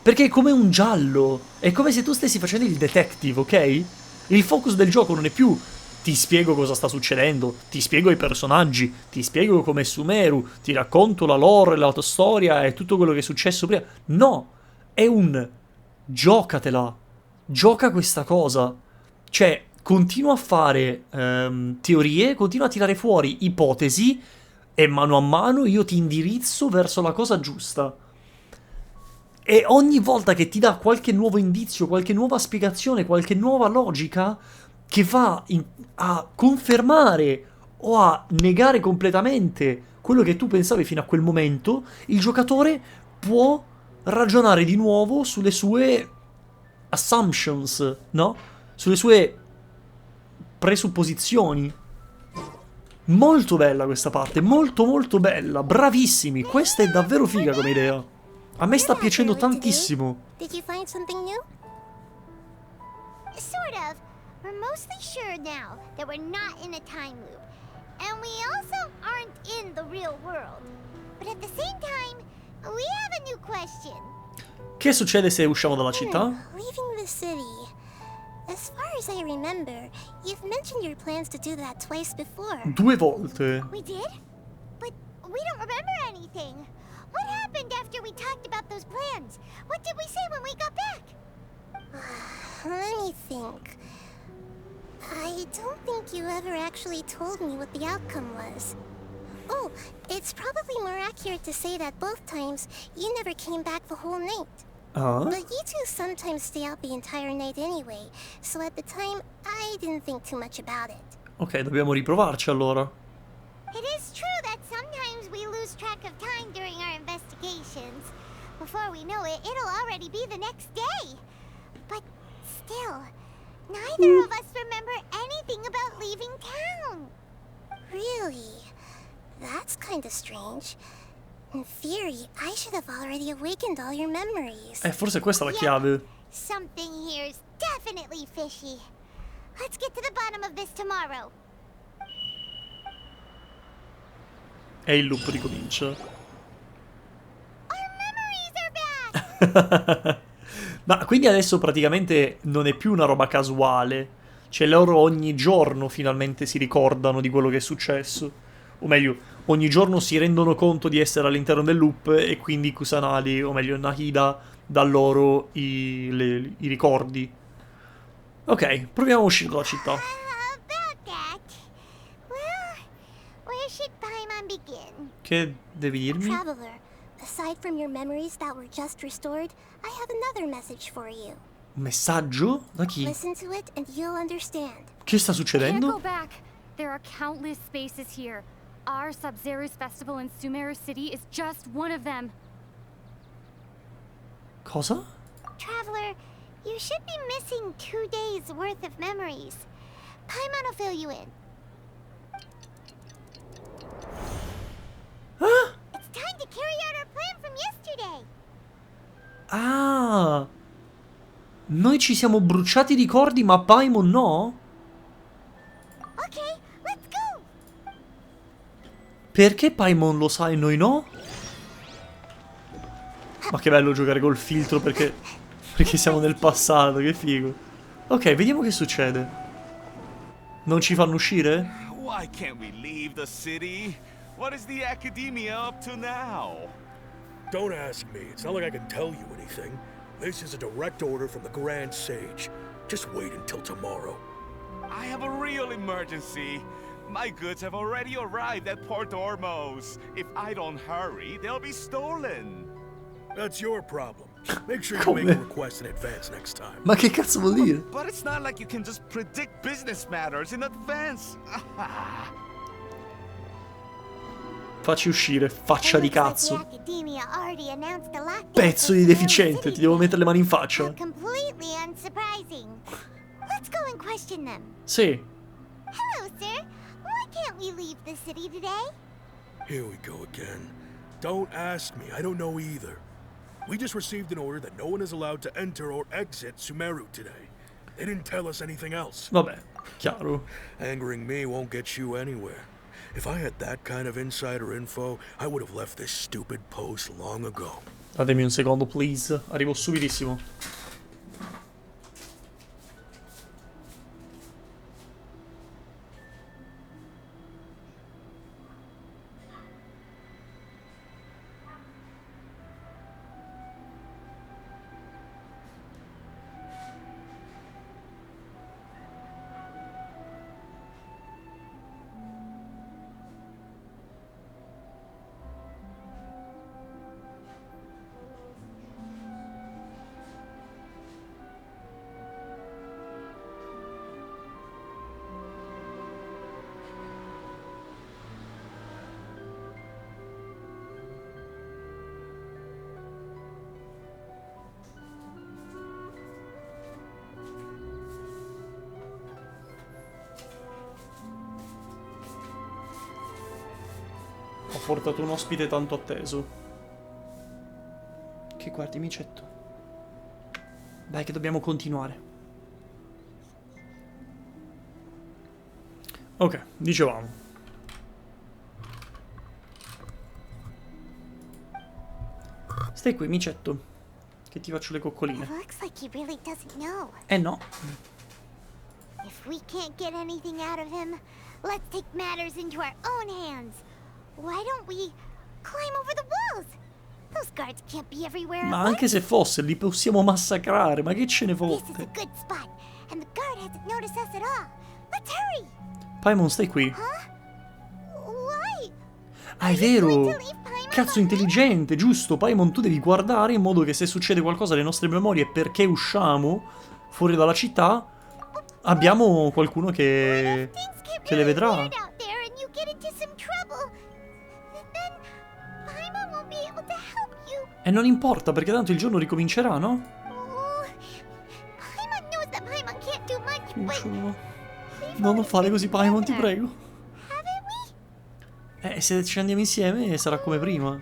Perché è come un giallo, è come se tu stessi facendo il detective, ok? Il focus del gioco non è più ti spiego cosa sta succedendo, ti spiego i personaggi, ti spiego com'è Sumeru, ti racconto la lore, la tua storia e tutto quello che è successo prima. No, è un giocatela, gioca questa cosa. Cioè, continua a fare teorie, continua a tirare fuori ipotesi e mano a mano io ti indirizzo verso la cosa giusta. E ogni volta che ti dà qualche nuovo indizio, qualche nuova spiegazione, qualche nuova logica che va a confermare o a negare completamente quello che tu pensavi fino a quel momento, il giocatore può ragionare di nuovo sulle sue assumptions, no? Sulle sue presupposizioni. Molto bella questa parte, molto molto bella, bravissimi, questa è davvero figa come idea. A me sta piacendo tantissimo. Did you find something new? Sort of. We're mostly sure now that we're not in a time loop. And we also aren't in the real world. But at the same time, we have a new question. Che succede se usciamo dalla città? Leaving the city. As far as I remember, you've mentioned your plans to do that twice before. 2 volte. We did? But we don't remember anything. What happened after we talked about those plans? What did we say when we got back? Let me think. I don't think you ever actually told me what the outcome was. Oh, it's probably more accurate to say that both times you never came back the whole night. But you two sometimes stay out the entire night anyway, so at the time, I didn't think too much about it. Ok, dobbiamo riprovarci allora. It is true that sometimes we lose track of time during our investigations. Before we know it, it'll already be the next day. But still, neither of us remember anything about leaving town. Really? That's kind of strange. In theory, I should have already awakened all your memories. Forse questa è la chiave. Something here's definitely fishy. Let's get to the bottom of this tomorrow. E il loop ricomincia. Ma quindi adesso praticamente non è più una roba casuale. Cioè loro ogni giorno finalmente si ricordano di quello che è successo. O meglio, ogni giorno si rendono conto di essere all'interno del loop e quindi Kusanagi, o meglio Nahida, dà loro i ricordi. Ok, proviamo a uscire dalla città. Che devi dirmi? Traveler, aside from your memories that were just restored, I have another message for you. Un messaggio? Da chi? Listen to it and you'll understand. Che sta Can't go succedendo? back. There are countless spaces here. Our Sub-Zero's festival in Sumeru City is just one of them. Cosa? Traveler, you should be missing 2 days worth of memories. Paimon will fill you in. Ah! It's time to carry out our plan from yesterday. Ah! Noi ci siamo bruciati i ricordi, ma Paimon no? Okay, let's go. Perché Paimon lo sa e noi no? Ma che bello giocare col filtro perché siamo nel passato, che figo. Ok, vediamo che succede. Non ci fanno uscire? Why can't we leave the city? What is the academia up to now? Don't ask me. It's not like I can tell you anything. This is a direct order from the Grand Sage. Just wait until tomorrow. I have a real emergency. My goods have already arrived at Port Ormos. If I don't hurry, they'll be stolen. That's your problem. Make sure you make a request in advance next time. Ma che cazzo vuol dire? But it's not like you can just predict business matters in advance. Facci uscire, faccia di cazzo. Academia already announced a lockdown. Pezzo di deficiente, ti devo mettere le mani in faccia. Completely unsurprising. Let's go and question them. Sì. Hello, sir. Why can't we leave the city today? Here we go again. Don't ask me. I don't know either. We just received an order that no one is allowed to enter or exit Sumeru today. They didn't tell us anything else. Vabbè, chiaro. Angering me won't get you anywhere. If I had that kind of insider info, I would have left this stupid post long ago. Datemi un secondo, please. Arrivo subitissimo. Ho portato un ospite tanto atteso. Che guardi, micetto. Dai, che dobbiamo continuare. Ok, dicevamo. Stai qui, micetto. Che ti faccio le coccoline. Looks like he really doesn't know. No. If we can't get anything out of him, let's take matters into our own hands. Why don't we climb over the walls? Those guards can't be everywhere. Ma anche se fosse, li possiamo massacrare. Ma che ce ne This is a fotte? good spot, and the guard hasn't noticed us at all. Let's hurry. Paimon, stai qui. Why? Ah, è vero. Cazzo intelligente, giusto. Paimon, tu devi guardare in modo che se succede qualcosa alle nostre memorie perché usciamo fuori dalla città, abbiamo qualcuno che le vedrà. Out there and you get into some trouble. Then Paimon won't be able to help you. E non importa, perché tanto il giorno ricomincerà, no? Paimon knows that Paimon can't do much, but Non fare così, Paimon, ti prego. Se ci andiamo insieme sarà come prima.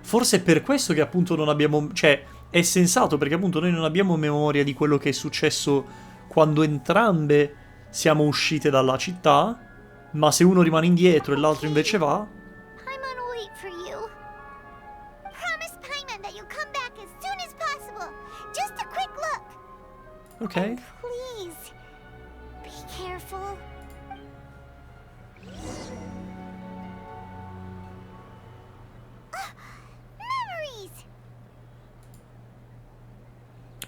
Forse è per questo che appunto non abbiamo... Cioè, è sensato perché appunto noi non abbiamo memoria di quello che è successo quando entrambe siamo uscite dalla città. Ma se uno rimane indietro e l'altro invece va... Paimon will wait for you. Promise Paimon that you'll come back as soon as possible. Just a quick look. Ok. And please, be careful. Memories!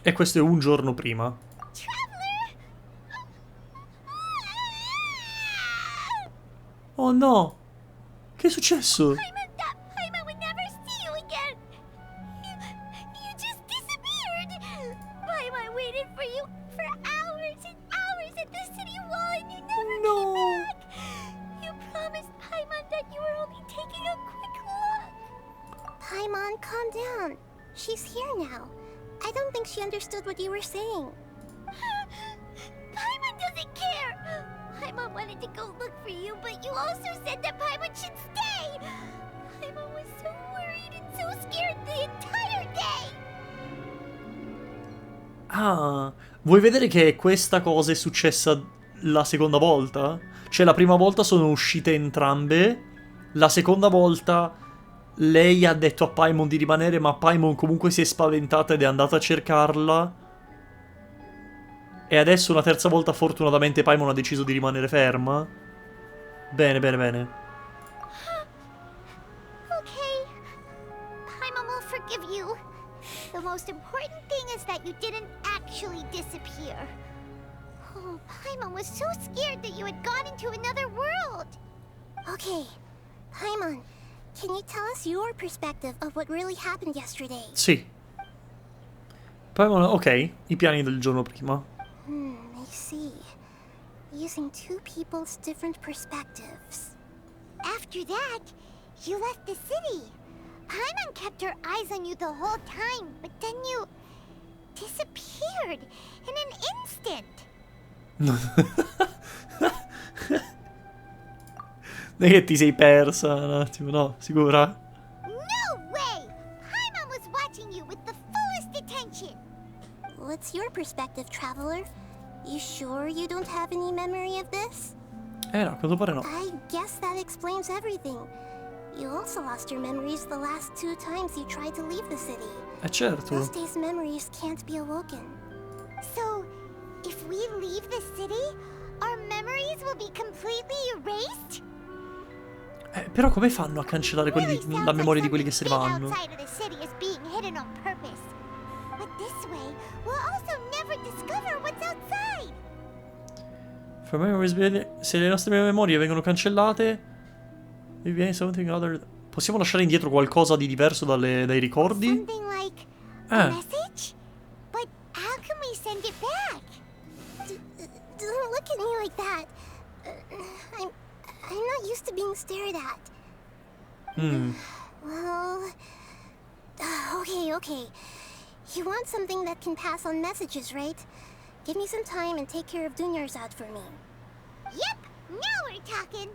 E questo è un giorno prima. Oh no! Che è successo? Paimon would never see you again. You just disappeared. Paimon waited for you for hours and hours at the city wall and you never came back. You promised Paimon that you were only taking a quick look. Paimon, calm down. She's here now. I don't think she understood what you were saying. Paimon doesn't care. Paimon wanted to go look for you, but you also said that Paimon should stay. Paimon was so worried and so scared the entire day. Ah, vuoi vedere che questa cosa è successa la seconda volta? Cioè la prima volta sono uscite entrambe, la seconda volta lei ha detto a Paimon di rimanere, ma Paimon comunque si è spaventata ed è andata a cercarla. E adesso una terza volta fortunatamente Paimon ha deciso di rimanere ferma. Bene, bene, bene. Okay. Paimon will forgive you. The most important thing is that you didn't actually disappear. Oh, Paimon was so scared that you had gone into another world. Okay, Paimon, can you tell us your perspective of what really happened yesterday? Sì. Paimon, ok, i piani del giorno prima. I see. Using two people's different perspectives. After that, you left the city. Paimon kept her eyes on you the whole time, but then you disappeared in an instant. Non è che ti sei persa un attimo, no? Sicura? No way! Paimon was watching you with the fullest attention. What's your perspective, traveler? You sure you don't have any memory of this? No, a quanto pare no. I guess that explains everything. You also lost your memories the last 2 times you tried to leave the city. Certo. Those days' memories can't be awoken. So, if we leave the city, our memories will be completely erased? Però come fanno a cancellare quelli la memoria di quelli che se ne vanno? Outside of the city is being hidden on purpose. But this way, we'll also never discover what's outside. Se le nostre memorie vengono cancellate, possiamo lasciare indietro qualcosa di diverso dai ricordi? Something like a message? But how can we send it back? Don't look at me like that. I'm not used to being stared at. Well, okay. You want something that can pass on messages, right? Give me some time and take care of Dunyar's out for me. Yep, now we're talking.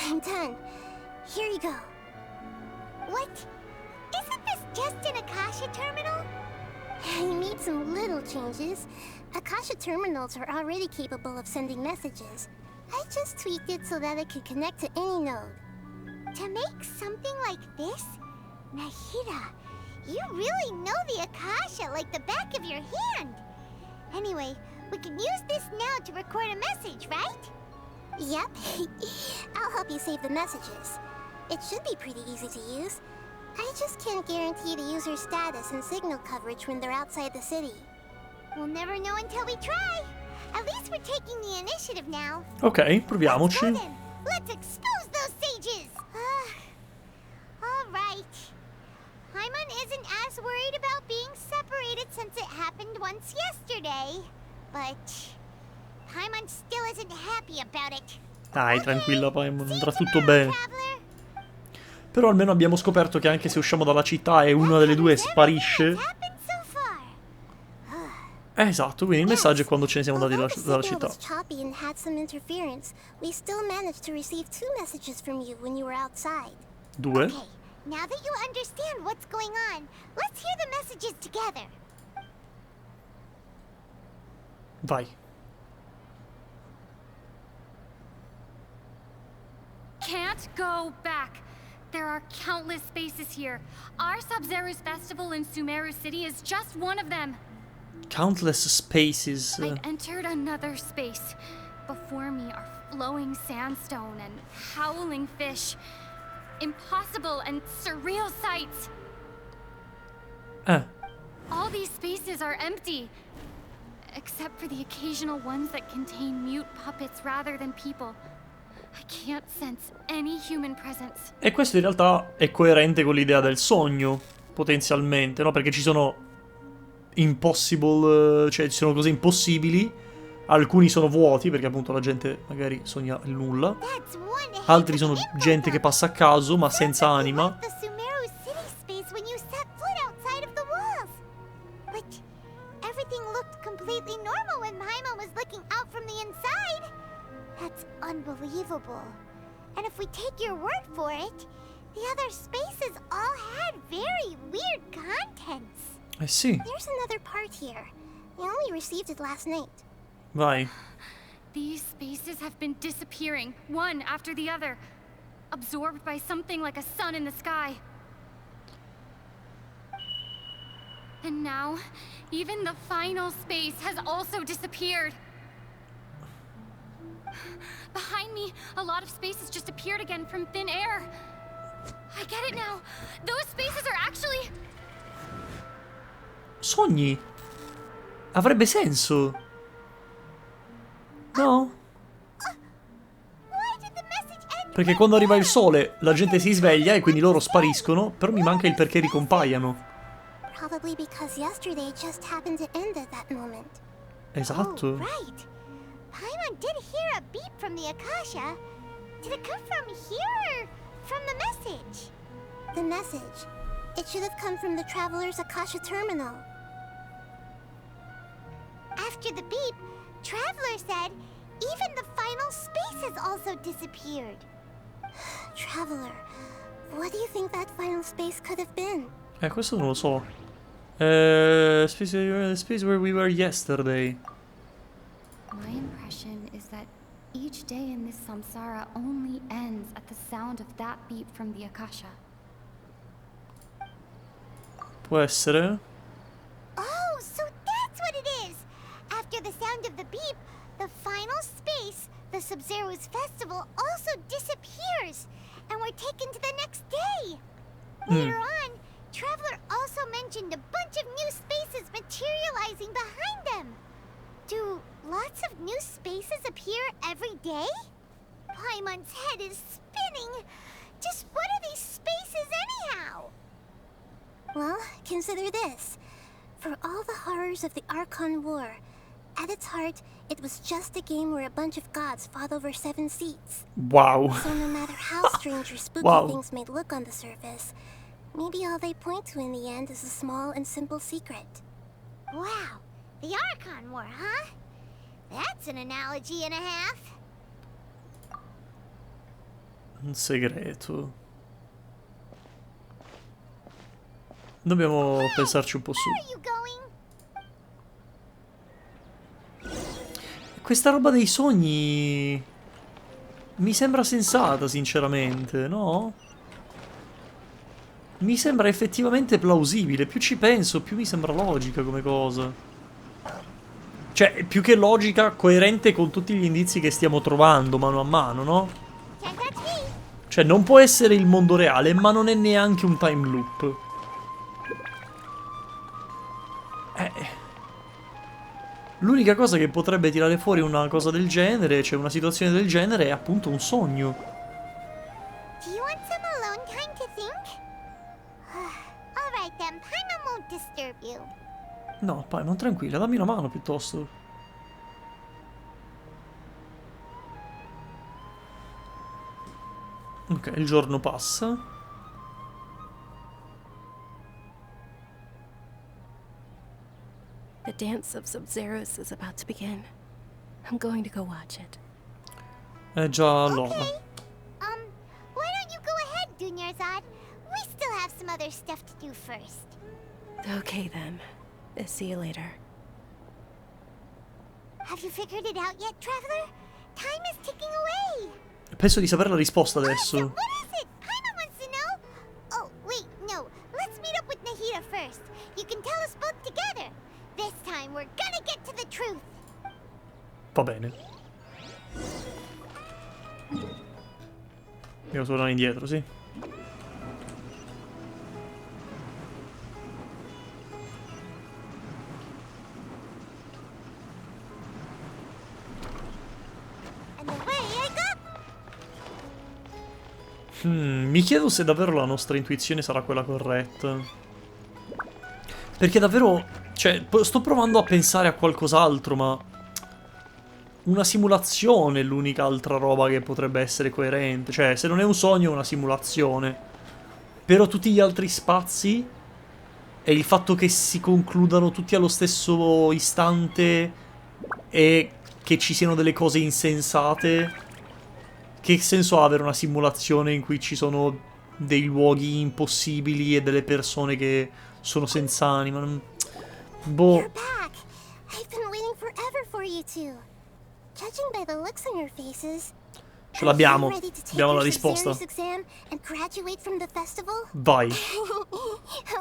I'm done. Here you go. What? Isn't this just an Akasha terminal? I made some little changes. Akasha terminals are already capable of sending messages. I just tweaked it so that it could connect to any node. To make something like this? Nahida, you really know the Akasha like the back of your hand. Anyway, we can use this now to record a message, right? Yep. I'll help you save the messages. It should be pretty easy to use. I just can't guarantee the user's status and signal coverage when they're outside the city. We'll never know until we try. At least we're taking the initiative now. Ok, proviamoci. Let's expose those sages! Alright. Paimon isn't as worried about being separated since it happened once yesterday. But Paimon still isn't happy about it. Dai, tranquilla, Paimon, andrà tutto bene. Però almeno abbiamo scoperto che anche se usciamo dalla città e una delle due sparisce... esatto, quindi il messaggio è quando ce ne siamo andati dalla città. Choppy and had some interference. We still managed to receive 2 messages from you when you were outside. 2? Okay, now that you understand what's going on, let's hear the messages together. Vai. Can't go back. There are countless spaces here. Our Sub-Zero's festival in Sumeru City is just one of them. Countless spaces. I've entered another space. Before me are flowing sandstone and howling fish. Impossible and surreal sights. All these spaces are empty. Except for the occasional ones that contain mute puppets rather than people. I can't sense any human presence. E questo in realtà è coerente con l'idea del sogno, potenzialmente, no? Perché ci sono impossible, cioè ci sono cose impossibili, alcuni sono vuoti, perché appunto la gente magari sogna il nulla, altri sono gente che passa a caso, ma senza anima. The Sumeru City space when you set foot outside of the walls. But everything looked completely normal when Paimon was looking out from the inside. That's unbelievable. And if we take your word for it, the other spaces all had very weird contents. Sì. There's another part here. I only received it last night. Vai. These spaces have been disappearing, one after the other, absorbed by something like a sun in the sky. And now, even the final space has also disappeared. Behind me, a lot of spaces just appeared again from thin air. I get it now. Those spaces are actually... Sogni? Avrebbe senso. No? Perché quando arriva il sole la gente si sveglia e quindi loro spariscono, però mi manca il perché ricompaiano. Probably because yesterday just happened to end at that moment. Esatto. Oh, right. Paimon did hear a beep from the Akasha. Did it come from here or from the message? The message. It should have come from the Traveler's Akasha terminal. After the beep, Traveler said even the final spaces also disappeared. Traveler, what do you think that final space could have been? Questo non lo so. Space where we were yesterday. My impression is that each day in this samsara only ends at the sound of that beep from the Akasha. Può essere? Oh, so that's what it is! After the sound of the beep, the final space, the Sub-Zero's festival, also disappears, and we're taken to the next day. Later on, Traveler also mentioned a bunch of new spaces materializing behind them. Do lots of new spaces appear every day? Paimon's head is spinning. Just what are these spaces anyhow? Well, consider this. For all the horrors of the Archon War, at its heart, it was just a game where a bunch of gods fought over 7 seats. Wow. So no matter how strange or spooky things may look on the surface, maybe all they point to in the end is a small and simple secret. Wow, the Archon War, huh? That's an analogy and a half. Un segreto. Dobbiamo pensarci un po' su. Questa roba dei sogni mi sembra sensata, sinceramente, no? Mi sembra effettivamente plausibile. Più ci penso, più mi sembra logica come cosa. Cioè, più che logica, coerente con tutti gli indizi che stiamo trovando mano a mano, no? Cioè, non può essere il mondo reale, ma non è neanche un time loop. L'unica cosa che potrebbe tirare fuori una cosa del genere, cioè una situazione del genere, è appunto un sogno. Do you want some alone time to think? All right then, Paimon won't disturb you. No, Paimon, tranquilla, dammi una mano piuttosto. Ok, il giorno passa. The dance of Sub-Zeros is about to begin. I'm going to go watch it. Già allora. Why don't you go ahead, Dunyarzad? We still have some other stuff to do first. Okay then. See you later. Have you figured it out yet, Traveler? Time is ticking away. Penso di sapere la risposta adesso. What is it? Paimon wants to know. Oh, wait, no. Let's meet up with Nahida first. You can tell us both together. This time we're gonna get to the truth. Va bene. Devo tornare indietro, sì. Mi chiedo se davvero la nostra intuizione sarà quella corretta. Perché davvero... Cioè, sto provando a pensare a qualcos'altro, ma... Una simulazione è l'unica altra roba che potrebbe essere coerente. Cioè, se non è un sogno è una simulazione. Però tutti gli altri spazi... E il fatto che si concludano tutti allo stesso istante... E che ci siano delle cose insensate... Che senso ha avere una simulazione in cui ci sono dei luoghi impossibili e delle persone che sono senza anima? Boh. You're back. I've been waiting forever for you two. Judging by the looks on your faces, Ce l'abbiamo. Abbiamo la risposta. And graduate from the festival? Vai.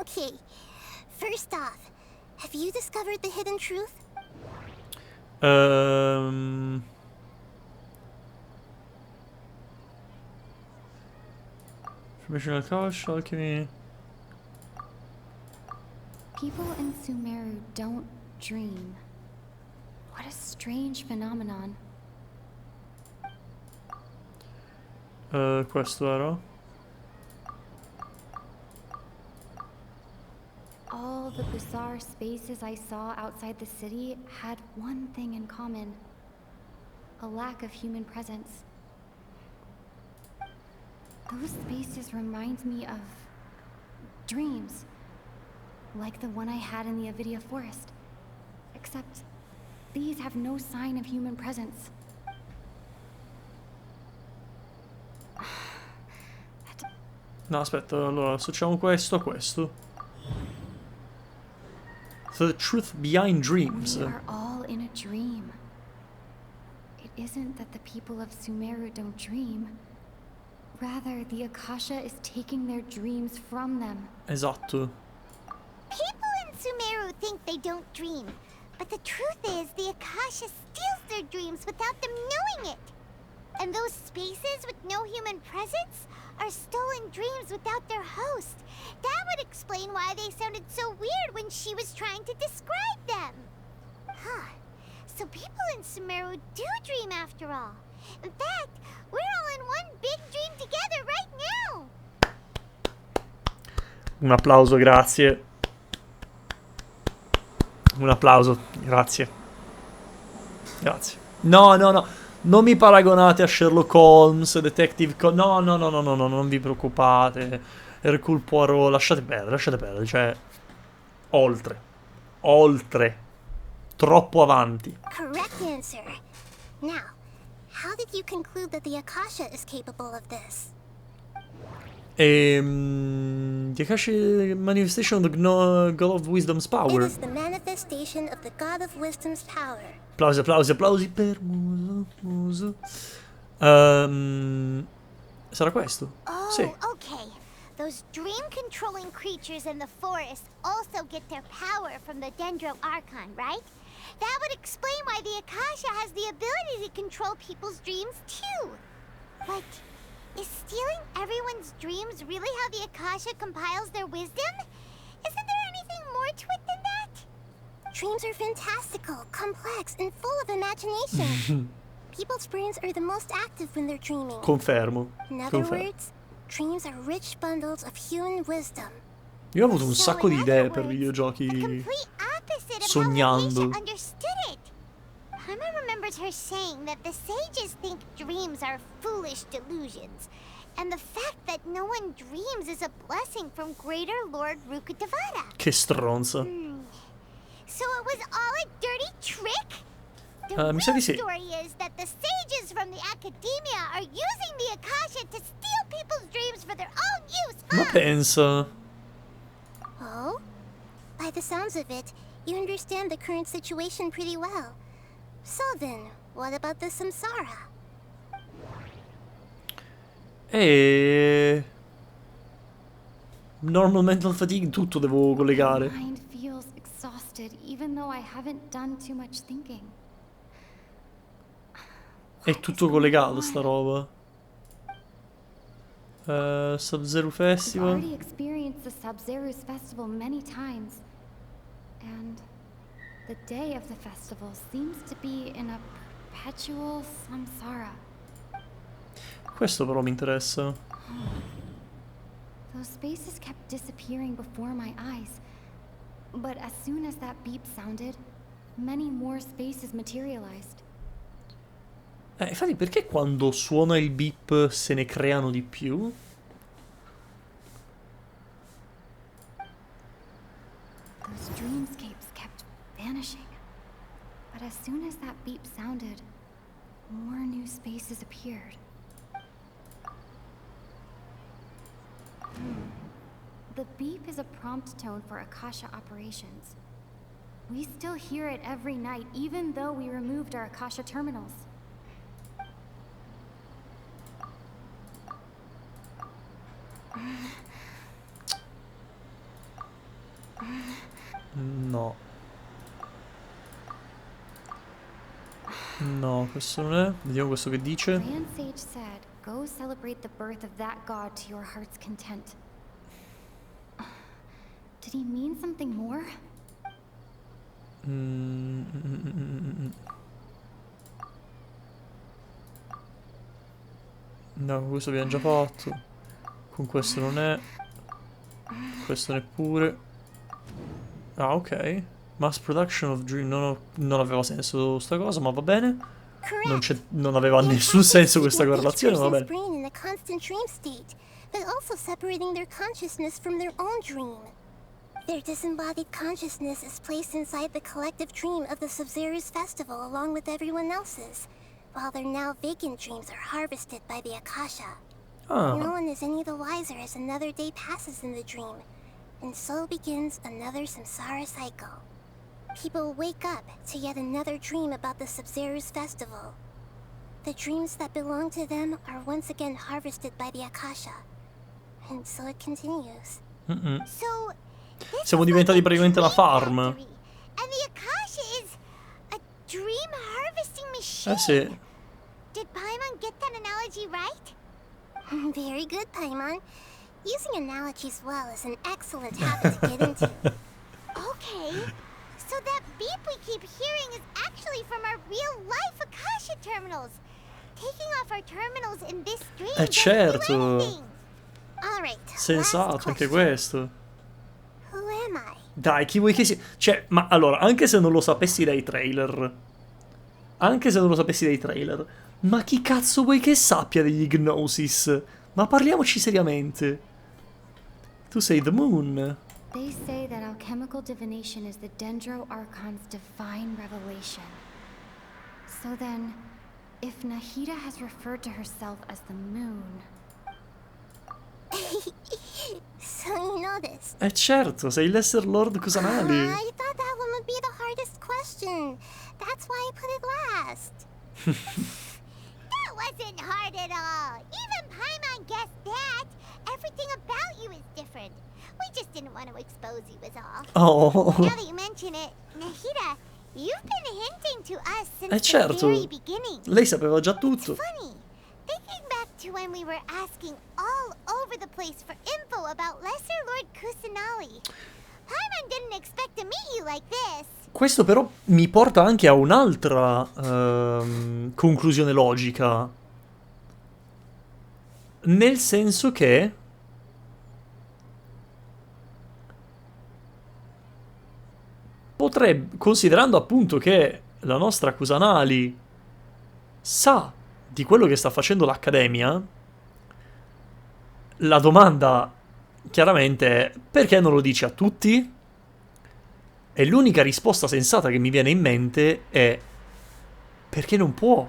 Okay. First off, have you discovered the hidden truth? People in Sumeru don't dream. What a strange phenomenon. Questo era? All the bizarre spaces I saw outside the city had one thing in common. A lack of human presence. Those spaces remind me of dreams, like the one I had in the Avidia forest. Except these have no sign of human presence. No, aspetta, allora associamo questo a questo. So the truth behind dreams. We are all in a dream. It isn't that the people of Sumeru don't dream. Rather, the Akasha is taking their dreams from them. Esatto. People in Sumeru think they don't dream. But the truth is, the Akasha steals their dreams without them knowing it. And those spaces with no human presence are stolen dreams without their host. That would explain why they sounded so weird when she was trying to describe them. Huh. So people in Sumeru do dream after all. In fact, we're all in one big dream together right now. Un applauso, grazie. Un applauso, grazie. Grazie. No, no, no. Non mi paragonate a Sherlock Holmes, Detective no, no, no, no, no, no, non vi preoccupate. Hercule Poirot, lasciate perdere, cioè... Oltre. Oltre. Troppo avanti. Correct answer. Now, how did you conclude that the Akasha is capable of this? The Akasha manifestation of the God of Wisdom's power. It is the manifestation of the God of Wisdom's power. Applausi, applausi, applausi per Muso. Sarà questo? Oh, sì. Okay. Those dream-controlling creatures in the forest also get their power from the Dendro Archon, right? That would explain why the Akasha has the ability to control people's dreams too. But is stealing everyone's dreams really how the Akasha compiles their wisdom? Isn't there anything more to it than that? Dreams are fantastical, complex, and full of imagination. People's brains are the most active when they're dreaming. Confermo. In other words, dreams are rich bundles of human wisdom. Io ho avuto un sacco di idee per videogiochi sognando. Paimon remembers her saying that the sages think dreams are foolish delusions, and the fact that no one dreams is a blessing from Greater Lord Rukkhadevata. Che stronza. So it was all a dirty trick? The mi sa di real sì. story is that the sages from the academia are using the Akasha to steal people's dreams for their own use. Ma pensa. Oh? By the sounds of it, you understand the current situation pretty well. So then, what about the samsara? Normal mental fatigue, tutto devo collegare. My mind feels exhausted, even though I haven't done too much thinking. È tutto collegato sta roba. Sub-Zero I've Festival. already experienced the Sub-Zero's festival many times. And the day of the festival seems to be in a perpetual samsara. Questo però mi interessa. Those spaces kept disappearing before my eyes. But as soon as that beep sounded, many more spaces materialized. Infatti perché quando suona il beep se ne creano di più? Those dreamscapes kept vanishing. But as soon as that beep sounded, more new spaces appeared. The beep is a prompt tone for Akasha operations. We still hear it every night, even though we removed our Akasha terminals. No. No, questo non è. Vediamo questo che dice. Grand Sage said, "Go celebrate the birth of that god to your heart's content." Did he mean something more? No, questo abbiamo già fatto. Con questo non è. Questo neppure. Ah, ok. Mass production of dream. Non aveva senso sta cosa, ma va bene. Non aveva nessun senso questa correlazione, ma va bene. Brain in a constant dream state, but also separating their consciousness from their own dream. Their disembodied consciousness is placed inside the collective dream of the Sub-Zero's festival along with everyone else's, while their now vacant dreams are harvested by the Akasha. No one is any the wiser as another day passes in the dream, and so begins another samsara cycle. People wake up to yet another dream about the Sub-Zero's festival. The dreams that belong to them are once again harvested by the Akasha, and so it continues. So, Siamo diventati praticamente la farm. and the Akasha is a dream harvesting machine. Sì. Did Paimon get that analogy right? Very good, Paimon. Using analogies well is an excellent habit to get into. Okay, so that beep we keep hearing is actually from our real-life Akasha terminals. Taking off our terminals in this dream Certo. All right. Sensato anche questo. Who am I? Dai, chi vuoi che sia? Cioè, ma allora, anche se non lo sapessi dai trailer. Ma chi cazzo vuoi che sappia degli Gnosis? Ma parliamoci seriamente. Tu sei The Moon. They say that alchemical divination is the Dendro Archon's divine revelation. So then, if Nahida has referred to herself as the moon... So you know this. Certo, sei Lesser Lord Kusanali. I thought that one would be the hardest question. That's why I put it last. That wasn't hard at all. Even Paimon guessed that. Everything about you is different. We just didn't want to expose you is all. Oh. Now that you mention it, Nahida, you've been hinting to us since the Certo. very beginning. Lei sapeva già tutto. It's funny. Thinking back to when we were asking all over the place for info about Lesser Lord Kusanali, Paimon didn't expect to meet you like this. Questo però mi porta anche a un'altra conclusione logica. Nel senso che potrebbe, considerando appunto che la nostra Kusanali sa di quello che sta facendo l'Accademia, la domanda chiaramente è: perché non lo dici a tutti? E l'unica risposta sensata che mi viene in mente è: perché non può?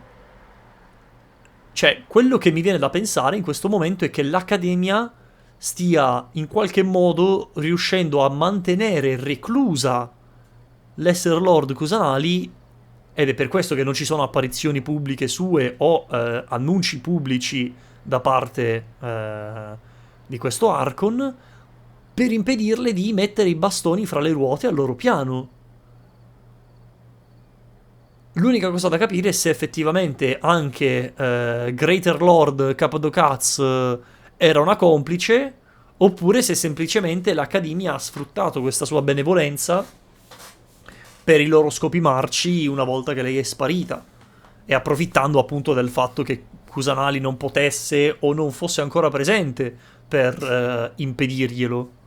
Cioè, quello che mi viene da pensare in questo momento è che l'Accademia stia in qualche modo riuscendo a mantenere reclusa l'Esser Lord Kusanali, ed è per questo che non ci sono apparizioni pubbliche sue o annunci pubblici da parte di questo Archon, per impedirle di mettere i bastoni fra le ruote al loro piano. L'unica cosa da capire è se effettivamente anche Greater Lord Capodocaz era una complice, oppure se semplicemente l'Accademia ha sfruttato questa sua benevolenza per i loro scopi marci una volta che lei è sparita, e approfittando appunto del fatto che Kusanali non potesse o non fosse ancora presente per impedirglielo.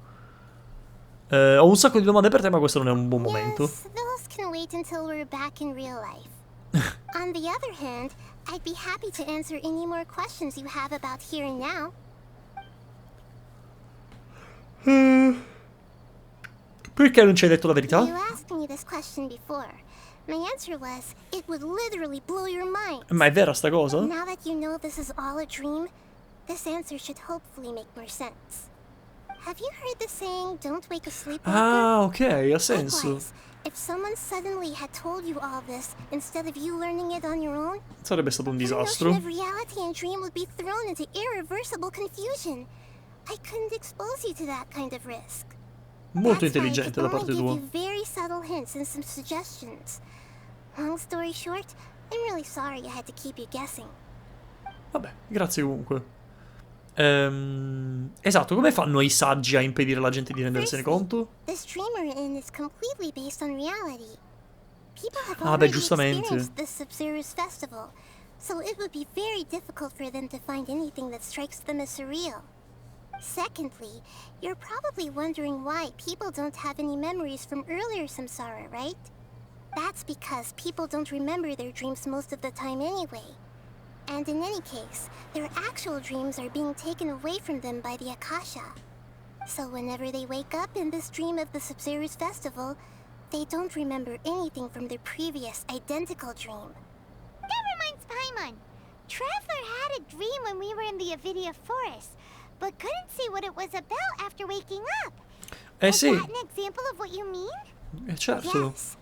Ho un sacco di domande per te, ma questo non è un buon momento. Those can wait until we're back in real life. On the other hand, I'd be happy to answer any more questions you have about here and now. Perché non ci hai detto la verità? You asked me this question before. My answer was, it would literally blow your mind. Ma è vera sta cosa? Now that you know this is all a dream, this answer should hopefully make more sense. Have you heard the saying, don't wake a sleepwalker? Ah, ok, ha senso. Likewise, if someone suddenly had told you all this instead of you learning it on your own, Sarebbe stato un the disastro. notion of reality and dream would be thrown into irreversible confusion. I couldn't expose you to that kind of risk. Molto That's why I intelligente could da parte only tua. give you very subtle hints and some suggestions. Long story short, I'm really sorry I had to keep you guessing. Vabbè, grazie comunque. Esatto, come fanno i saggi a impedire alla gente di rendersene conto? This dream we're in is completely based on reality. People have Ah, beh, already giustamente. experienced this Sub-Zero's festival, so it would be very difficult for them to find anything that strikes them as surreal. Secondly, you're probably wondering why people don't have any memories from earlier samsara, right? That's because people don't remember their dreams most of the time anyway. And in any case, their actual dreams are being taken away from them by the Akasha. So whenever they wake up in this dream of the Sub-Zero's festival, they don't remember anything from their previous identical dream. That reminds Paimon. Traveler had a dream when we were in the Avidia Forest, but couldn't see what it was about after waking up. Is Sì, that an example of what you mean? certo. Yes.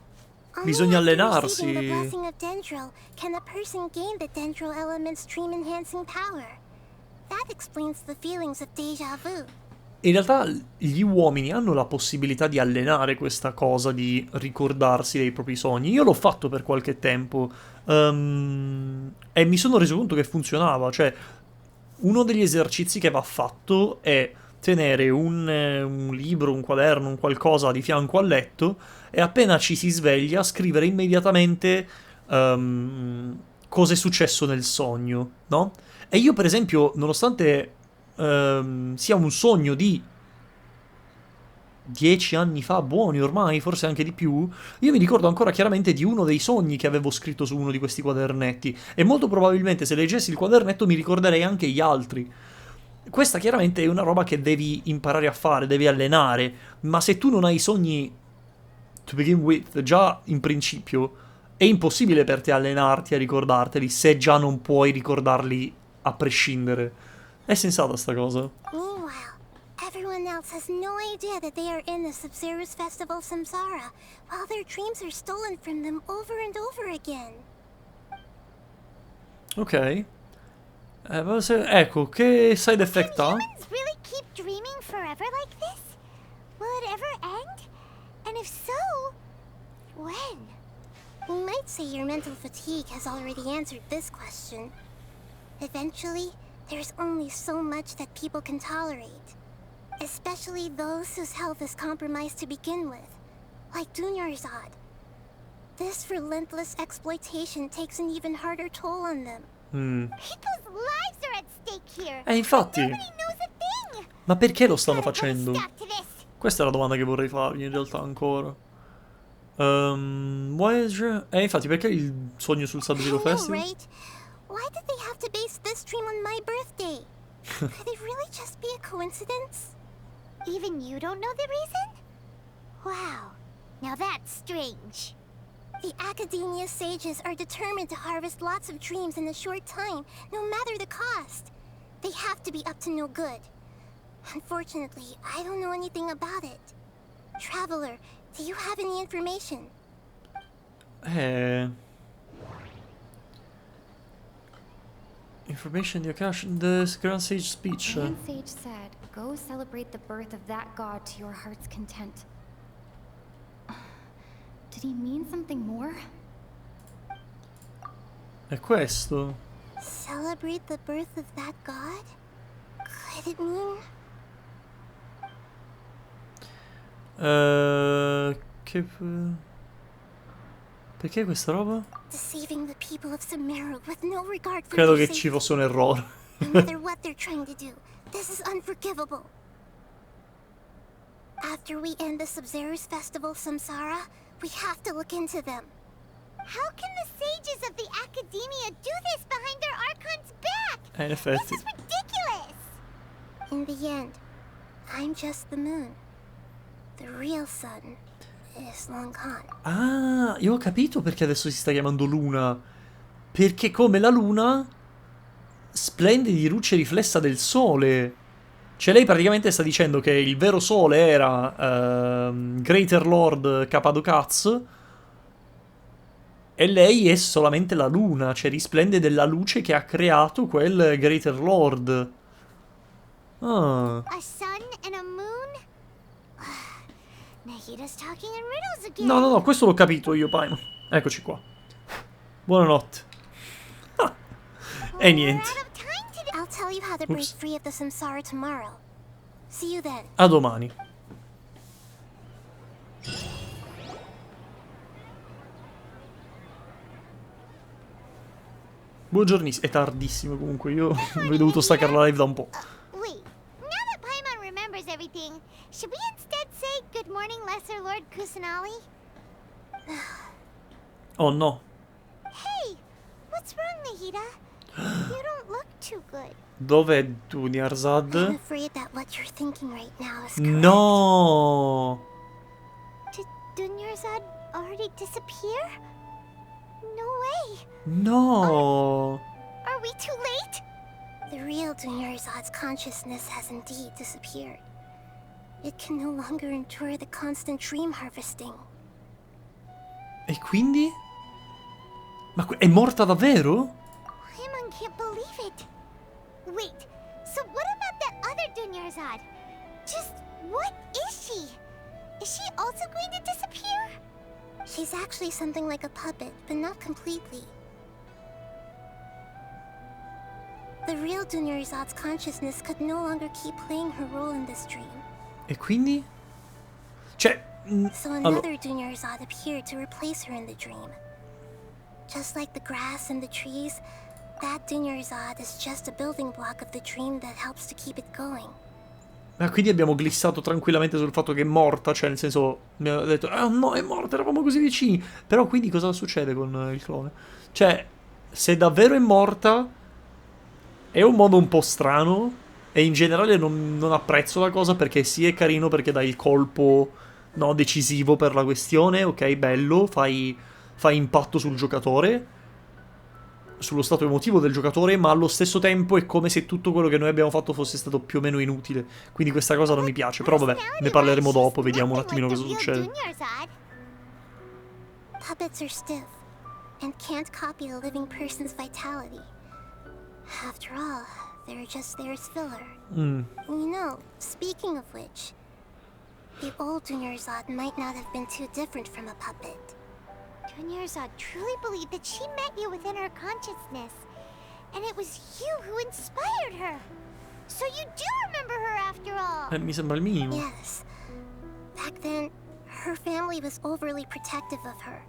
Bisogna Only after allenarsi. receiving the blessing of Dendro can a person gain the Dendro element's dream-enhancing power. That explains the feelings of déjà vu. In realtà gli uomini hanno la possibilità di allenare questa cosa di ricordarsi dei propri sogni. Io l'ho fatto per qualche tempo e mi sono reso conto che funzionava. Cioè, uno degli esercizi che va fatto è tenere un libro, un quaderno, un qualcosa di fianco al letto e appena ci si sveglia scrivere immediatamente cosa è successo nel sogno, no? E io per esempio, nonostante sia un sogno di 10 anni fa, buoni ormai, forse anche di più, io mi ricordo ancora chiaramente di uno dei sogni che avevo scritto su uno di questi quadernetti, e molto probabilmente se leggessi il quaderneto mi ricorderei anche gli altri. Questa chiaramente è una roba che devi imparare a fare, devi allenare, ma se tu non hai i sogni to begin with, già in principio è impossibile per te allenarti a ricordarteli se già non puoi ricordarli a prescindere. È sensata sta cosa. Meanwhile, everyone else has no idea that they are in the Sub-Zero's festival samsara, while their dreams are stolen from them over and over again. Ok. Ecco, che side effect ha? Humans really keep dreaming forever like this? Will it ever end? And if so, when? We might say your mental fatigue has already answered this question. Eventually, there's only so much that people can tolerate. Especially those whose health is compromised to begin with, like Dunyarzad. This relentless exploitation takes an even harder toll on them. People's lives are at stake here. Infatti. Nobody knows a thing. Ma perché lo stanno facendo? Stop to this. Questa è la domanda che vorrei fargli in realtà ancora. Infatti, perché il sogno sul Sub-Zero Festival? Right? Why did they have to base this dream on my birthday? Could it really just be a coincidence? Even you don't know the reason? Wow. Now that's strange. The Academia sages are determined to harvest lots of dreams in a short time, no matter the cost. They have to be up to no good. Unfortunately, I don't know anything about it. Traveler, do you have any information? Information, the occasion, the Grand Sage speech. The Grand Sage said, go celebrate the birth of that god to your heart's content. Did he mean something more? È questo? Celebrate the birth of that god? Could it mean? Che... Perché questa roba? Deceiving the people of Sumeru with no regard for Credo their che safety. ci fosse un errore. No matter what they're trying to do, this is unforgivable. After we end the Sub-Zero's festival, Samsara, we have to look into them. How can the sages of the Academia do this behind their Archon's back? In effetti. This is ridiculous! In the end, I'm just the moon. The real sun is long gone. Ah, io ho capito perché adesso si sta chiamando Luna. Perché come la Luna splende di luce riflessa del Sole. Cioè lei praticamente sta dicendo che il vero Sole era Greater Lord Cappadocaz e lei è solamente la Luna, cioè risplende della luce che ha creato quel Greater Lord. Ah. A sun and a moon? Nahida's talking in riddles again. No, no, no, questo l'ho capito io, Paimon. Eccoci qua. Buonanotte. E niente. I'll tell you how to break free of the Samsara tomorrow. See you then. A domani. Buongiornissimo. È tardissimo comunque. Io avrei dovuto staccare la live da un po'. Wait, now that Paimon remembers everything, should we instead say good morning, Lesser Lord Kusanali? Oh no. Hey, what's wrong, Nahida? You don't look too good. Dov'è I'm Dunyarzad? afraid that what you're thinking right now is correct. No. Did Dunyarzad already disappear? No way. No. Are we too late? The real Dunyarzad's consciousness has indeed disappeared. It can no longer endure the constant dream harvesting. E quindi? Ma è morta davvero? Paimon can't believe it. Wait, so what about that other Dunyarzad? Just what is she? Is she also going to disappear? She's actually something like a puppet, but not completely. The real Dunyarzad's consciousness could no longer keep playing her role in this dream. E quindi? Cioè... So another Dunyarzad appeared to replace her in the dream. Just like the grass and the trees, that Dunyarzad is just a building block of the dream that helps to keep it going. Ma quindi abbiamo glissato tranquillamente sul fatto che è morta, cioè nel senso mi ha detto "Ah no, è morta, eravamo così vicini". Però quindi cosa succede con il clone? Cioè, se davvero è morta è un modo un po' strano e in generale non apprezzo la cosa perché sì è carino perché dai il colpo no, decisivo per la questione, ok, bello, fai impatto sul giocatore, sullo stato emotivo del giocatore, ma allo stesso tempo è come se tutto quello che noi abbiamo fatto fosse stato più o meno inutile. Quindi questa cosa non mi piace, però vabbè, ne parleremo dopo, vediamo un attimino cosa succede. Puppets are stiff and can't copy a living person's vitality. After all, they're just there as filler. You know, speaking of which, the old Dunyarzad might not have been too different from a puppet. Dunyarzad truly believed that she met you within her consciousness, and it was you who inspired her. So you do remember her after all. Mi sembra il minimo. Yes. Back then, her family was overly protective of her.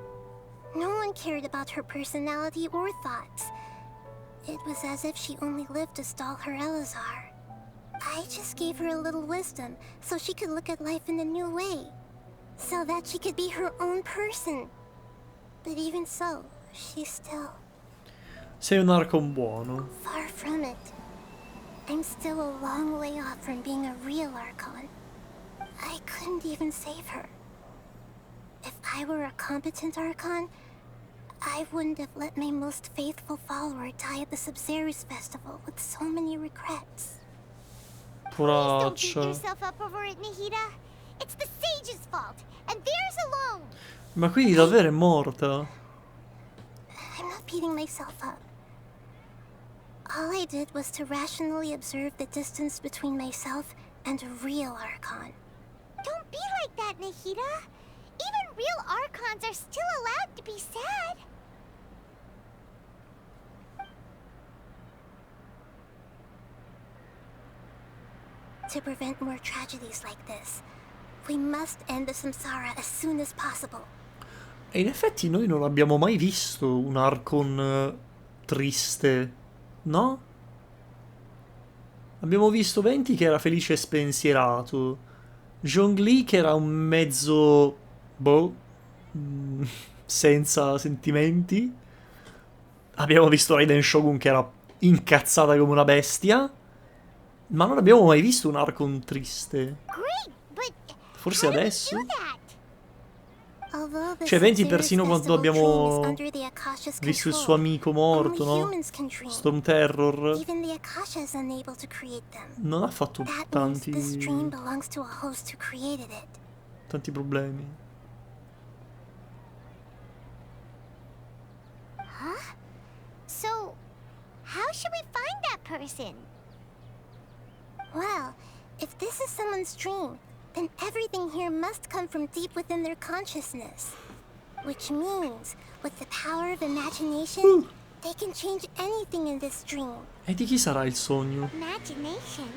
No one cared about her personality or thoughts. It was as if she only lived to stall her Elazar. I just gave her a little wisdom so she could look at life in a new way. So that she could be her own person. But even so, she's still... Sei un Archon buono. Far from it. I'm still a long way off from being a real Archon. I couldn't even save her. If I were a competent Archon, I wouldn't have let my most faithful follower die at the Sub-Zero's festival with so many regrets. Don't beat Poraccia. yourself up over it, Nahida. It's the sage's fault, and theirs alone. Ma quindi davvero è morta? I'm not beating myself up. All I did was to rationally observe the distance between myself and a real Archon. Don't be like that, Nahida. Even real Archons are still allowed to be sad. To prevent more tragedies like this, we must end the samsara as soon as possible. E in effetti noi non abbiamo mai visto un Archon triste, no? Abbiamo visto Venti che era felice e spensierato, Zhongli che era un mezzo... boh... senza sentimenti. Abbiamo visto Raiden Shogun che era incazzata come una bestia. Ma non abbiamo mai visto un Archon triste. Forse adesso? Cioè, Venti persino quando abbiamo visto il suo amico morto, no? Storm Terror. Non ha fatto tanti problemi. Huh? So, how should we find that person? Well, if this is someone's dream, then everything here must come from deep within their consciousness. Which means, with the power of imagination, they can change anything in this dream. E di chi sarà il sogno? Imagination?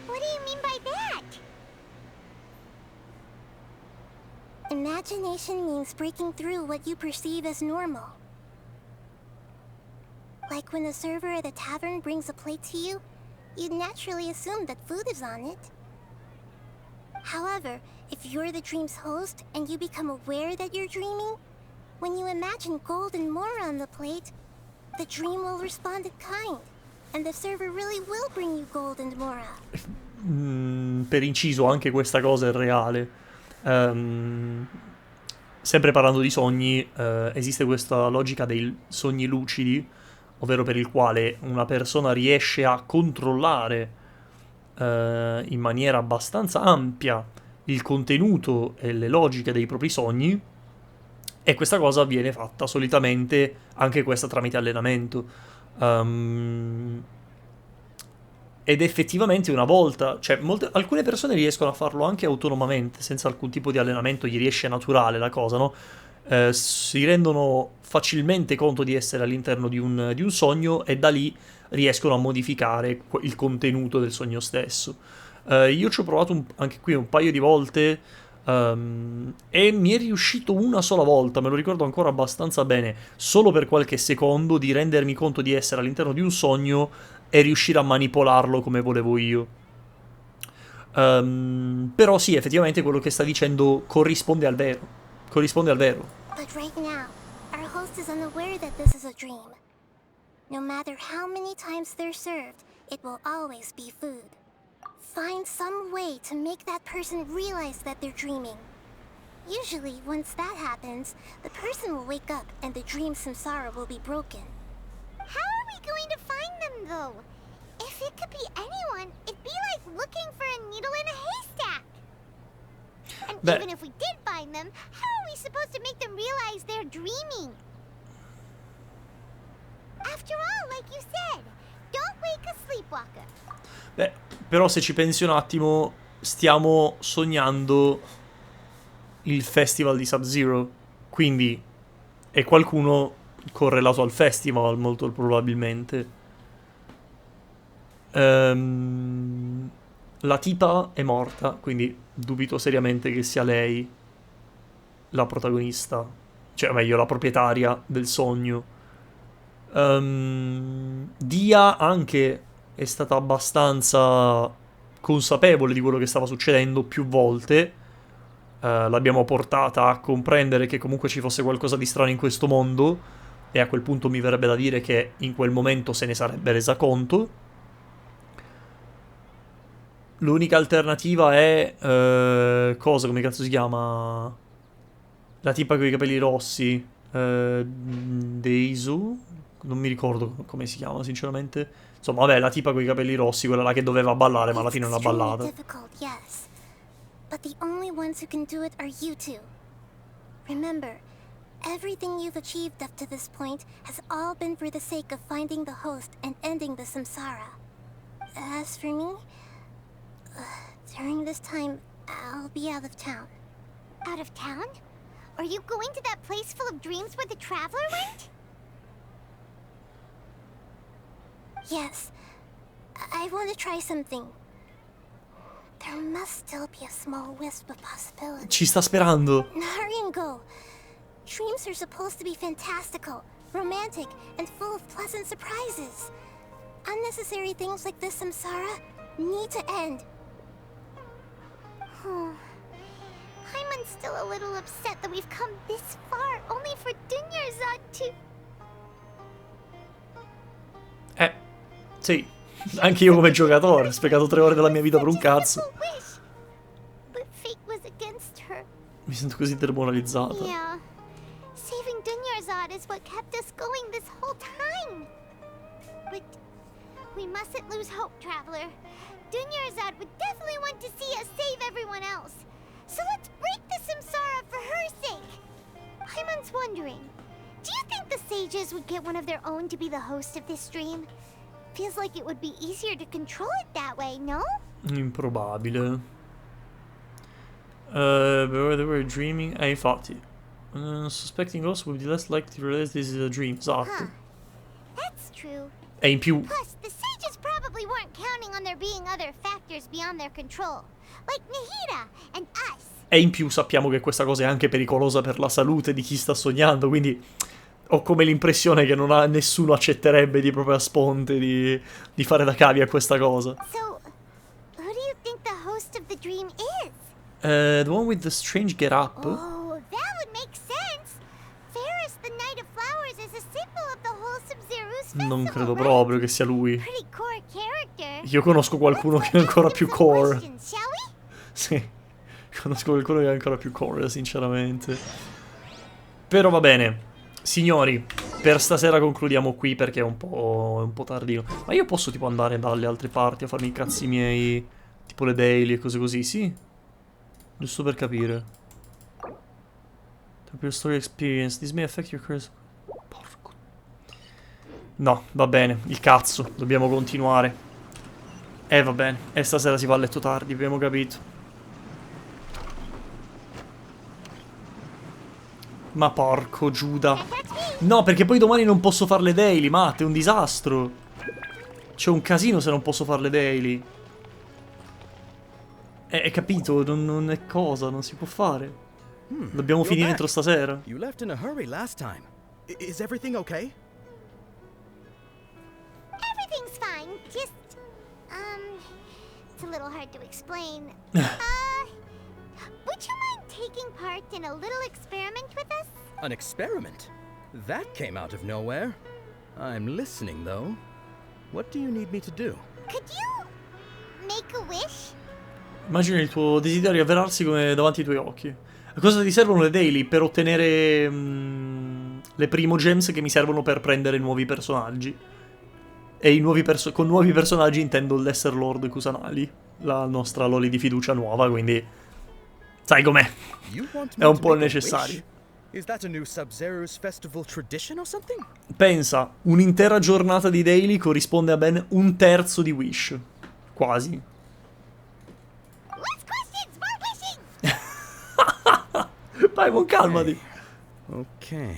What do you mean by that? Imagination means breaking through what you perceive as normal. Like when the server at the tavern brings a plate to you, you'd naturally assume that food is on it. However, if you're the dream's host and you become aware that you're dreaming, when you imagine gold and more on the plate, the dream will respond in kind, and the server really will bring you gold and more. Per inciso, anche questa cosa è reale. Sempre parlando di sogni, esiste questa logica dei sogni lucidi, ovvero per il quale una persona riesce a controllare in maniera abbastanza ampia il contenuto e le logiche dei propri sogni, e questa cosa viene fatta solitamente anche questa tramite allenamento. Ed effettivamente una volta, cioè alcune persone riescono a farlo anche autonomamente, senza alcun tipo di allenamento, gli riesce naturale la cosa, no? Si rendono facilmente conto di essere all'interno di un sogno e da lì riescono a modificare il contenuto del sogno stesso. Io ci ho provato anche qui un paio di volte e mi è riuscito una sola volta, me lo ricordo ancora abbastanza bene, solo per qualche secondo, di rendermi conto di essere all'interno di un sogno e riuscire a manipolarlo come volevo io. Però sì, effettivamente quello che sta dicendo corrisponde al vero. Corrisponde al vero. But right now, our host is unaware that this is a dream. No matter how many times they're served, it will always be food. Find some way to make that person realize that they're dreaming. Usually, once that happens, the person will wake up and the dream samsara will be broken. How are we going to find them, though? If it could be anyone, it'd be like looking for a needle in a haystack. And even if we did find them, how are we supposed to make them realize they're dreaming? After all, like you said, don't wake a sleepwalker. Beh, però se ci pensi un attimo, stiamo sognando il festival di Sub-Zero, quindi è qualcuno correlato al festival, molto probabilmente. La tipa è morta, quindi dubito seriamente che sia lei la protagonista, cioè meglio la proprietaria del sogno. Dia anche è stata abbastanza consapevole di quello che stava succedendo più volte. L'abbiamo portata a comprendere che comunque ci fosse qualcosa di strano in questo mondo, e a quel punto mi verrebbe da dire che in quel momento se ne sarebbe resa conto. L'unica alternativa è... cosa? Come cazzo si chiama? La tipa con i capelli rossi. Deisu. Non mi ricordo come si chiama, sinceramente. Insomma, vabbè, la tipa con i capelli rossi, quella là che doveva ballare, ma alla fine non ha ballato. Difficult, yes. But the only ones who can do it are you two. Remember, everything you've achieved up to this point has all been for the sake of finding the host and ending the samsara. As for me, during this time, I'll be out of town. Out of town? Are you going to that place full of dreams where the traveler went? Yes. I want to try something. There must still be a small wisp of possibility. Ci sta sperando. Hurry and go. Dreams are supposed to be fantastical, romantic, and full of pleasant surprises. Unnecessary things like this samsara need to end. I'm still a little upset that we've come this far only for Dunyarzad to... Sì. Anche io come giocatore. Ho sprecato 3 ore della mia vita per un cazzo. But fate was against her. Mi sento così demoralizzato. Yeah. Saving Dunyarzad is what kept us going this whole time. But we mustn't lose hope, Traveler. Dunyarzad would definitely want to see us save everyone else. So let's break the samsara for her sake. Paimon's wondering, do you think the sages would get one of their own to be the host of this stream? Feels like it would be easier to control it that way, no? Improbabile. They were dreaming. Infatti. Suspecting also would be less likely to realize this is a dream. Esatto. That's true. E in più. Plus, the sages probably weren't counting on there being other factors beyond their control. Like Nahida and us. E in più sappiamo che questa cosa è anche pericolosa per la salute di chi sta sognando, quindi ho come l'impressione che nessuno accetterebbe di propria sponte di fare da cavia a questa cosa. So, who do you think the host of the dream is? The one with the strange get up. Oh, that would make sense. Ferris, the Knight of Flowers, is a symbol of the wholesome Zeru's festival, Non credo proprio che sia lui. Pretty core character. Io conosco qualcuno che è ancora più core. Shall we? Sì, conosco qualcuno che è ancora più core, sinceramente. Però va bene. Signori, per stasera concludiamo qui perché è un po' tardino. Ma io posso tipo andare dalle altre parti a farmi i cazzi miei, tipo le daily e cose così, sì? Giusto per capire. Type your story experience. This may affect your curse. Porco. No, va bene, il cazzo, dobbiamo continuare. Va bene, e stasera si va a letto tardi, abbiamo capito. Ma porco Giuda. No, perché poi domani non posso fare le daily, Matt, è un disastro. C'è un casino se non posso fare le daily. Hai capito? Non è cosa, non si può fare. Dobbiamo finire entro stasera. You left in a hurry last time. Is everything okay? Everything's fine. Just, it's a little hard to explain. Would you mind taking part in a little experiment with us? An experiment? That came out of nowhere. I'm listening, though. What do you need me to do? Could you make a wish? Immagina il tuo desiderio avverarsi come davanti ai tuoi occhi. A cosa ti servono le daily? Per ottenere le primo gems che mi servono per prendere nuovi personaggi. E con nuovi personaggi intendo l'Esser Lord Kusanali, la nostra Loli di fiducia nuova, quindi sai com'è. È un po' necessario. Is that a new Sub-Zero's festival tradition or something? Pensa, un'intera giornata di daily corrisponde a ben 1/3 di Wish. Quasi. Less questions, more wishing! Paimon, calmati. Okay.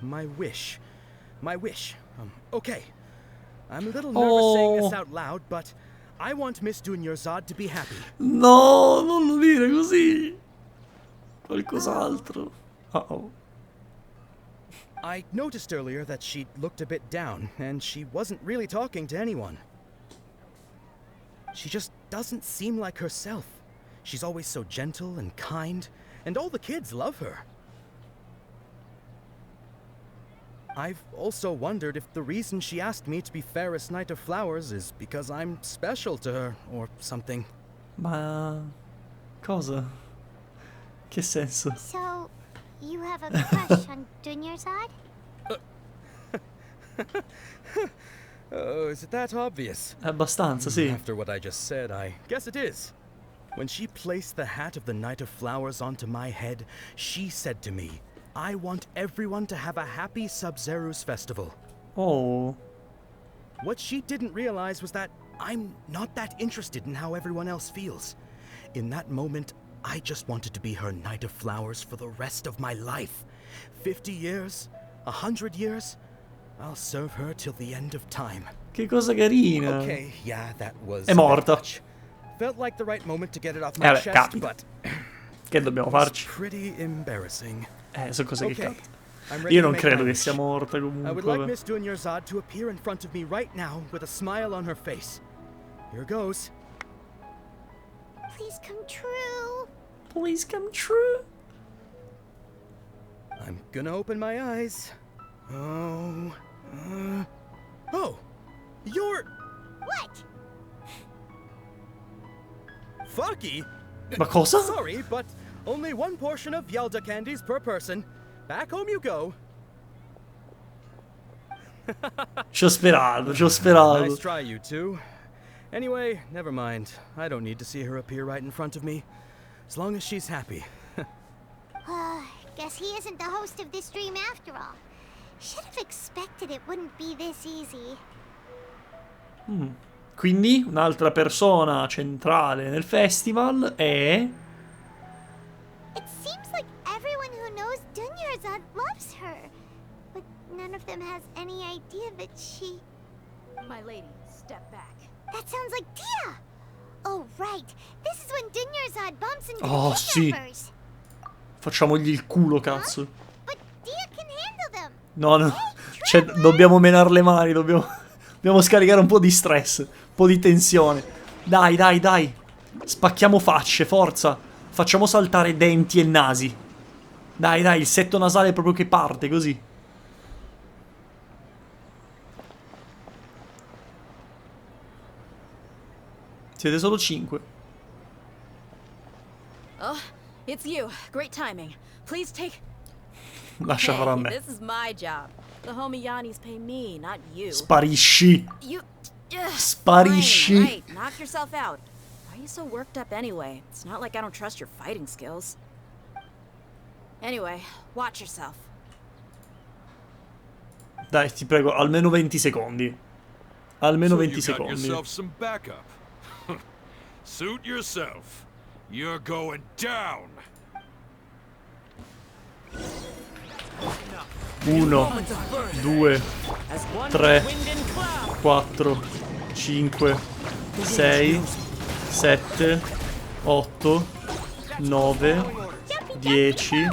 My wish. Okay. I'm a little nervous saying this out loud, but I want Miss Dunyarzad to be happy. No, non lo dire così. Qualcos'altro. Uh-oh. I noticed earlier that she looked a bit down, and she wasn't really talking to anyone. She just doesn't seem like herself. She's always so gentle and kind, and all the kids love her. I've also wondered if the reason she asked me to be Fairest Knight of Flowers is because I'm special to her, or something. Ma... cosa? Che senso? So, you have a crush on Dunyarzad? Oh, is it that obvious? Abbastanza, sì. After what I just said, I guess it is. When she placed the hat of the Knight of Flowers onto my head, she said to me, I want everyone to have a happy Sub-Zero's festival. Oh. What she didn't realize was that I'm not that interested in how everyone else feels. In that moment, I just wanted to be her Knight of Flowers for the rest of my life. 50 years? 100 years? I'll serve her till the end of time. Che cosa carina. Okay, yeah, that was È morta. Felt like the right moment to get it off my chest, capita. but Che dobbiamo farci? pretty embarrassing. Sono cose che Okay, capitano. I'm ready Io to non make credo my che wish. sia morta I would comunque. like Miss Dunyarzad to appear in front of me right now with a smile on her face. Here goes. Please come true. Please come true. I'm gonna open my eyes. Oh. Oh! You're... What? Fucky? Ma cosa? Sorry, but only one portion of Yelda candies per person. Back home you go. Ci ho sperato, ci ho sperato. Nice try, you two. Anyway, never mind. I don't need to see her appear right in front of me. As long as she's happy. Guess he isn't the host of this dream after all. Should have expected it wouldn't be this easy. Quindi un'altra persona centrale nel festival è... It seems like everyone who knows Dunyarzad loves her. But none of them has any idea that she... My lady, step back. That sounds like Dia! Oh, right. This is when Dunyarzad bumps into Oh, the sì. kidnappers. Facciamogli il culo, cazzo. But Dia can handle them. No, no. Cioè, dobbiamo menare le mani, dobbiamo scaricare un po' di stress, un po' di tensione. Dai, dai, dai. Spacchiamo facce, forza. Facciamo saltare denti e nasi. Dai, dai, il setto nasale è proprio che parte, così. Siete solo 5. Oh, it's you. Great timing. Please take... Lascia fare a me. This is my job. The Homiyanis pay me, not you. Sparisci. You... Sparisci. Fine, right. Knock yourself out. Why are you so worked up anyway? It's not like I don't trust your fighting skills. Anyway, watch yourself. Dai, ti prego, almeno 20 secondi. Almeno So 20 you got secondi. yourself some backup. Suit yourself. You're going down. 1, 2, 3, 4, 5, 6, 7, 8, 9, 10,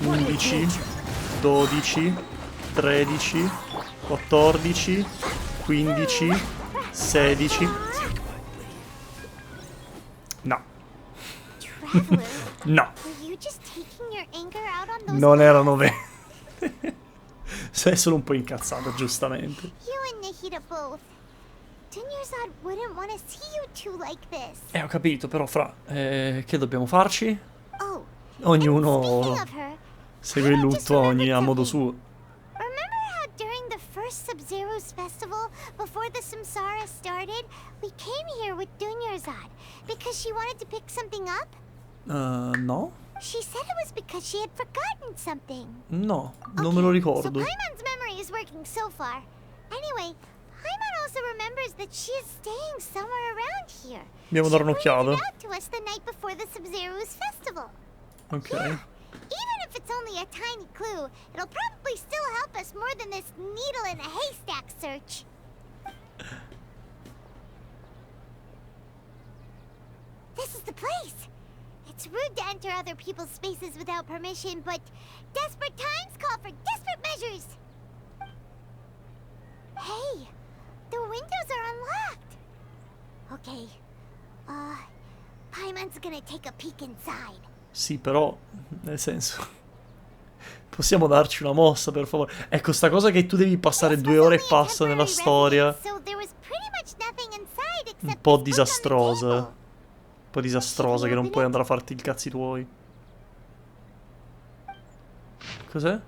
11, 12, 13, 14, 15, 16. No. No. Were you just taking your anger out on those Non erano veri. Sei solo un po' incazzato, giustamente. You and Nahida both. Dunyarzad wouldn't want to see you two like this. Ho capito, però fra... che dobbiamo farci? Oh, Ognuno of her, segue il lutto a modo suo. remember how during the first Sub-Zero's festival, before the Samsara started, we came here with Dunyarzad because she wanted to pick something up? No? She said it was because she had forgotten something. No, non me lo So ricordo. Paimon's memory is working so far. Anyway, Paimon also remembers that she is staying somewhere around here. Andiamo a dare un'occhiata. She pointed it out to us the night before the Sub-Zero's festival. Ok. Even if it's only a tiny clue, it'll probably still help us more than this needle in a haystack search. This is the place. It's rude to enter other people's spaces without permission, but desperate times call for desperate measures. Hey, the windows are unlocked. Okay, Paimon's gonna take a peek inside. Sì, però, nel senso... Possiamo darci una mossa, per favore? Ecco, sta cosa che tu devi passare 2 ore e passa nella storia. Un po' disastrosa. Un po' disastrosa che non puoi andare a farti i cazzi tuoi. Cos'è?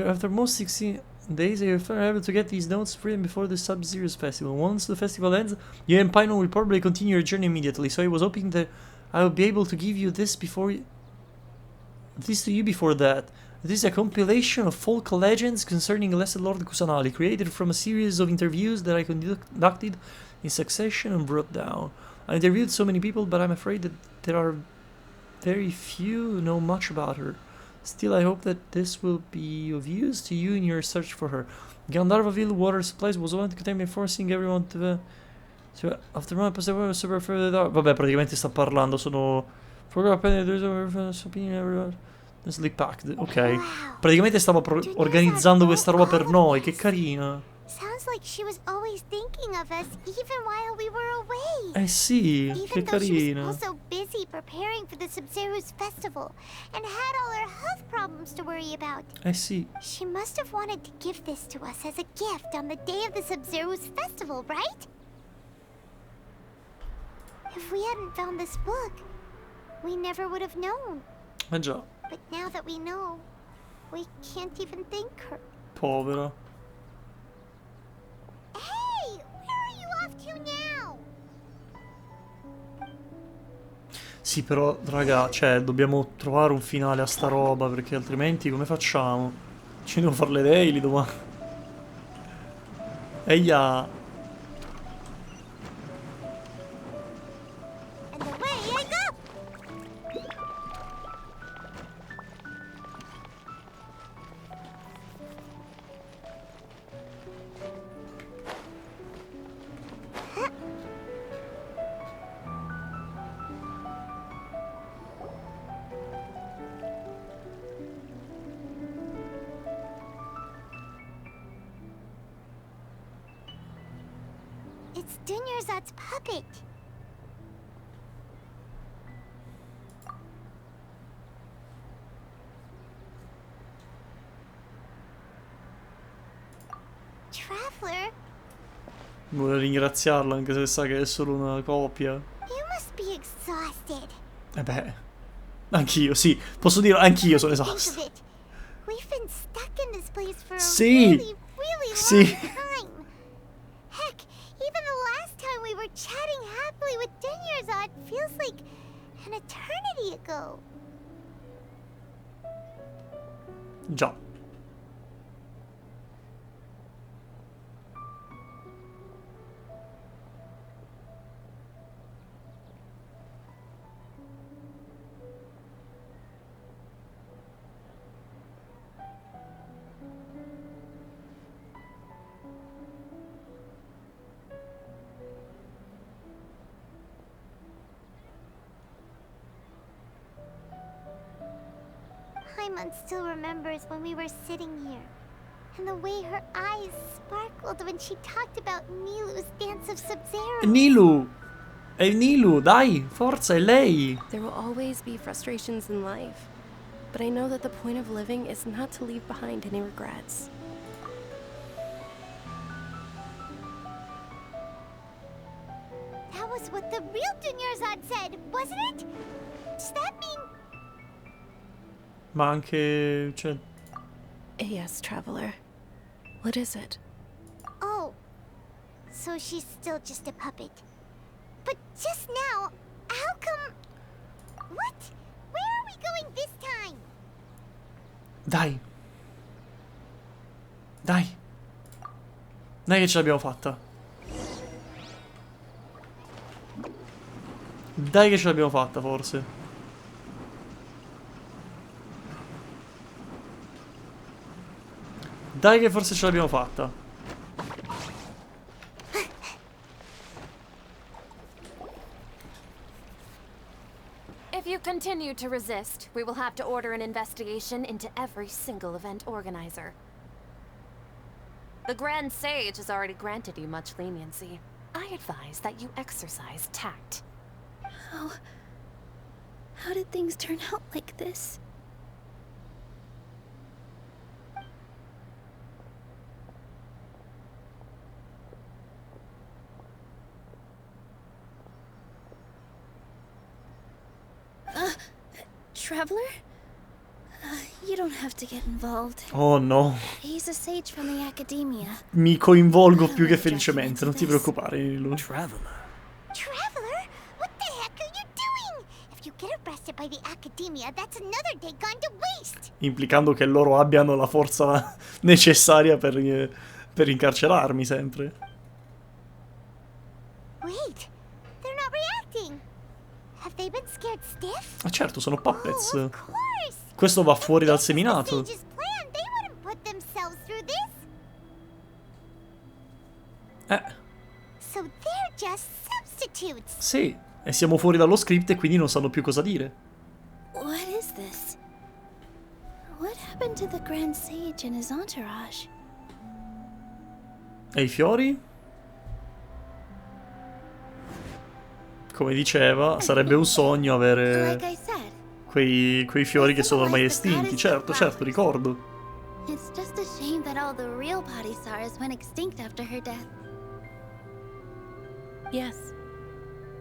After most 16 days, you're able to get these notes written before the Sub-Zero's festival. Once the festival ends, you and Pino will probably continue your journey immediately. So I was hoping that I would be able to give you this before that. This is a compilation of folk legends concerning Lesser Lord Kusanali, created from a series of interviews that I conducted in succession and brought down. I interviewed so many people, but I'm afraid that there are very few who know much about her. Still, I hope that this will be of use to you in your search for her. Gandharvaville water supplies was one to contain me, forcing everyone to after one super further down. Vabbè, praticamente sta parlando, sono sleep packed. Ok. Praticamente stava organizzando questa roba per noi, che carina. Sounds like she was always thinking of us even while we were away. Eh sì, che Even though she carina. was also busy preparing for the Sub-Zero's festival and had all her health problems to worry about. Eh sì. She must have wanted to give this to us as a gift on the day of the Sub-Zero's festival, right? If we hadn't found this book, we never would have known. Eh già, But now that we know, we can't even thank her. povera. Hey, where are you off to now? Sì, però, raga, cioè, dobbiamo trovare un finale a sta roba, perché altrimenti come facciamo? Ci devo fare le daily domani. Eia. And away I go! It's Dunyarzad's puppet. Traveler, Vuole ringraziarla anche se sa che è solo una copia. you must be exhausted. Eh beh, anch'io, sì. Posso dire, anch'io sono Think esausto. of it. We've been stuck in this place for a Sì. really Sì. long time. Heck, even the last time we were chatting happily with Dunyarzad feels like an eternity ago. Già. Paimon still remembers when we were sitting here, and the way her eyes sparkled when she talked about Nilu's dance of Sub-Zero. Nilu! È Nilu, dai, forza, è lei! There will always be frustrations in life, but I know that the point of living is not to leave behind any regrets. That was what the real Dunyarzad said, wasn't it? Does that mean Ma anche, cioè... Yes, traveler. What is it? Oh, so she's still just a puppet. But just now, how come... What? Where are we going this time? Dai. Dai. Dai che ce l'abbiamo fatta. Dai che ce l'abbiamo fatta, forse. Dai che forse ce l'abbiamo fatta. If you continue to resist, we will have to order an investigation into every single event organizer. The Grand Sage has already granted you much leniency. I advise that you exercise tact. How did things turn out like this? Traveler? You don't have to get involved. Oh no. He's a sage from the academia. Mi coinvolgo più che felicemente, non ti preoccupare, Nilu. Traveler? What the heck are you doing? If you get arrested by the academia, that's another day gone to waste. Implicando che loro abbiano la forza necessaria per incarcerarmi sempre. Wait, they're not reacting. Have they been scared stiff? Ah certo, sono puppets. Oh, of course. Questo va fuori dal seminato. Sage's plan, they wouldn't put themselves through this. So they're just substitutes. Sì, e siamo fuori dallo script e quindi non sanno più cosa dire. What is this? What happened to the Grand Sage and his entourage? E i fiori? Come diceva, sarebbe un sogno avere quei fiori che sono ormai estinti. Certo, ricordo. It's just a shame that all the real Padisaras went extinct after her death. Yes.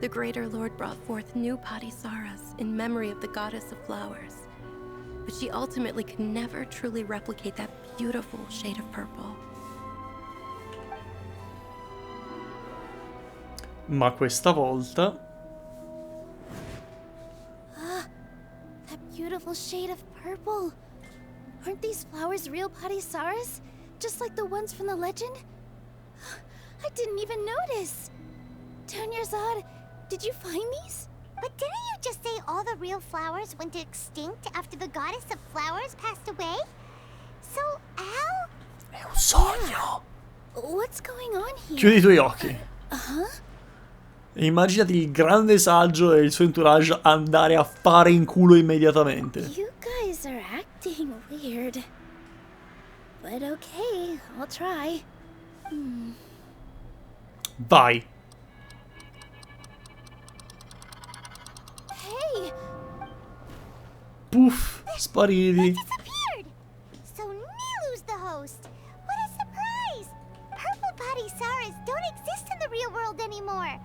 The Greater Lord brought forth new Padisaras in memory of the goddess of flowers. But she ultimately could never truly replicate that beautiful shade of purple. Ma questa volta... That beautiful shade of purple. Aren't these flowers real Padisaras? Just like the ones from the legend? I didn't even notice. Tanyarzad, did you find these? But didn't you just say all the real flowers went extinct after the goddess of flowers passed away? So, how? È un sogno. What's going on here? Chiudi i tuoi occhi. Uh-huh. E immaginati il grande saggio e il suo entourage andare a fare in culo immediatamente. You guys are acting weird. But okay, I'll try. Vai. Hey! Puff, spariti. Disappeared! So Nilu's the host. What a surprise! Purple Padisaras don't exist in the real world anymore.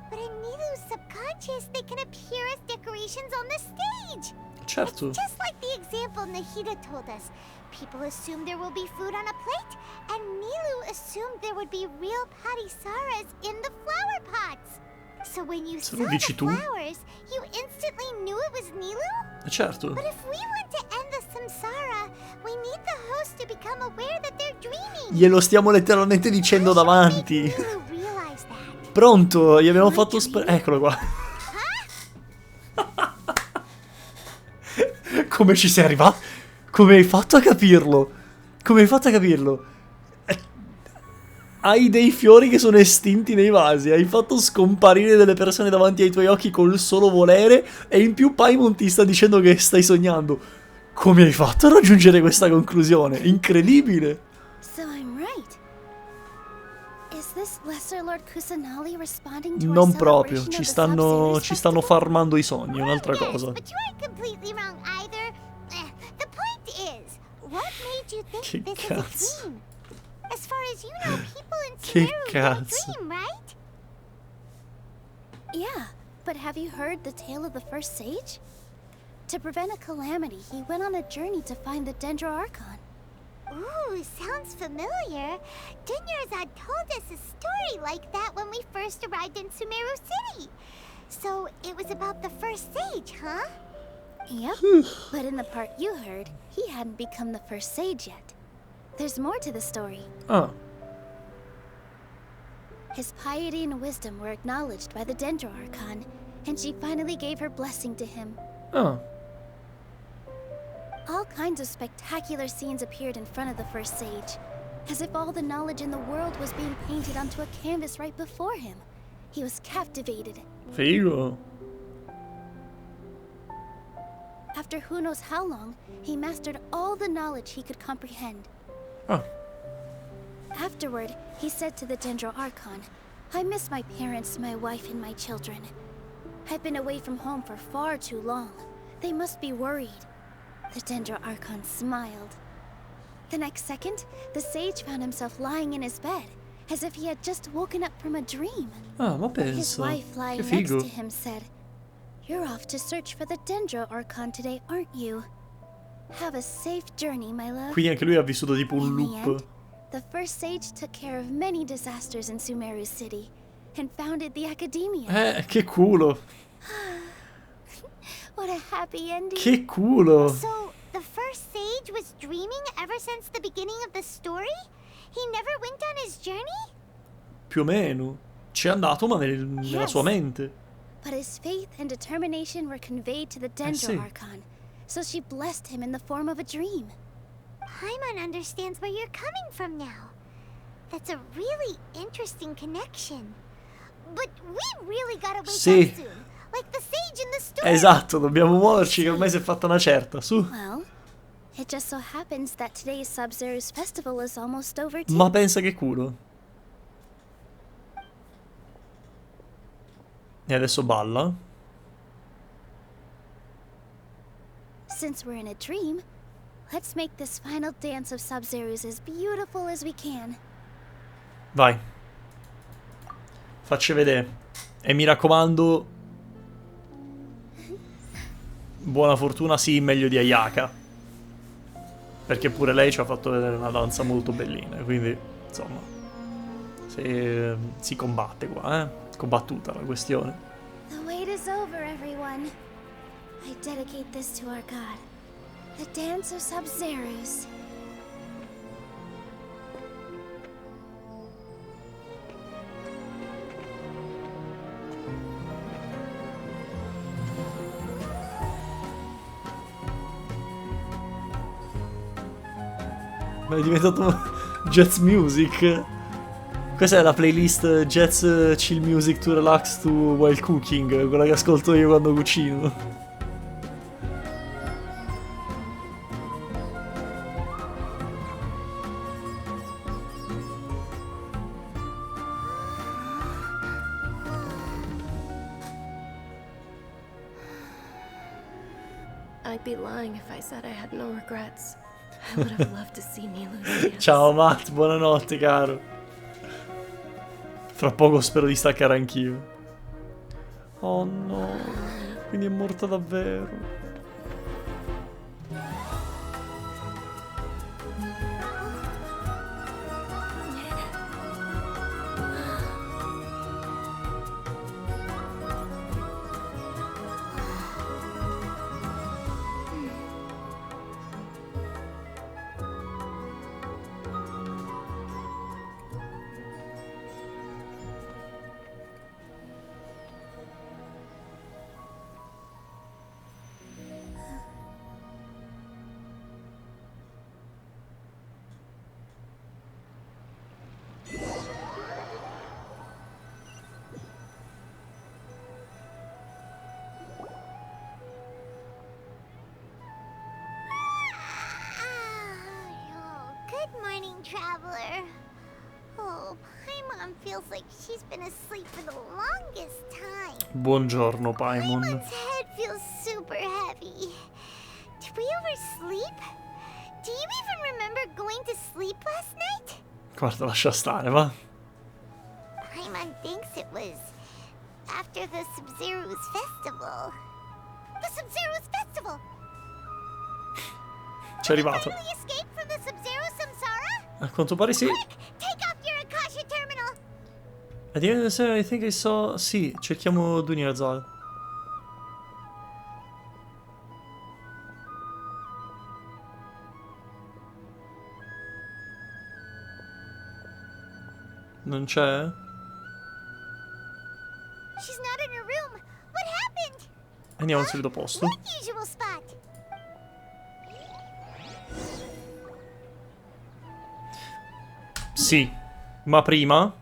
But in Nilu's subconscious, they can appear as decorations on the stage. Certo. It's just like the example Nahida told us. People assume there will be food on a plate, and Nilu assumed there would be real Padisaras in the flower pots. So when you saw the flowers, you instantly knew it was Nilu? Certo. But if we want to end the samsara, we need the host to become aware that they're dreaming. Glielo stiamo letteralmente dicendo davanti. Pronto, gli abbiamo fatto eccolo qua. Come ci sei arrivato? Come hai fatto a capirlo? Come hai fatto a capirlo? Hai dei fiori che sono estinti nei vasi. Hai fatto scomparire delle persone davanti ai tuoi occhi col solo volere. E in più Paimon ti sta dicendo che stai sognando. Come hai fatto a raggiungere questa conclusione? Incredibile. So I'm right. Is this Lesser Lord Kusanali responding to Non proprio. Ci stanno farmando i sogni. È un'altra cosa. But you aren't completely wrong either. The point is, what made you think this is a dream? As far as you know, people in Sumeru don't dream, right? Yeah, but have you heard the tale of the first sage? To prevent a calamity, he went on a journey to find the Dendro Archon. Ooh, sounds familiar. Dunyarzad told us a story like that when we first arrived in Sumeru City. So it was about the first sage, huh? Yep, but in the part you heard, he hadn't become the first sage yet. There's more to the story. Oh. His piety and wisdom were acknowledged by the Dendro Archon, and she finally gave her blessing to him. Oh. All kinds of spectacular scenes appeared in front of the first sage, as if all the knowledge in the world was being painted onto a canvas right before him. He was captivated. Figo. After who knows how long, he mastered all the knowledge he could comprehend. Oh. Afterward, he said to the Dendro Archon, I miss my parents, my wife, and my children. I've been away from home for far too long. They must be worried. The Dendro Archon smiled. The next second, the sage found himself lying in his bed, as if he had just woken up from a dream. Ah, ma pensa. His wife lying next to him said, You're off to search for the Dendro Archon today, aren't you? Have a safe journey, my love. Quindi anche lui ha vissuto tipo un In the loop. end, the first sage took care of many disasters in Sumeru City and founded the academia. Che culo. What a happy ending. Che culo. So, the first sage was dreaming ever since the beginning of the story? He never went on his journey? Più o meno. Ci è andato, ma nella sua mente. But his faith and determination were conveyed to the Dendro sì. Archon, so she blessed him in the form of a dream. Paimon understands where you're coming from now. That's a really interesting connection. But we really gotta wake Sì. up soon. Like the sage in the story. Esatto, dobbiamo muoverci che ormai si è fatta una certa, su. Well, it just so happens that today's Sub-Zero's festival is almost over too. Ma pensa che culo. E adesso balla. Since we're in a dream, let's make this final dance of Sub-Zero's as beautiful as we can. Vai. Facci vedere. E mi raccomando, buona fortuna, sì, meglio di Ayaka. Perché pure lei ci ha fatto vedere una danza molto bellina. Quindi, insomma, si combatte qua, eh. Combattuta la questione. The wait is over, everyone. I dedicate this to our god, the dance of Sub-Zero's. Ma è diventato jazz music. Questa è la playlist jazz chill music to relax to while cooking, quella che ascolto io quando cucino. I'd be lying if I said I had no regrets. I would have loved to see Nilu's dance. Ciao Matt, buonanotte caro. Fra poco spero di staccare anch'io. Oh no, quindi è morta davvero. Good morning, traveler. Oh, Paimon feels like she's been asleep for the longest time. Buongiorno Paimon. Paimon's head feels super heavy. Did we oversleep? Do you even remember going to sleep last night? Guarda, lascia stare, va. Paimon thinks it was after the Sub-Zero's festival. The Sub-Zero's festival! Ci è arrivato. Finally escaped from the Sub-Zero Samsara? A quanto pare sì. Quick, take off your Akasha terminal! At the end of the series, I think I saw... Sì, cerchiamo Dunyarzal. Non c'è? She's not in her room. What happened? Andiamo al solito posto. What usual spot? Sì, ma prima...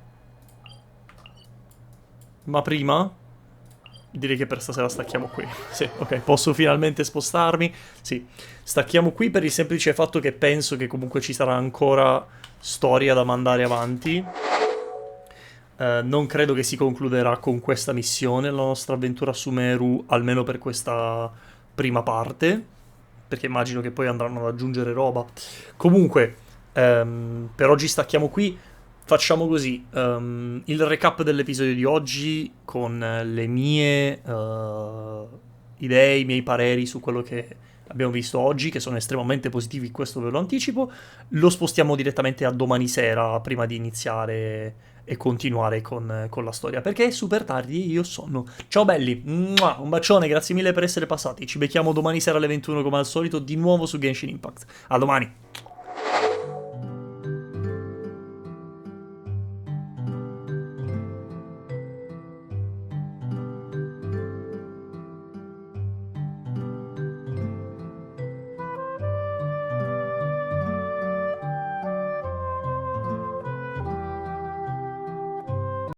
Direi che per stasera stacchiamo qui. Sì, ok, posso finalmente spostarmi. Sì, stacchiamo qui per il semplice fatto che penso che comunque ci sarà ancora storia da mandare avanti. Non credo che si concluderà con questa missione la nostra avventura su Meru, almeno per questa prima parte, perché immagino che poi andranno ad aggiungere roba. Comunque, per oggi stacchiamo qui. Facciamo così, il recap dell'episodio di oggi con le mie idee, i miei pareri su quello che abbiamo visto oggi, che sono estremamente positivi, questo ve lo anticipo. Lo spostiamo direttamente a domani sera, prima di iniziare e continuare con la storia, perché è super tardi e io sonno. Ciao belli, mua, un bacione, grazie mille per essere passati. Ci becchiamo domani sera alle 21 come al solito, di nuovo su Genshin Impact. A domani!